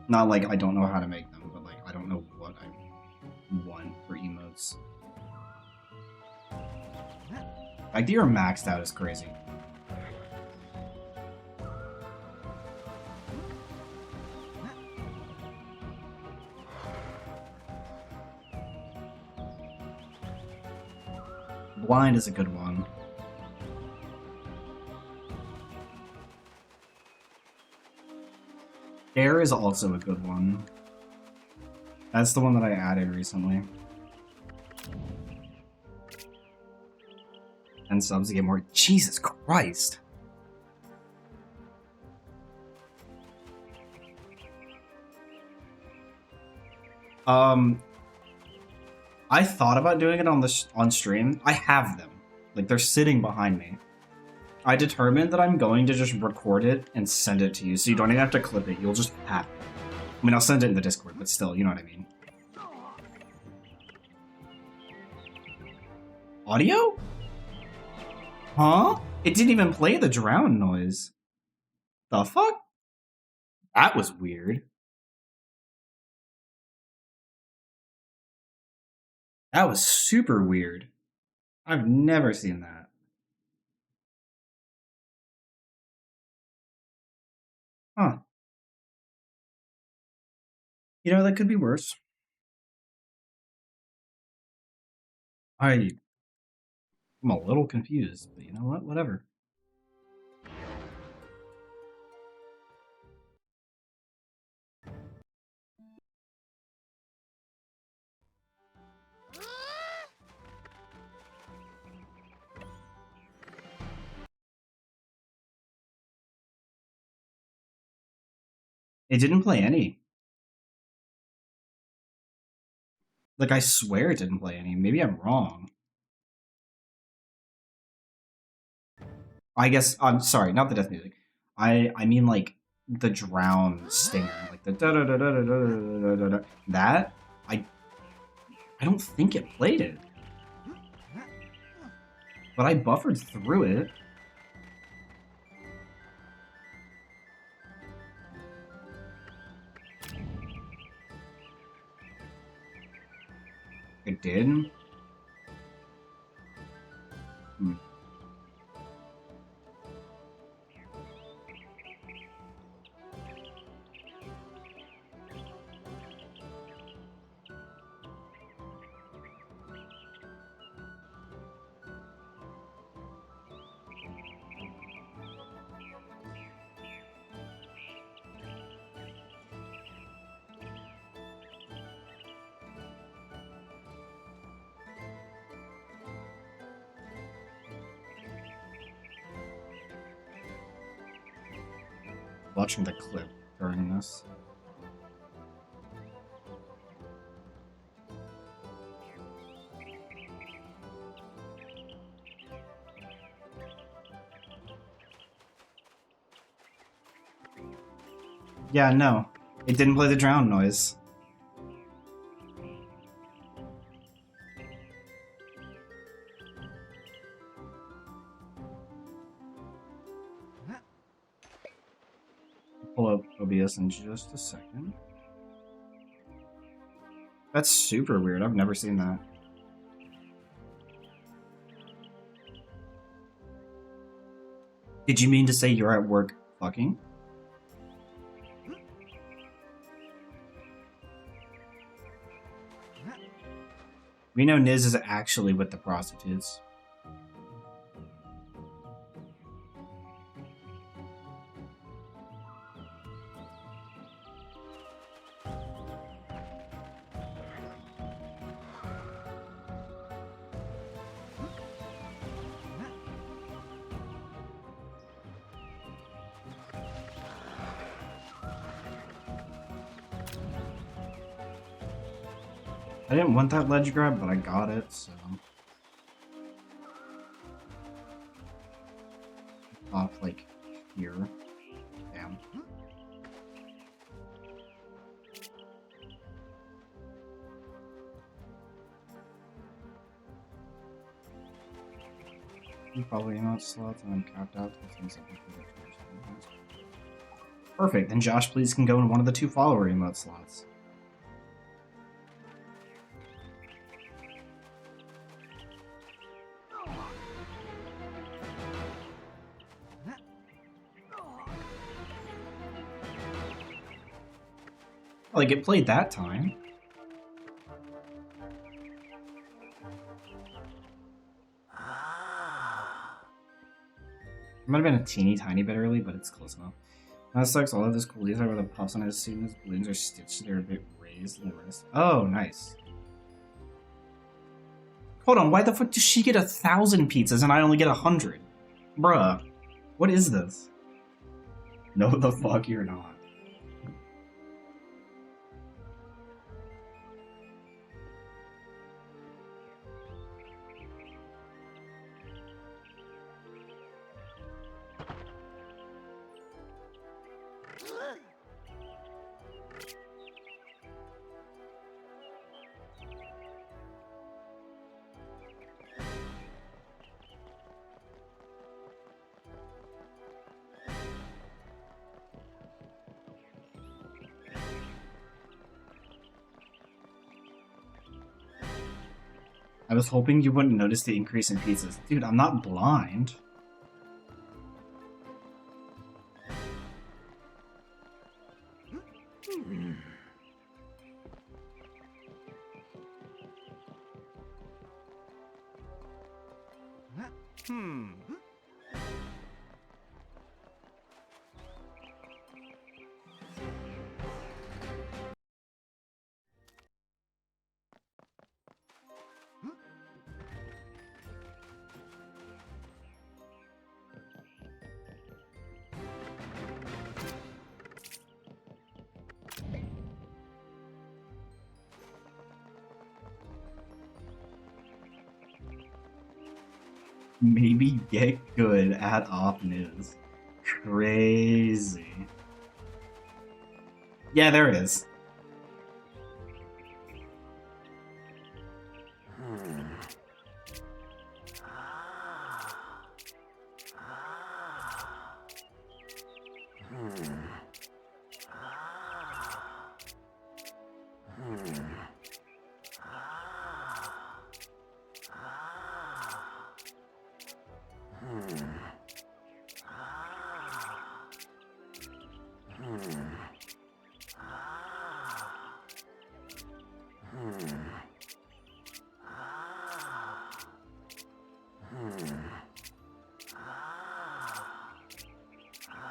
Not like I don't know how to make them, but, like, I don't know what I want for emotes. Like, you're maxed out is crazy. Blind is a good one. Air is also a good one. That's the one that I added recently. And subs to get more. Jesus Christ! I thought about doing it on stream. I have them. Like, they're sitting behind me. I determined that I'm going to just record it and send it to you, so you don't even have to clip it. You'll just have it. I mean, I'll send it in the Discord, but still, you know what I mean. Audio? Huh? It didn't even play the drown noise. The fuck? That was weird. That was super weird. I've never seen that. Huh. You know, that could be worse. I'm a little confused, but you know what? Whatever. It didn't play any. Like, I swear it didn't play any. Maybe I'm wrong. I guess, I'm sorry, not the death music. I mean, like, the drown stinger. Like, the da-da-da-da-da-da-da-da-da. That, I don't think it played it. But I buffered through it. It did? Hmm. Watching the clip during this. Yeah, no. It didn't play the drown noise. Pull up OBS in just a second. That's super weird. I've never seen that. Did you mean to say you're at work fucking? We know Niz is actually with the prostitutes. I didn't want that ledge grab, but I got it, so... Off, like, here. Damn. Probably not slots and then capped out to things like perfect. Then Josh, please can go in one of the 2 follower emote slots. Like, it played that time. It might have been a teeny tiny bit early, but it's close enough. That sucks. All of this cool detail where the puffs on his suit and his balloons are stitched. They're a bit raised in the wrist. Oh, nice. Hold on, why the fuck does she get 1,000 pizzas and I only get 100? Bruh, what is this? No, the fuck you're not. I was hoping you wouldn't notice the increase in pizzas. Dude, I'm not blind. Maybe get good at op news. Crazy. Yeah, there it is.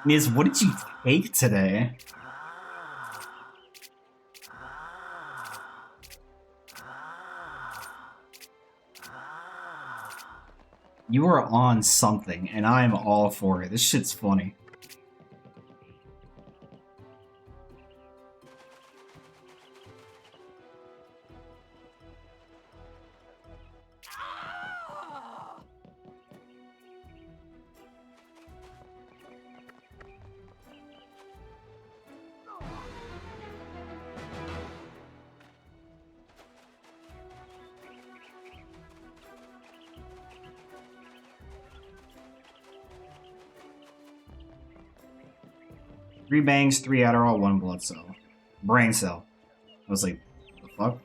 Miz, what did you take today? You are on something, and I'm all for it. This shit's funny. Three bangs, 3 Adderall, 1 blood cell. Brain cell. I was like, the fuck?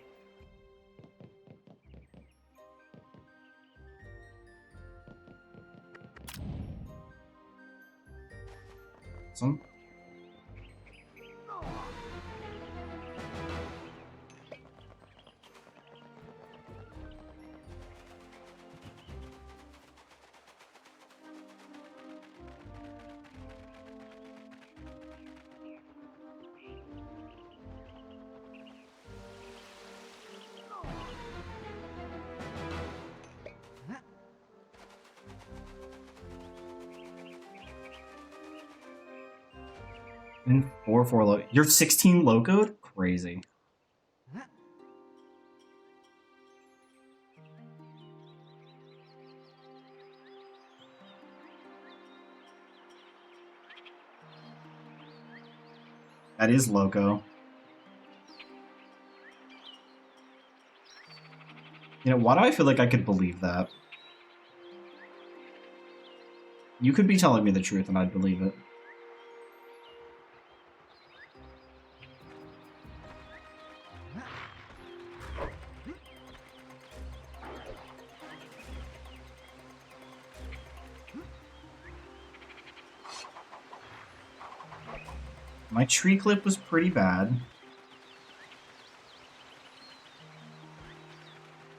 Some? And 4 low. You're 16 low code? Crazy. That is loco. You know, why do I feel like I could believe that? You could be telling me the truth and I'd believe it. My tree clip was pretty bad.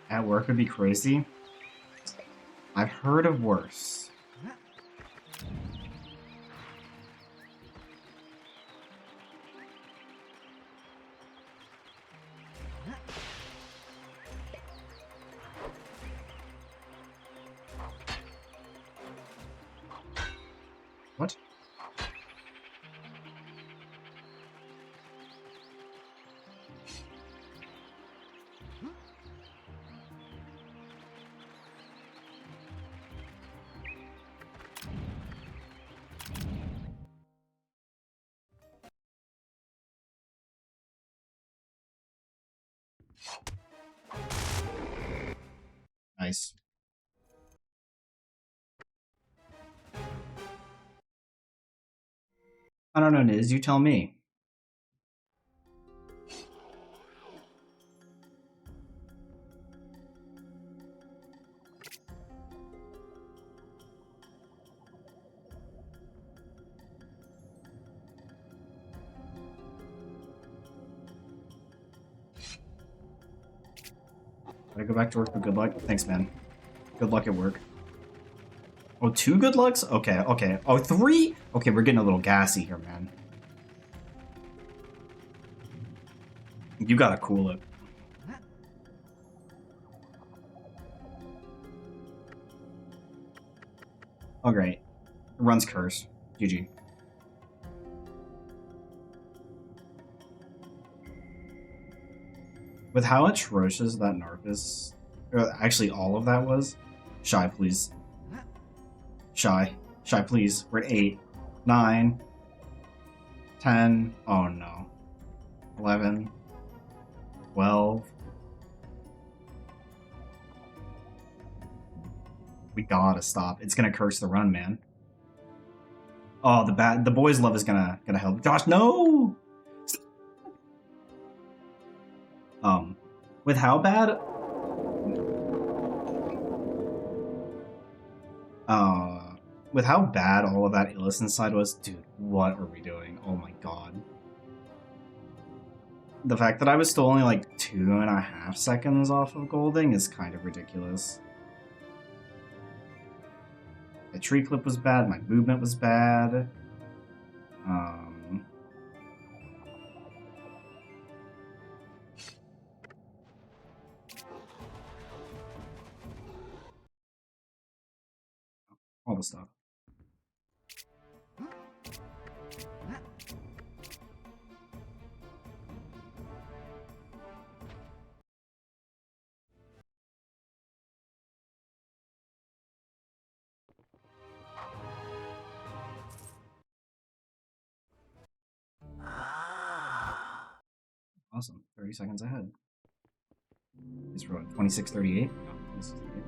At work would be crazy. I've heard of worse. What? Nice. I don't know, Niz, you tell me. Gotta go back to work, but good luck. Thanks, man. Good luck at work. Oh, 2 good lucks? Okay, okay. Oh, 3? Okay, we're getting a little gassy here, man. You gotta cool it. Oh, great. Run's curse. GG. With how atrocious that Narf is, or actually all of that was, Shy, please. Shy. Shy, please. We're at 8, 9, 10, oh no. 11, 12. We gotta stop. It's gonna curse the run, man. Oh, the boys' love is gonna help. Josh, no! With how bad... with how bad all of that Illicent side was, dude, what are we doing? Oh my god. The fact that I was still only like 2.5 seconds off of Golding is kind of ridiculous. The tree clip was bad, my movement was bad. All the stuff. Awesome. 30 seconds ahead. This for what? 26:38? No, 26:38.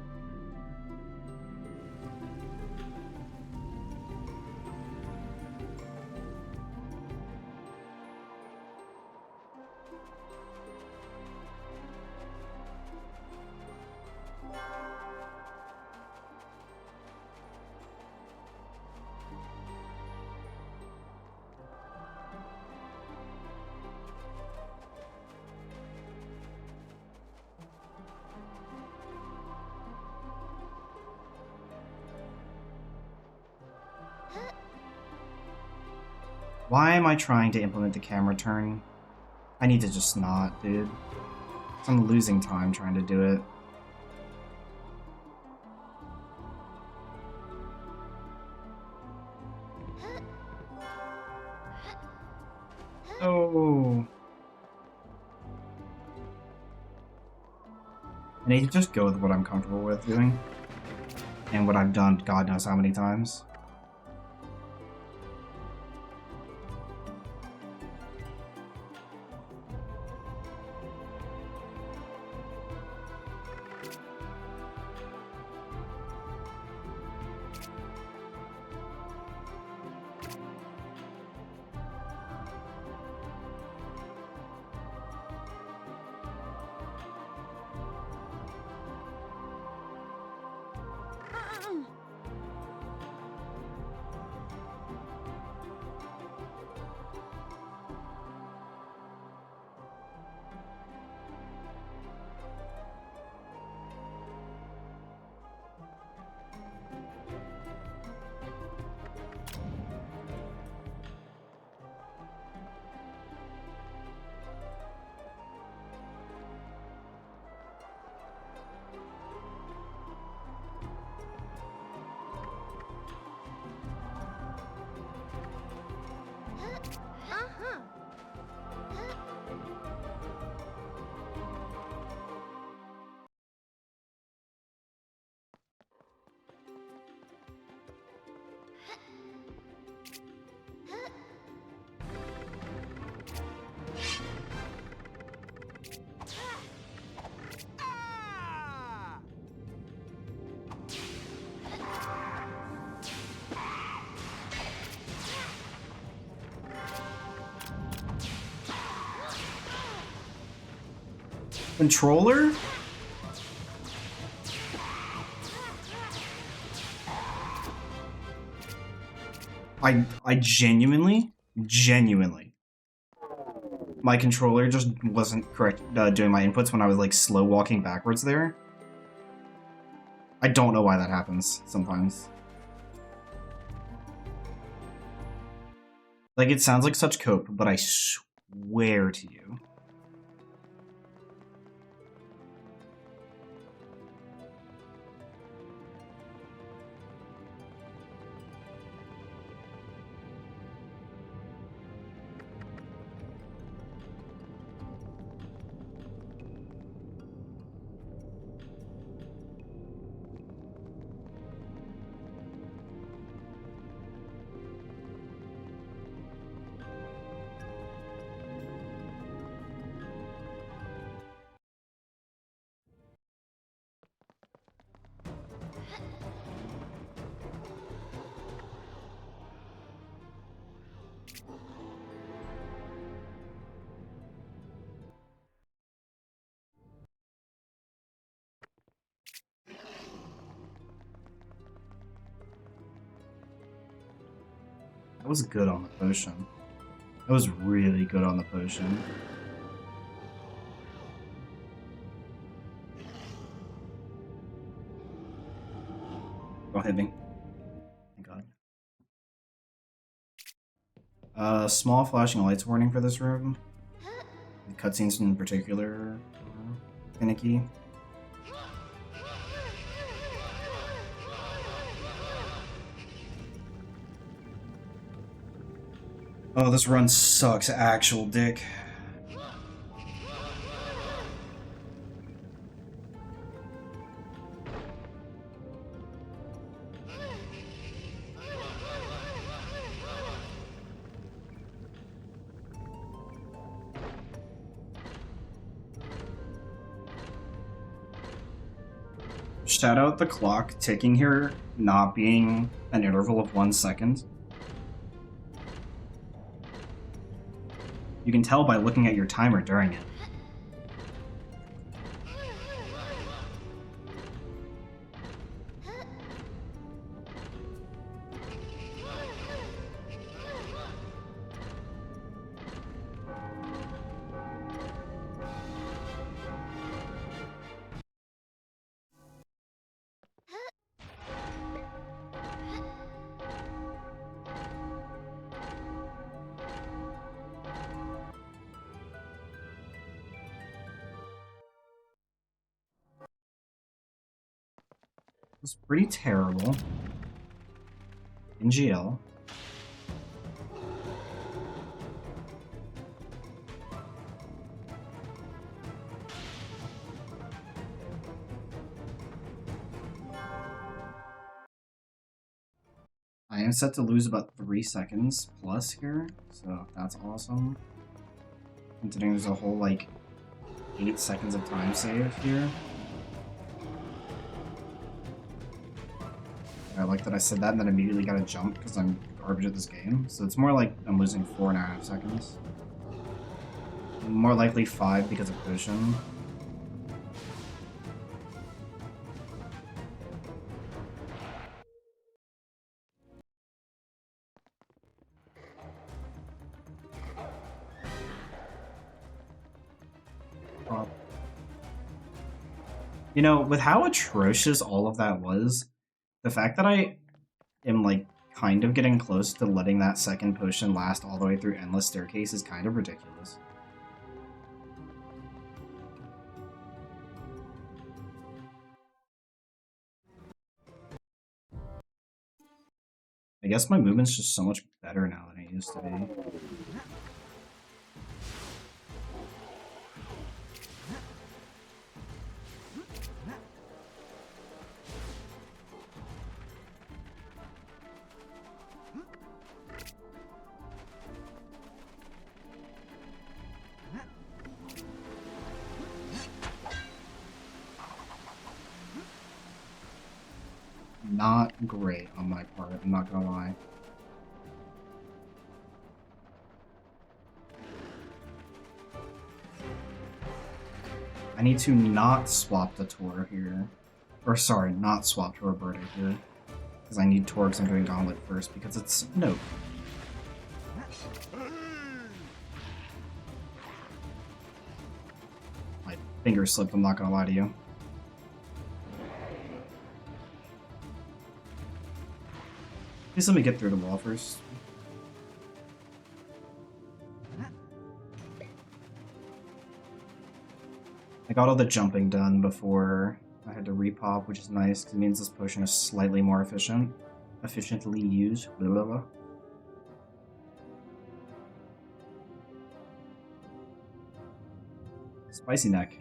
Why am I trying to implement the camera turn? I need to just not, dude. I'm losing time trying to do it. Oh. I need to just go with what I'm comfortable with doing. And what I've done God knows how many times. Controller? I genuinely, my controller just wasn't correct doing my inputs when I was like slow walking backwards there. I don't know why that happens sometimes. Like, it sounds like such cope, but I swear to you. That was good on the potion. That was really good on the potion. Don't hit me. Thank God. Small flashing lights warning for this room. The cutscenes in particular are finicky. Oh, this run sucks, actual dick. Shout out the clock ticking here not being an interval of 1 second. You can tell by looking at your timer during it. It was pretty terrible. NGL. I am set to lose about 3 seconds plus here, so that's awesome. Considering there's a whole, like, 8 seconds of time save here. I like that I said that and then immediately got a jump because I'm garbage at this game. So it's more like I'm losing 4.5 seconds. More likely 5 because of potion. You know, with how atrocious all of that was, the fact that I am, like, kind of getting close to letting that second potion last all the way through Endless Staircase is kind of ridiculous. I guess my movement's just so much better now than it used to be. Not great on my part, I'm not gonna lie. I need to not swap the Tor here. Or sorry, not swap to Roberta here. Because I need Tor because I'm doing Gauntlet first, because it's NOAK. My finger slipped, I'm not gonna lie to you. Please let me get through the wall first. I got all the jumping done before I had to repop, which is nice, because it means this potion is slightly more efficient. Efficiently used. Blah, blah, blah. Spicy neck.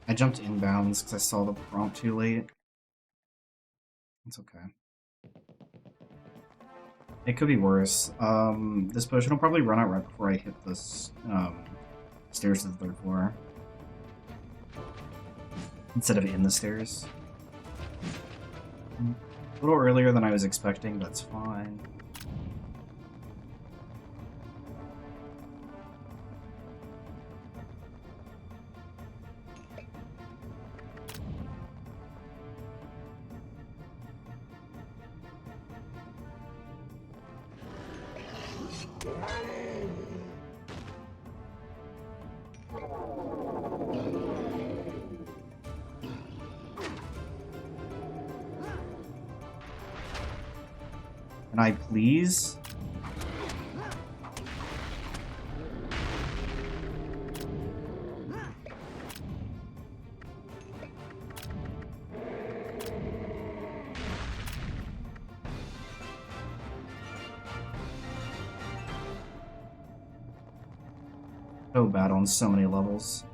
I jumped inbounds because I saw the prompt too late. It's okay. It could be worse. This potion will probably run out right before I hit this stairs to the third floor. Instead of in the stairs. A little earlier than I was expecting, that's fine. Can I please? So bad on so many levels.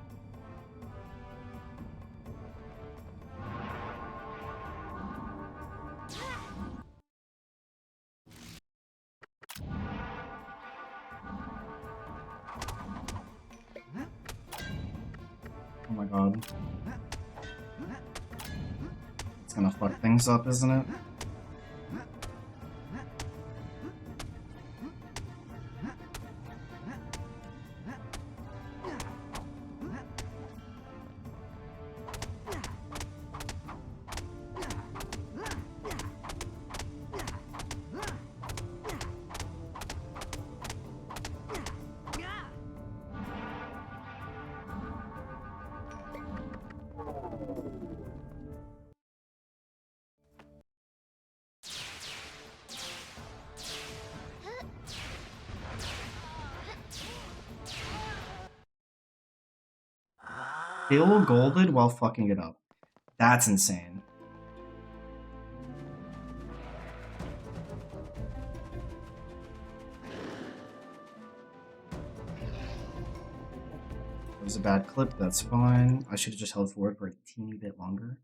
Oh my god. It's gonna fuck things up, isn't it? Still golded while fucking it up. That's insane. It was a bad clip, that's fine. I should have just held forward for a teeny bit longer.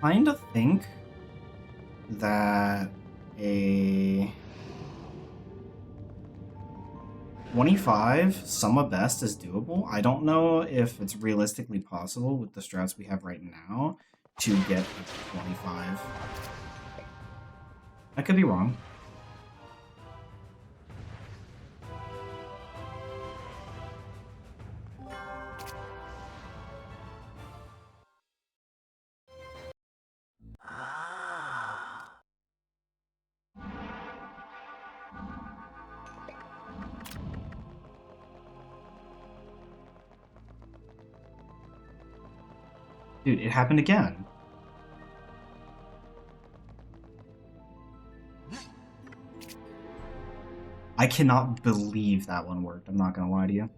kind of think that a 25 summa best is doable. I don't know if it's realistically possible with the strats we have right now to get a 25. I could be wrong. Dude, it happened again. I cannot believe that one worked. I'm not gonna lie to you.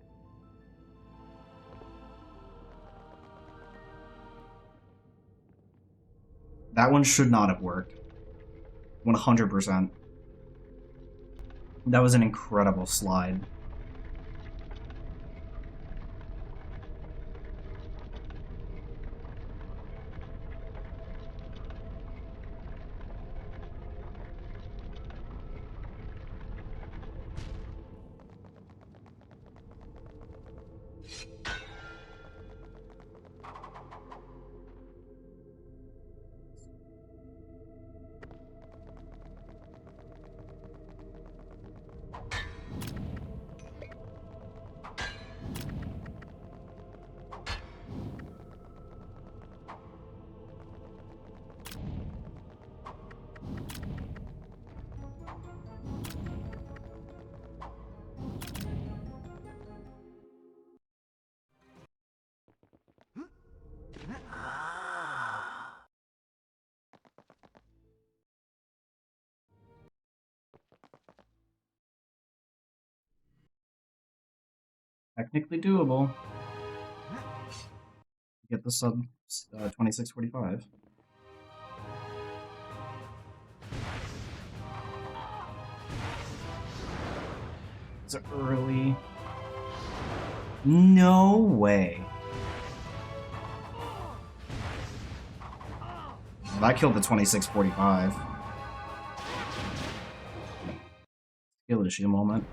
That one should not have worked. 100%. That was an incredible slide. Technically doable. Get the sub 2645. Is it early? No way. Well, that killed the 2645. Skill issue moment.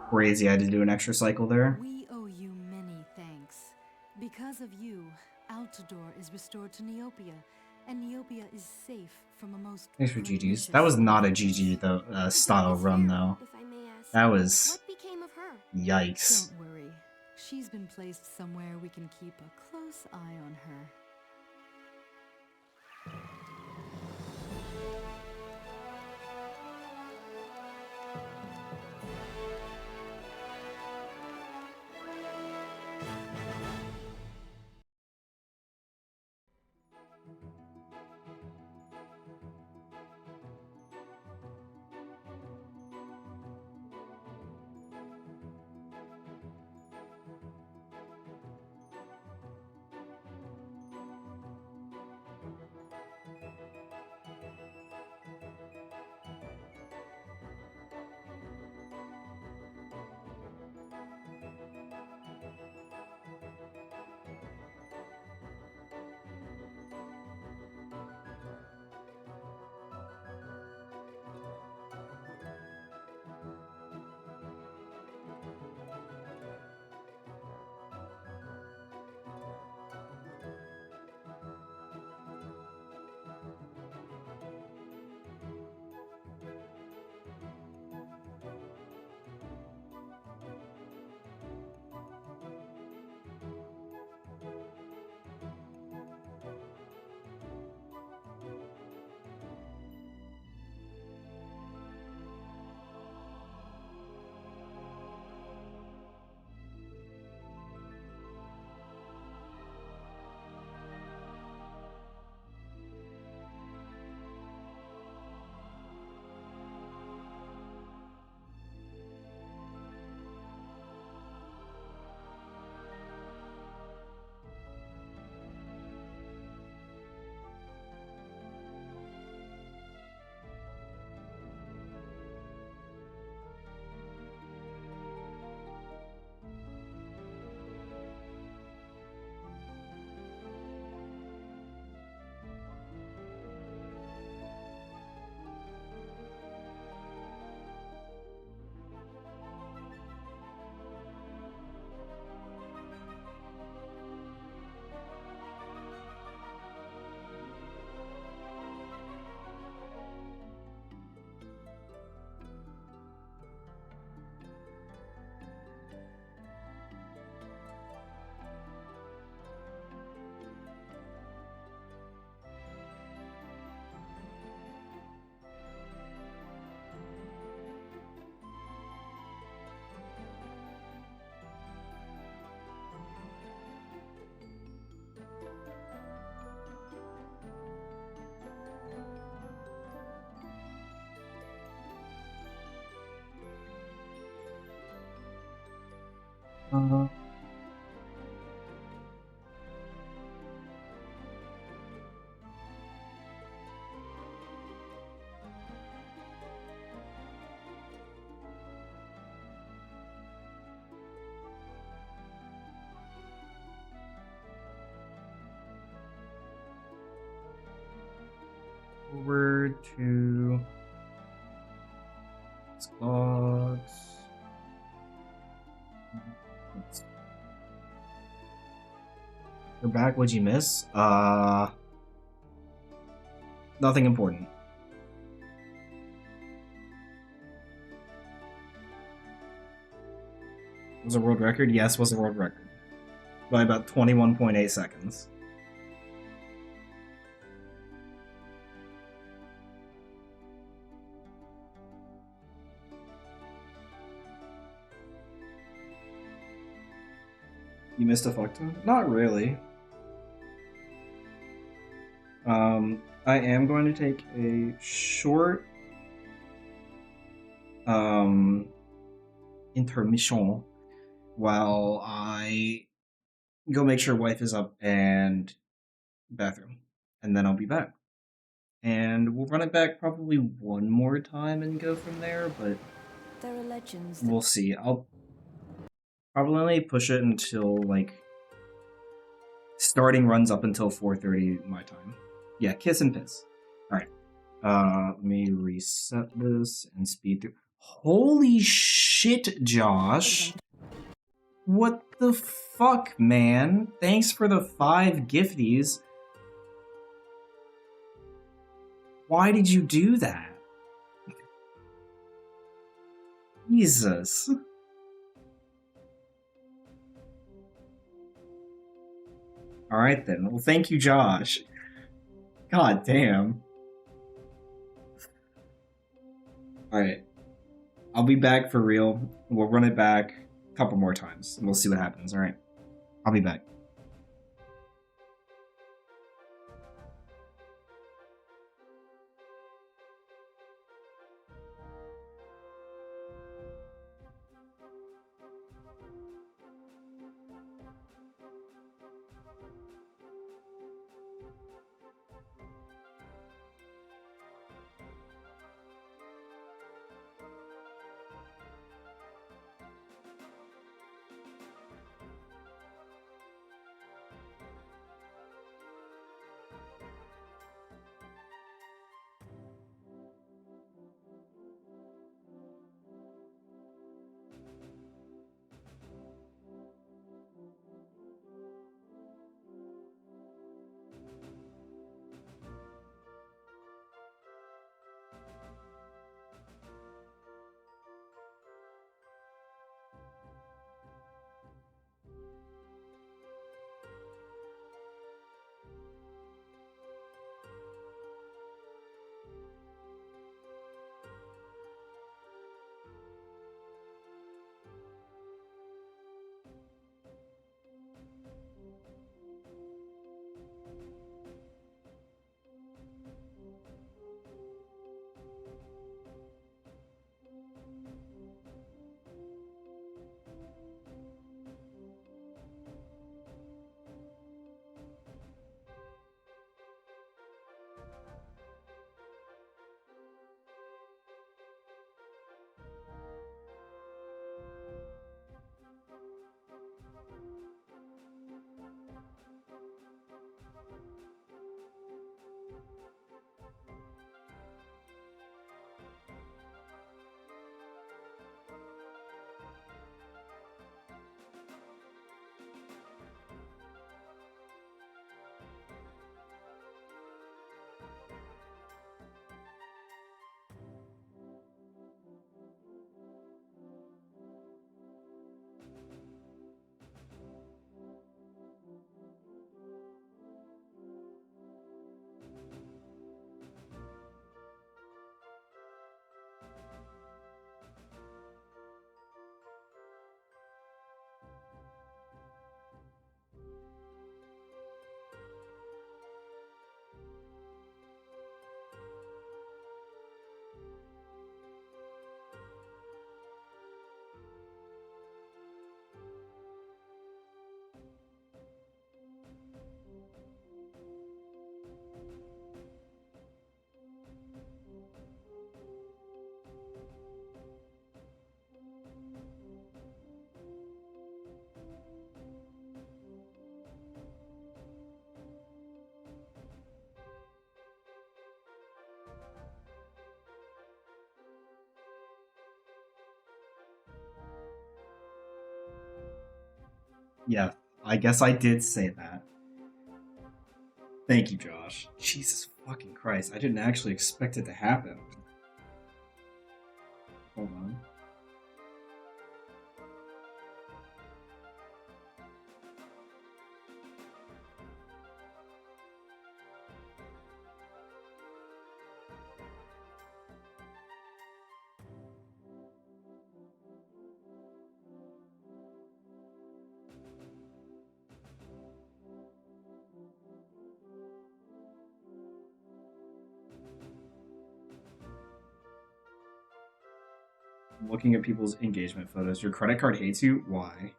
Crazy, I had to do an extra cycle there. We owe you many thanks. Because of you, Altador is restored to Neopia, and Neopia is safe from a most Thanks for GG's. pernicious That was not a infestation. GG though, style run though. If I may ask, That was what became of her? yikes. Don't worry. She's been placed somewhere we can keep a close eye on her. Over to logs. You're back. What'd you miss? Nothing important. Was a world record? Yes, was a world record. By about 21.8 seconds. You missed a fuck ton? Not really. I am going to take a short intermission while I go make sure wife is up and bathroom, and then I'll be back. And we'll run it back probably one more time and go from there, but There are legends that we'll see. I'll probably only push it until like starting runs up until 4:30 my time. Yeah, kiss and piss. All right. Let me reset this and speed through. Holy shit, Josh! What the fuck, man? Thanks for the 5 gifties. Why did you do that? Jesus. Alright then. Well, thank you, Josh. God damn. Alright. I'll be back for real. We'll run it back a couple more times, and we'll see what happens. Alright. I'll be back. Yeah, I guess I did say that. Thank you, Josh. Jesus fucking Christ, I didn't actually expect it to happen. Hold on. I'm looking at people's engagement photos. Your credit card hates you? Why?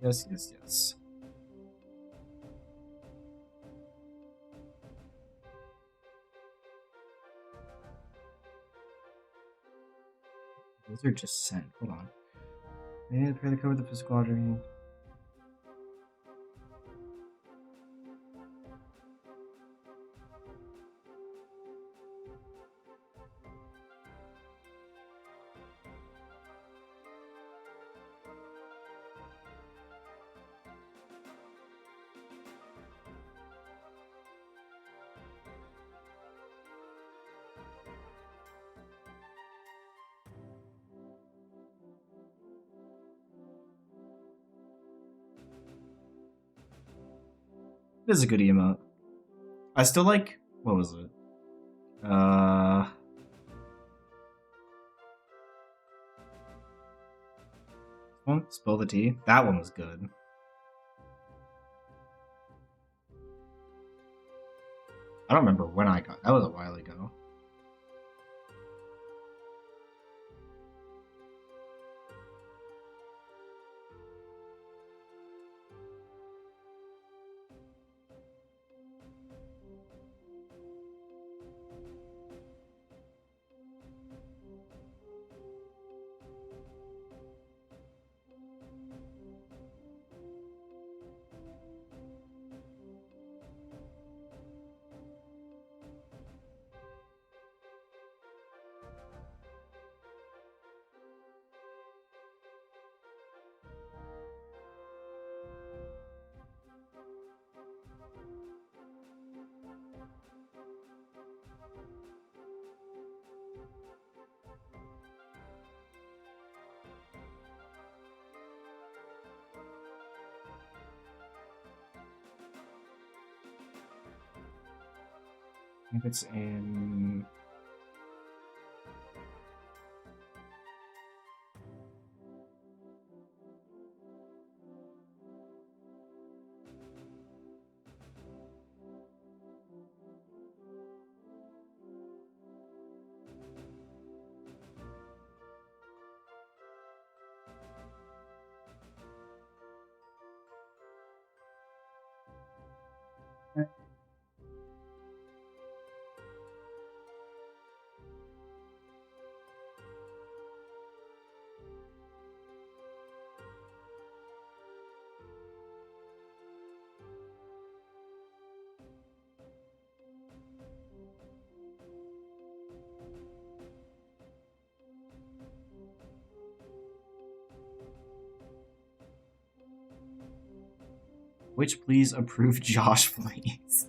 Yes, yes, yes. Those are just sent. Hold on. Maybe pair the code with the physical object. It is a good emote. I still like. What was it? One? Spill the tea? That one was good. I don't remember when I got that. Was a while ago. I think it's in. Which please approve Josh, please.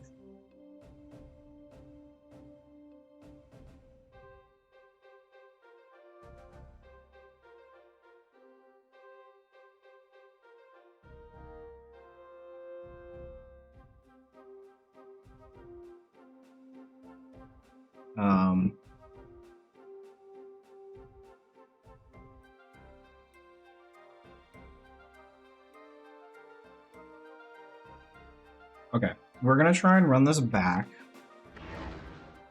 Um. Okay, we're gonna try and run this back,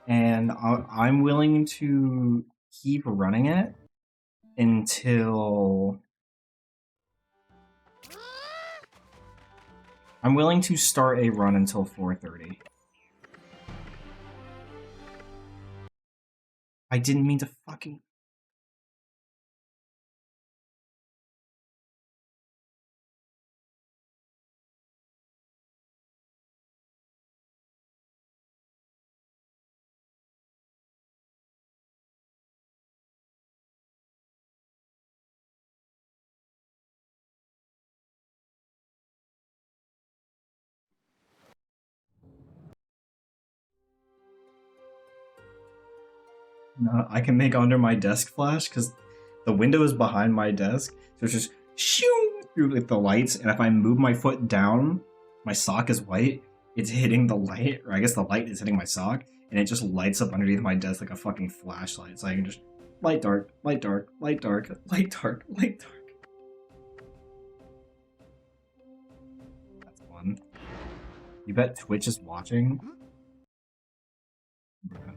and I'm willing to keep running it until I'm willing to start a run until 4:30. I didn't mean to fucking... No, I can make under my desk flash because the window is behind my desk, so it's just shoo through with the lights. And if I move my foot down, my sock is white. It's hitting the light, or I guess the light is hitting my sock, and it just lights up underneath my desk like a fucking flashlight. So I can just light dark, light dark, light dark, light dark, light dark. That's fun. You bet Twitch is watching? Bruh.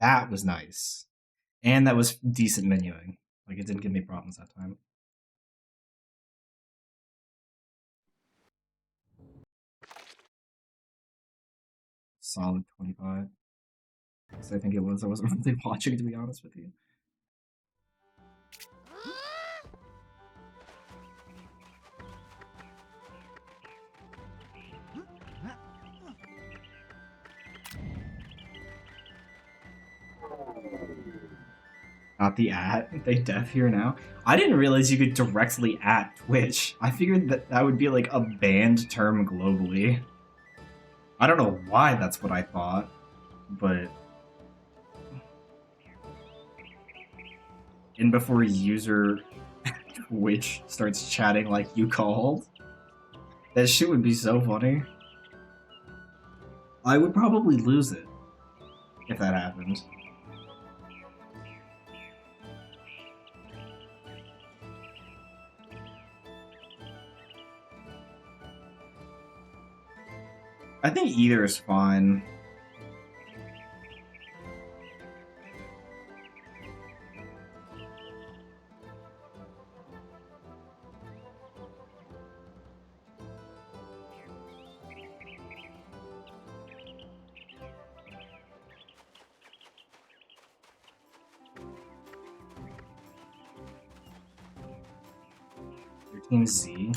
That was nice. And that was decent menuing. Like, it didn't give me problems that time. Solid 25. So I think it was. I wasn't really watching, to be honest with you. Not the at. They deaf here now. I didn't realize you could directly at Twitch. I figured that that would be like a banned term globally. I don't know why that's what I thought, but... And before user Twitch starts chatting like you called, that shit would be so funny. I would probably lose it if that happened. I think either is fine. Your team Z.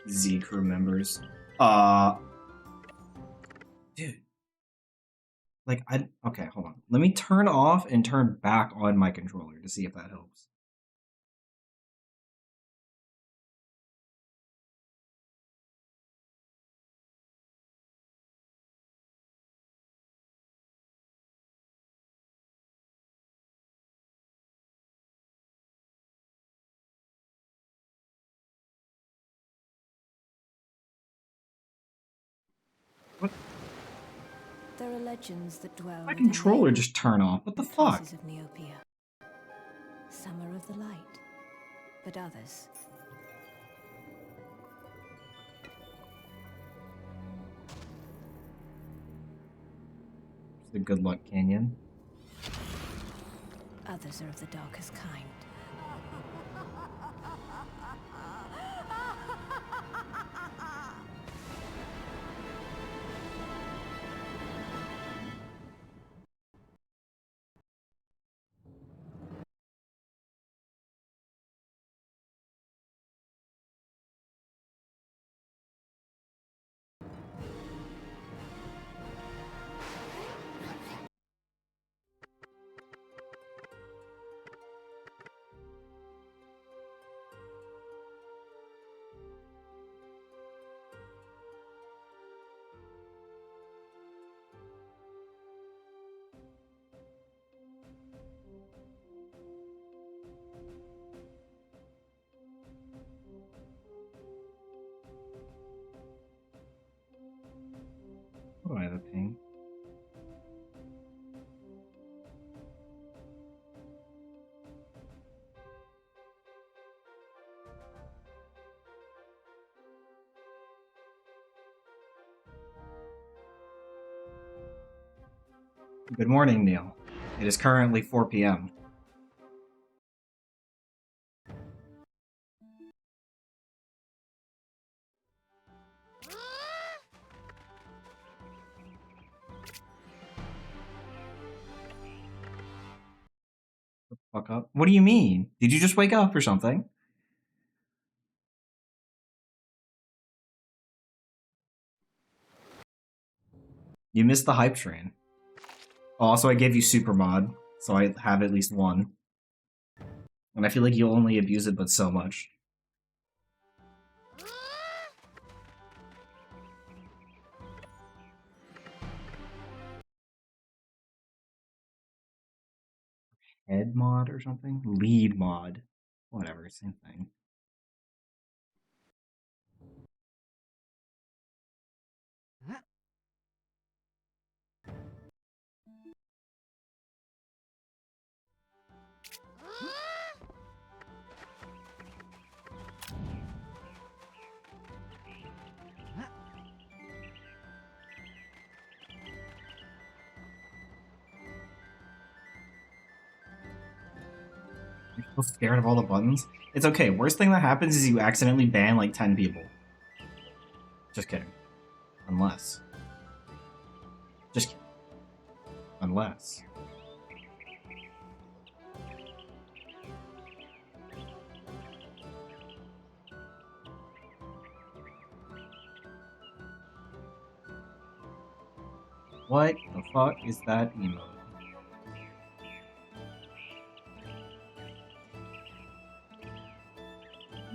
Z crew members. Dude. Like, okay, hold on. Let me turn off and turn back on my controller to see if that helps. What? There are legends that dwell My within controller the just turned off. What the fuck? places of Neopia. Some are of the light, but others. The Good Luck Canyon. Others are of the darkest kind. What do I have a ping? Good morning, Neil. It is currently 4 p.m. Fuck up. What do you mean? Did you just wake up or something? You missed the hype train. Also, I gave you super mod, so I have at least one. And I feel like you'll only abuse it, but so much. Head mod or something? Lead mod. Whatever, same thing. You're so scared of all the buttons? It's okay. Worst thing that happens is you accidentally ban like 10 people. Just kidding. Unless. Just kidding. Unless. What the fuck is that emote?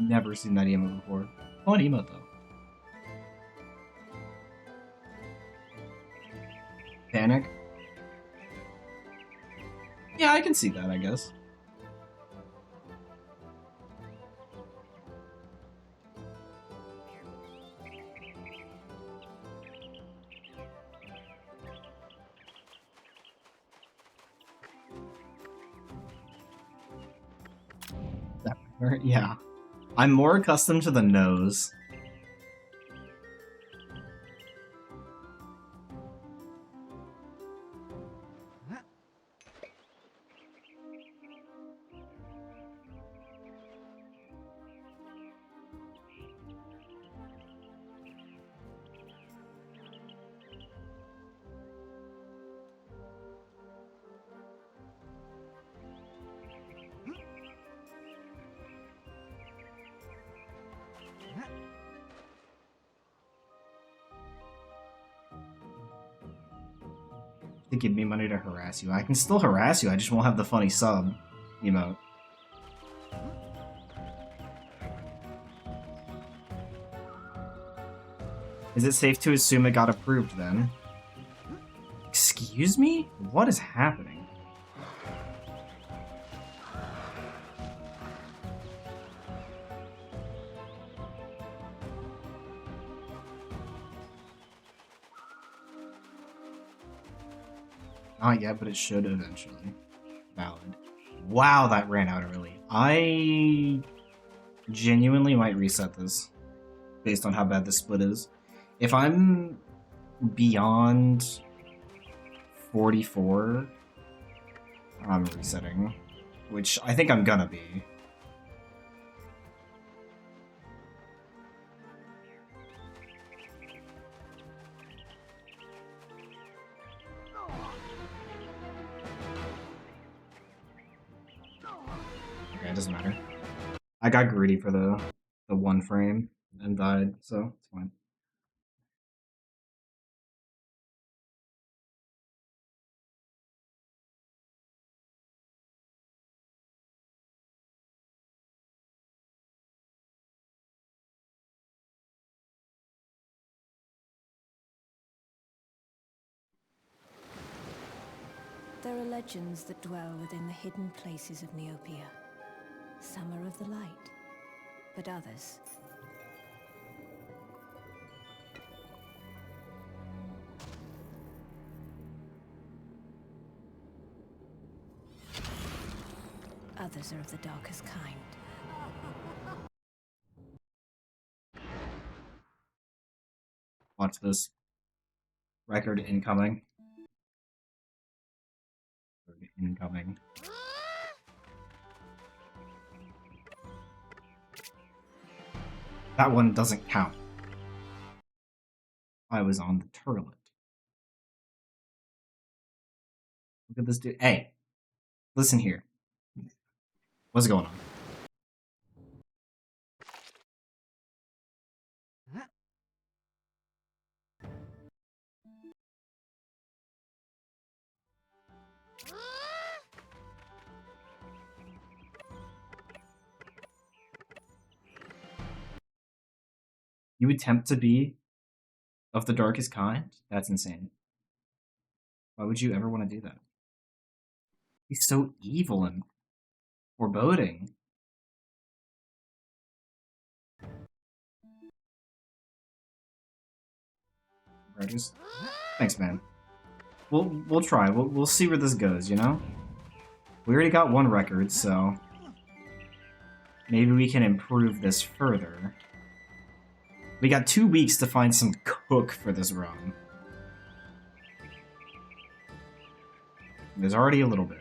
Never seen that emote before. Fun emote though. Panic? Yeah, I can see that, I guess. Yeah. I'm more accustomed to the nose. To give me money to harass you. I can still harass you, I just won't have the funny sub emote. Is it safe to assume it got approved then? Excuse me? What is happening? Not yet, but it should eventually. Valid. Wow, that ran out early. I genuinely might reset this based on how bad this split is. If I'm beyond 44, I'm resetting, which I think I'm gonna be. Okay, it doesn't matter. I got greedy for the one frame and died, so it's fine. There are legends that dwell within the hidden places of Neopia. Some are of the light, but others... Others are of the darkest kind. Watch this. Record incoming. incoming. That one doesn't count. I was on the turlet. Look at this dude. Hey, listen here. What's going on? You attempt to be of the darkest kind? That's insane. Why would you ever want to do that? He's so evil and foreboding. Rogers? Thanks, man. We'll try. We'll see where this goes, you know? We already got one record, so maybe we can improve this further. We got 2 weeks to find some cook for this run. There's already a little bit.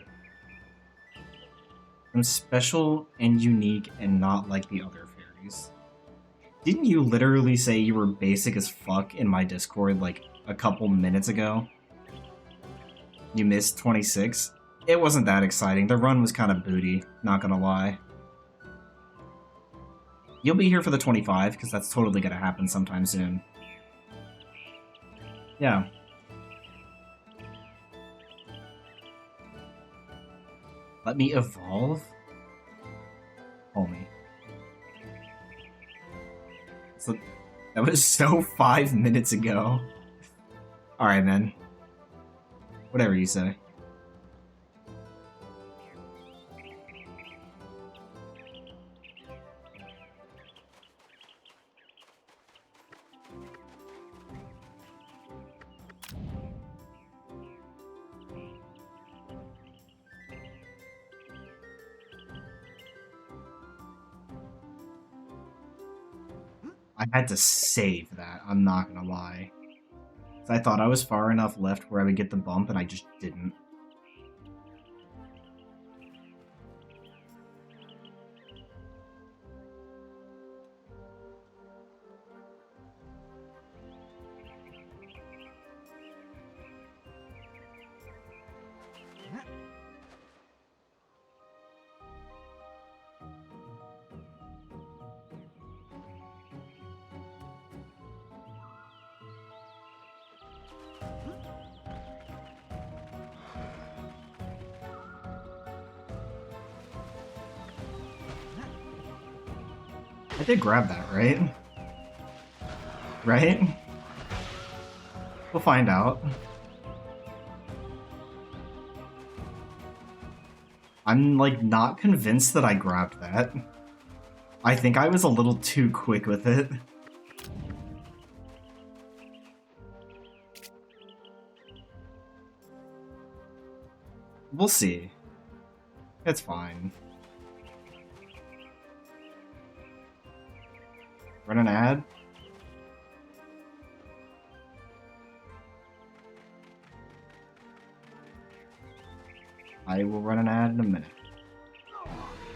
I'm special and unique and not like the other fairies. Didn't you literally say you were basic as fuck in my Discord like a couple minutes ago? You missed 26? It wasn't that exciting. The run was kind of booty, not gonna lie. You'll be here for the 25, because that's totally gonna happen sometime soon. Yeah. Let me evolve? Homie. So, that was so 5 minutes ago. Alright, man. Whatever you say. I had to save that, I'm not gonna lie. I thought I was far enough left where I would get the bump, and I just didn't. I did grab that, right? Right? We'll find out. I'm, like, not convinced that I grabbed that. I think I was a little too quick with it. We'll see. It's fine. Run an ad? I will run an ad in a minute.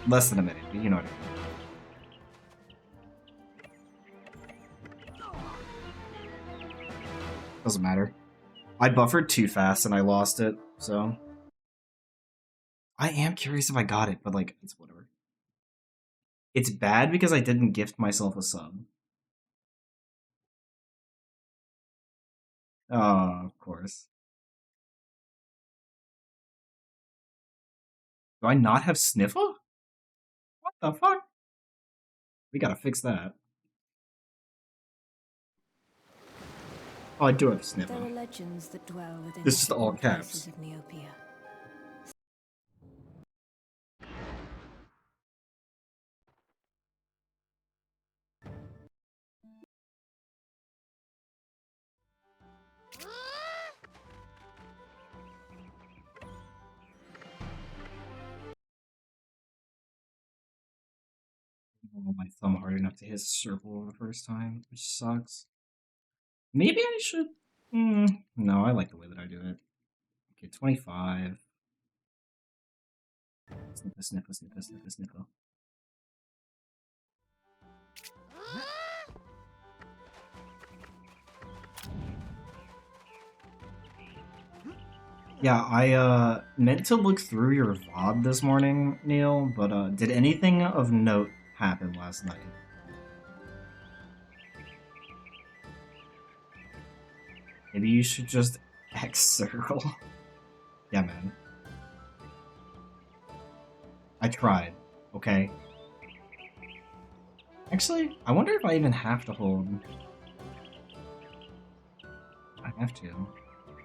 Less than a minute, but you know what I mean. Doesn't matter. I buffered too fast and I lost it, so... I am curious if I got it, but like, it's whatever. It's bad because I didn't gift myself a sub. Oh, of course. Do I not have Sniffa? What the fuck? We gotta fix that. Oh, I do have There are Sniffa. legends that dwell within It's just all hidden caps. places of Neopia. Oh, my thumb hard enough to hit circle the first time, which sucks. Maybe I should... no, I like the way that I do it. Okay, 25. Snipper, snipper, snipper, snipper, snipper. Yeah, I meant to look through your VOD this morning, Neil, but did anything of note happen last night? Maybe you should just X circle. Yeah, man. I tried, okay? Actually, I wonder if I even have to hold. I have to.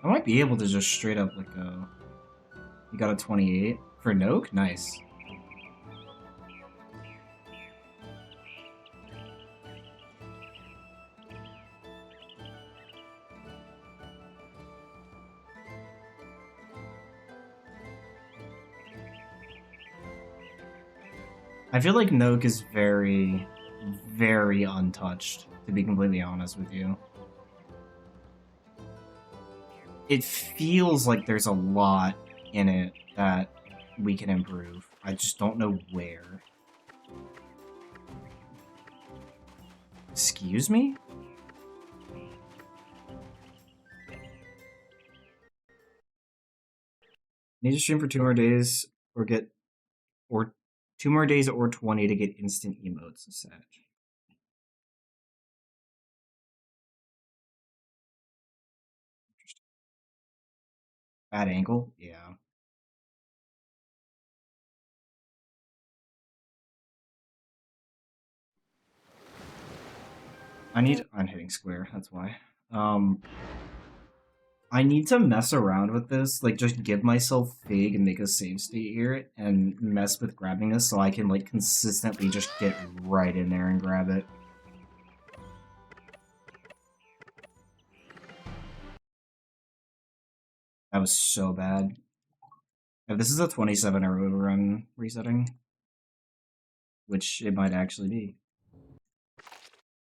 I might be able to just straight up, like, you got a 28 for NOAK? Nice. I feel like NOAK is very, very untouched, to be completely honest with you. It feels like there's a lot in it that we can improve. I just don't know where. Excuse me? Need to stream for 2 more days or 2 more days or 20 to get instant emotes set. Interesting. Bad angle? Yeah. I'm hitting square, that's why. I need to mess around with this, like just give myself Fig and make a save state here and mess with grabbing this so I can like consistently just get right in there and grab it. That was so bad. If this is a 27 arrow run resetting, which it might actually be.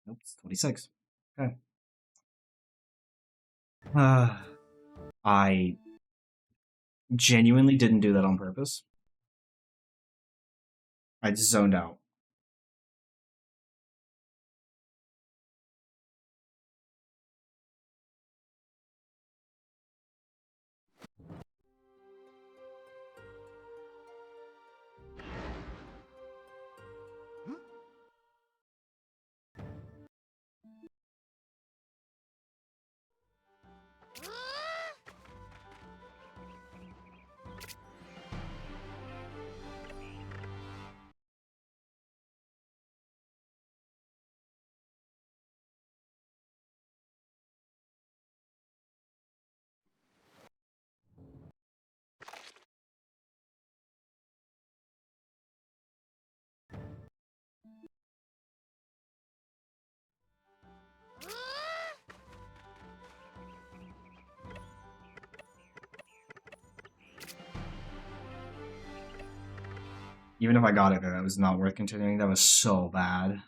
Nope, it's 26. Okay. I genuinely didn't do that on purpose. I just zoned out. Even if I got it there, that was not worth continuing. That was so bad.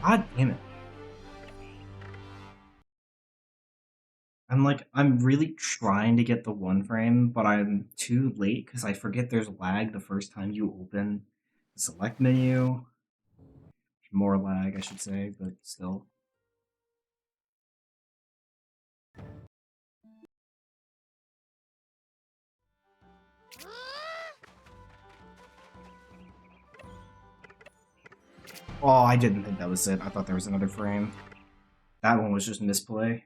God damn it. I'm really trying to get the 1 frame, but I'm too late because I forget there's lag the first time you open the select menu. More lag, I should say, but still. Oh, I didn't think that was it. I thought there was another frame. That one was just misplay.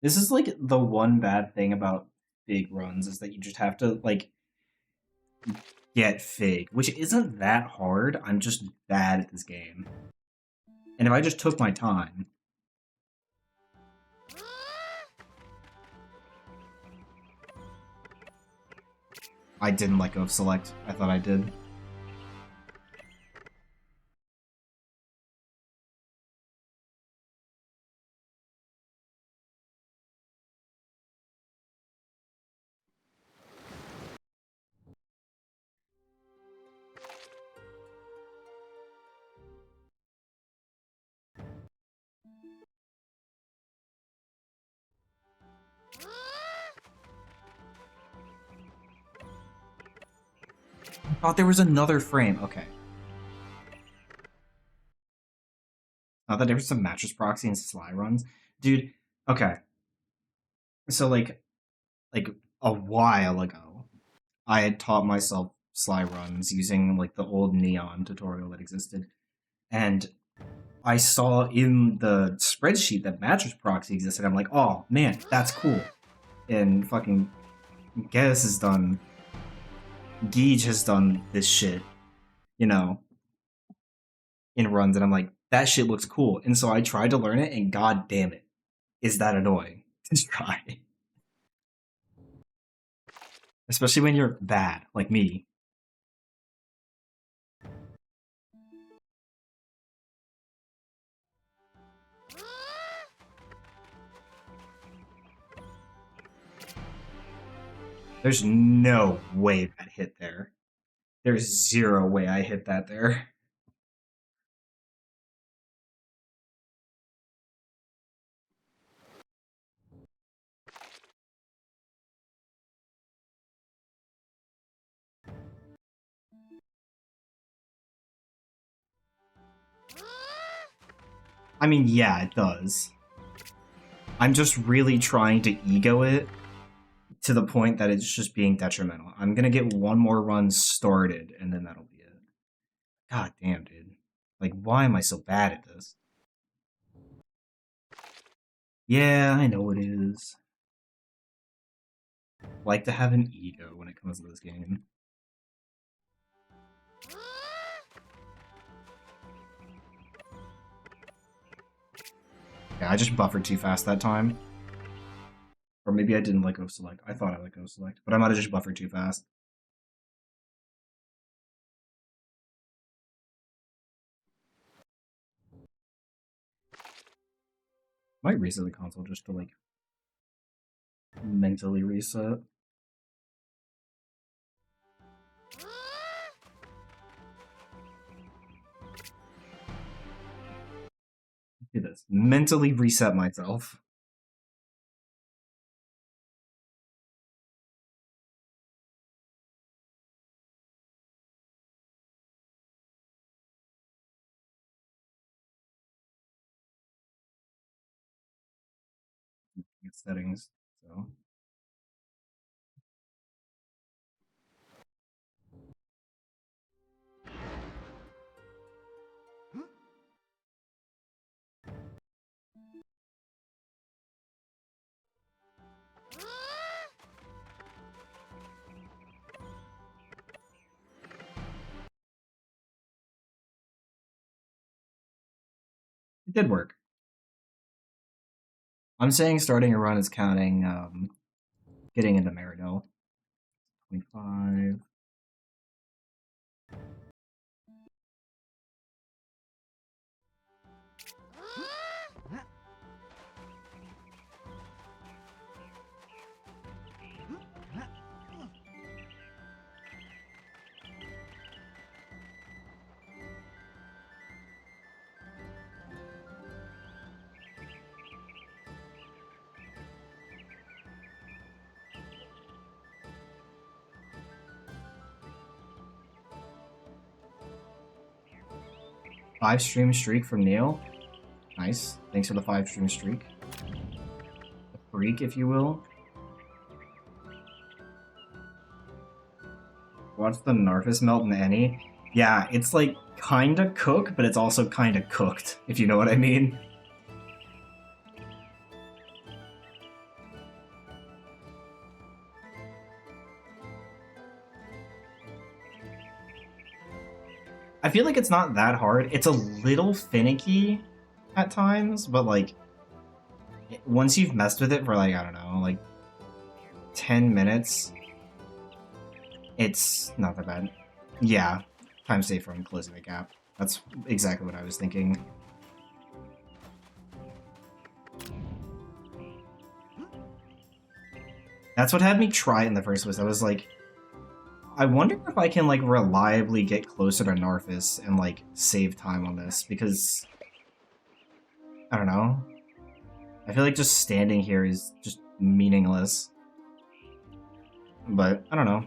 This is like the one bad thing about Fig runs is that you just have to like get Fig, which isn't that hard. I'm just bad at this game. And if I just took my time, I didn't let go of select. I thought I did. thought there was another frame. Okay. Not that there was some mattress proxy and sly runs. Dude, okay. So like a while ago, I had taught myself sly runs using like the old Neon tutorial that existed. And I saw in the spreadsheet that mattress proxy existed. I'm like, oh man, that's cool. And fucking Gez has done, Geej has done this shit, you know, in runs. And I'm like, that shit looks cool. And so I tried to learn it, and god damn it, is that annoying to try. Especially when you're bad, like me. There's no way that hit there. There's zero way I hit that there. I mean, yeah, it does. I'm just really trying to ego it to the point that it's just being detrimental. I'm gonna get one more run started, and then that'll be it. God damn, dude. Like, why am I so bad at this? Yeah, I know it is. Like to have an ego when it comes to this game. Yeah, I just buffered too fast that time. Or maybe I didn't let go select. I thought I let go select, but I might have just buffered too fast. Might reset the console just to like mentally reset. Do this. Mentally reset myself. Settings. So it did work. I'm saying starting a run is counting getting into Meridell. 25. Five stream streak from Neil. Nice. Thanks for the 5 stream streak. A freak, if you will. What's the Narfus melt in any? Yeah, it's like kinda cook, but it's also kinda cooked, if you know what I mean. I feel like it's not that hard. It's a little finicky at times, but like once you've messed with it for like, I don't know, like 10 minutes, it's not that bad. Yeah, time safe from closing the gap. That's exactly what I was thinking. That's what had me try it in the first place. I was like, I wonder if I can like reliably get closer to Narfus and like save time on this, because I don't know. I feel like just standing here is just meaningless. But I don't know.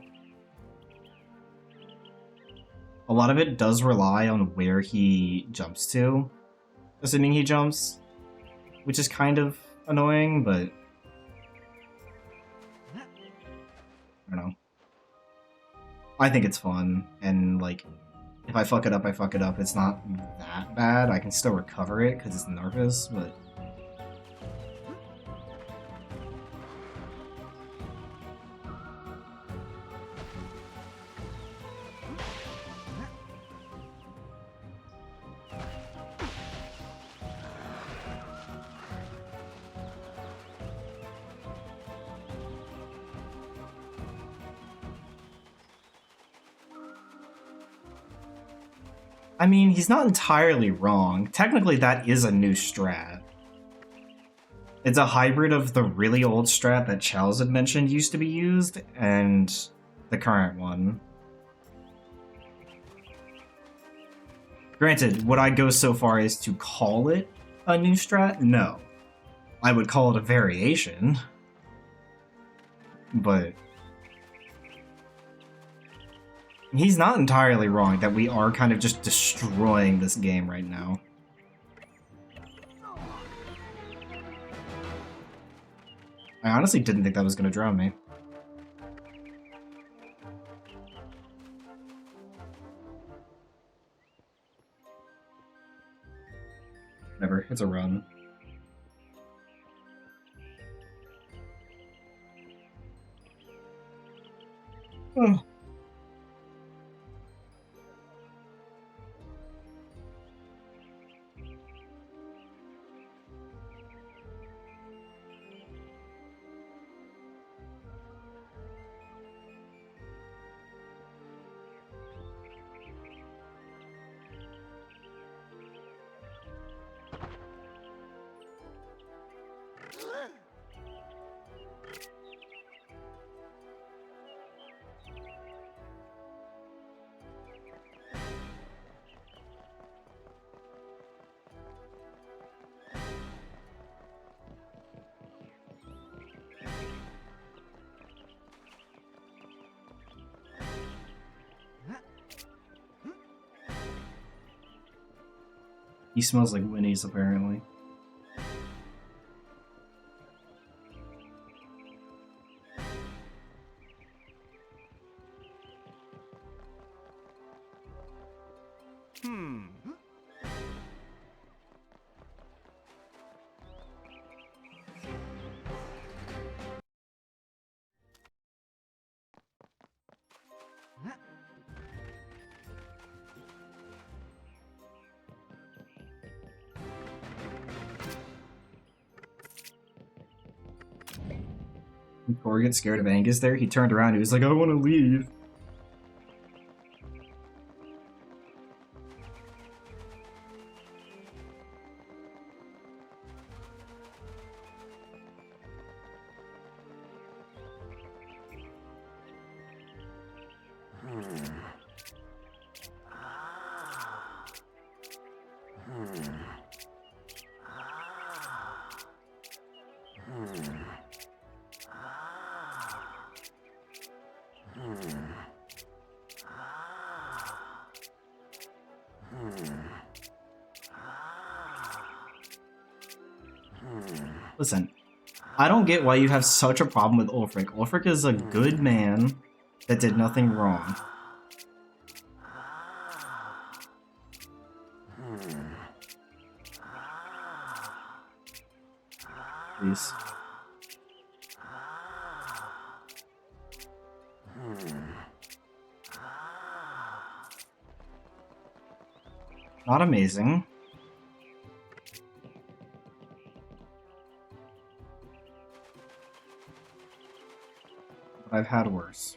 a lot of it does rely on where he jumps to, assuming he jumps, which is kind of annoying, but I don't know. I think it's fun, and like, if I fuck it up, I fuck it up. It's not that bad. I can still recover it because it's nervous, but I mean, he's not entirely wrong. Technically, that is a new strat. It's a hybrid of the really old strat that Chels had mentioned used to be used, and the current one. Granted, would I go so far as to call it a new strat? No. I would call it a variation. But he's not entirely wrong that we are kind of just destroying this game right now. I honestly didn't think that was going to drown me. Whatever, it's a run. Oh. He smells like Winnie's, apparently. When Corey gets scared of Angus there, he turned around and he was like, I want to leave. Listen, I don't get why you have such a problem with Ulfric. Ulfric is a good man that did nothing wrong. Please. Not amazing. But I've had worse.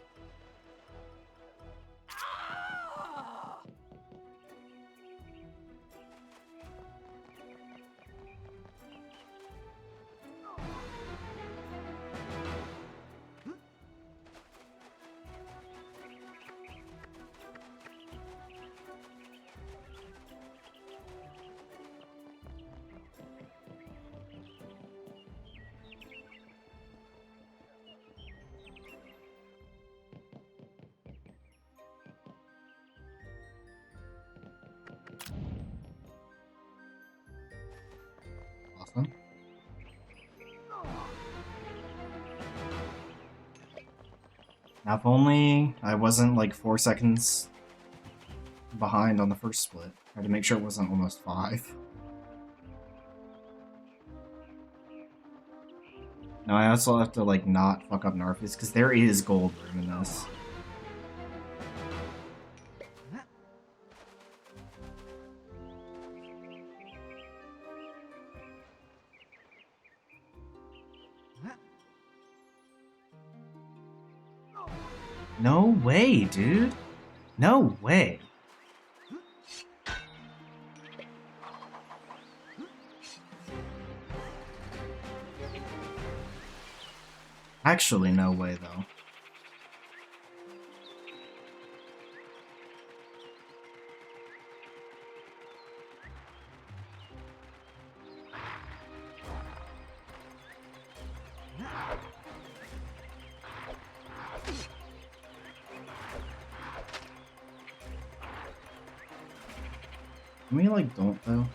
Now, if only I wasn't like 4 seconds behind on the first split. I had to make sure it wasn't almost 5. Now I also have to like not fuck up Narfus, because there is gold room in this. No way, dude. No way. Actually, no way, though. We like don't though.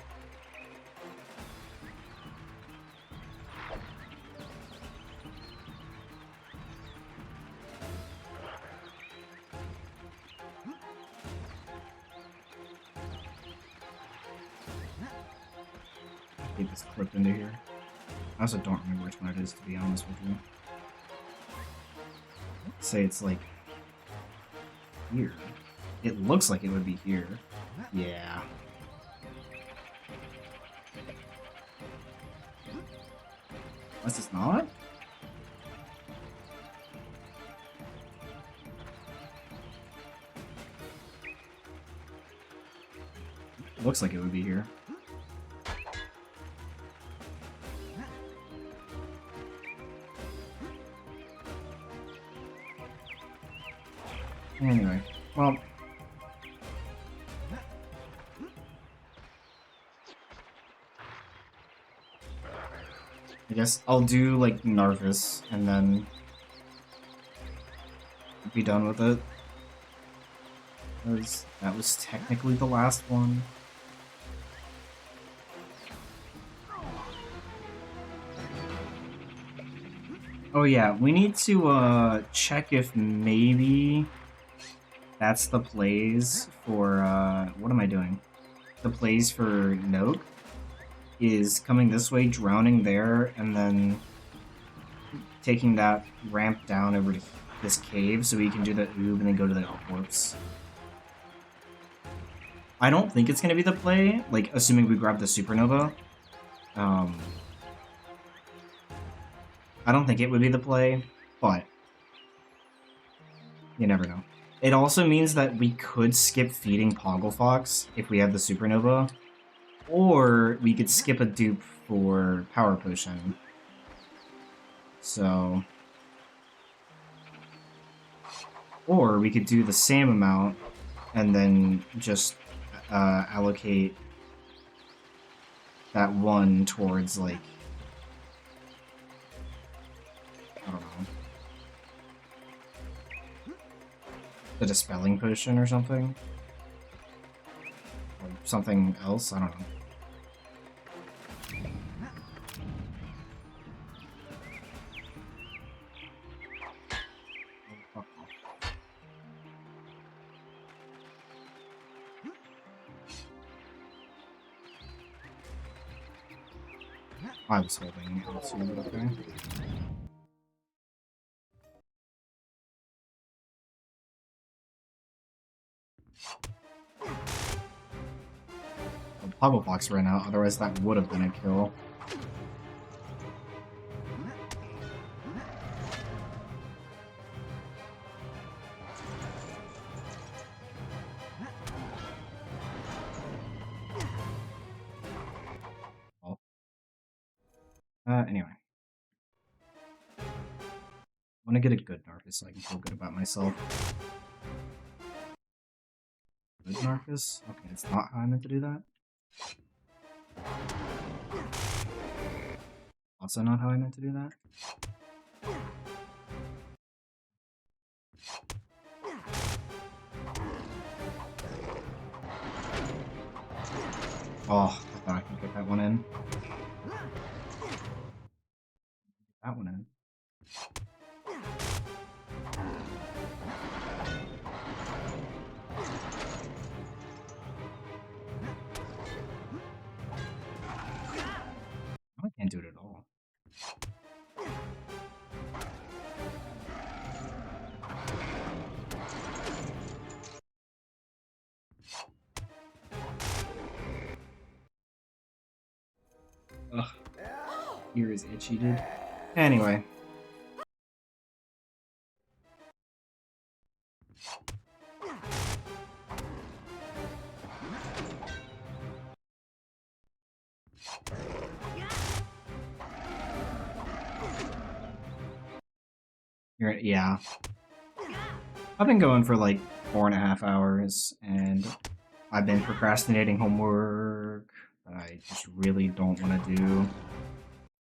Get this clip into here. I also don't remember which one it is, to be honest with you. Let's say it's like here. It looks like it would be here. Yeah. Unless it's not? It looks like it would be here. Anyway, well... I guess I'll do, like, Narvis, and then be done with it. Because that was technically the last one. Oh yeah, we need to, check if maybe that's the plays for, what am I doing? The plays for NOAK is coming this way, drowning there, and then taking that ramp down over to this cave so we can do the oob and then go to the corpse. I don't think it's going to be the play, like, assuming we grab the supernova. I don't think it would be the play, but you never know. It also means that we could skip feeding Pogglefox if we have the supernova, or we could skip a dupe for Power Potion. So... Or we could do the same amount and then just allocate that one towards, like, I don't know, the Dispelling Potion or something? Or something else? I don't know. I was holding L2, but okay. Pogglefox ran out, otherwise that would have been a kill. Well. Anyway. I want to get a good Narcus so I can feel good about myself. Good Narcus? Okay, it's not how I meant to do that. Also not how I meant to do that. Oh, I thought I could get that one in. That one in. can't do it at all. Ugh. Ear is itchy, dude. Anyway. Yeah. I've been going for like 4.5 hours, and I've been procrastinating homework that I just really don't want to do.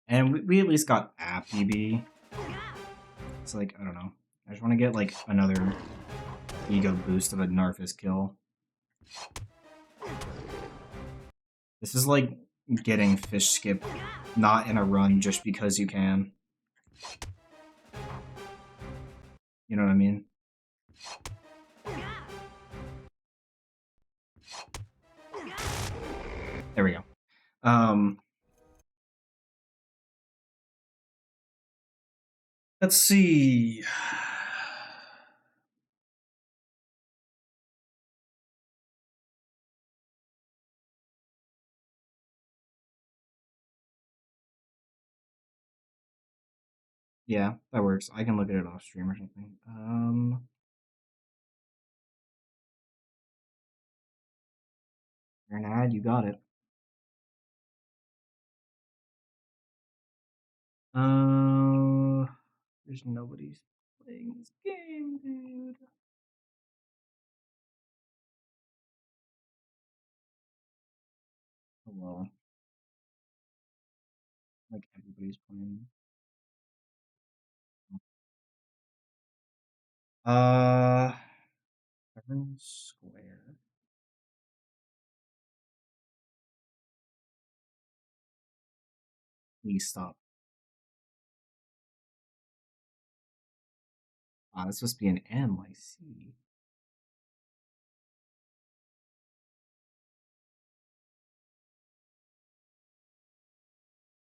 And we at least got app BB. It's like, I don't know. I just want to get like another ego boost of a Narfis kill. This is like getting fish skip not in a run just because you can. You know what I mean? There we go. Let's see. Yeah, that works. I can look at it off stream or something. You're an ad, you got it. There's nobody playing this game, dude. Oh well. Like everybody's playing. Everyone's square. Please stop. Ah, this must be an M, I see.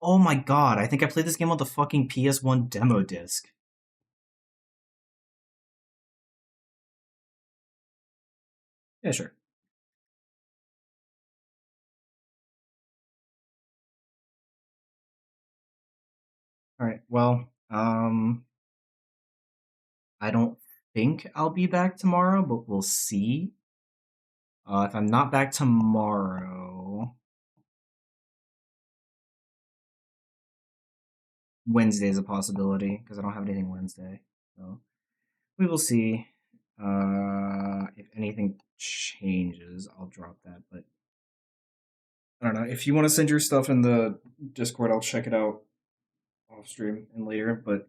Oh my god, I think I played this game on the fucking PS1 demo disc. Yeah, sure. Alright, well, I don't think I'll be back tomorrow, but we'll see. If I'm not back tomorrow, Wednesday is a possibility, because I don't have anything Wednesday. So we will see. If anything changes, I'll drop that, but I don't know. If you want to send your stuff in the Discord, I'll check it out off stream and later, but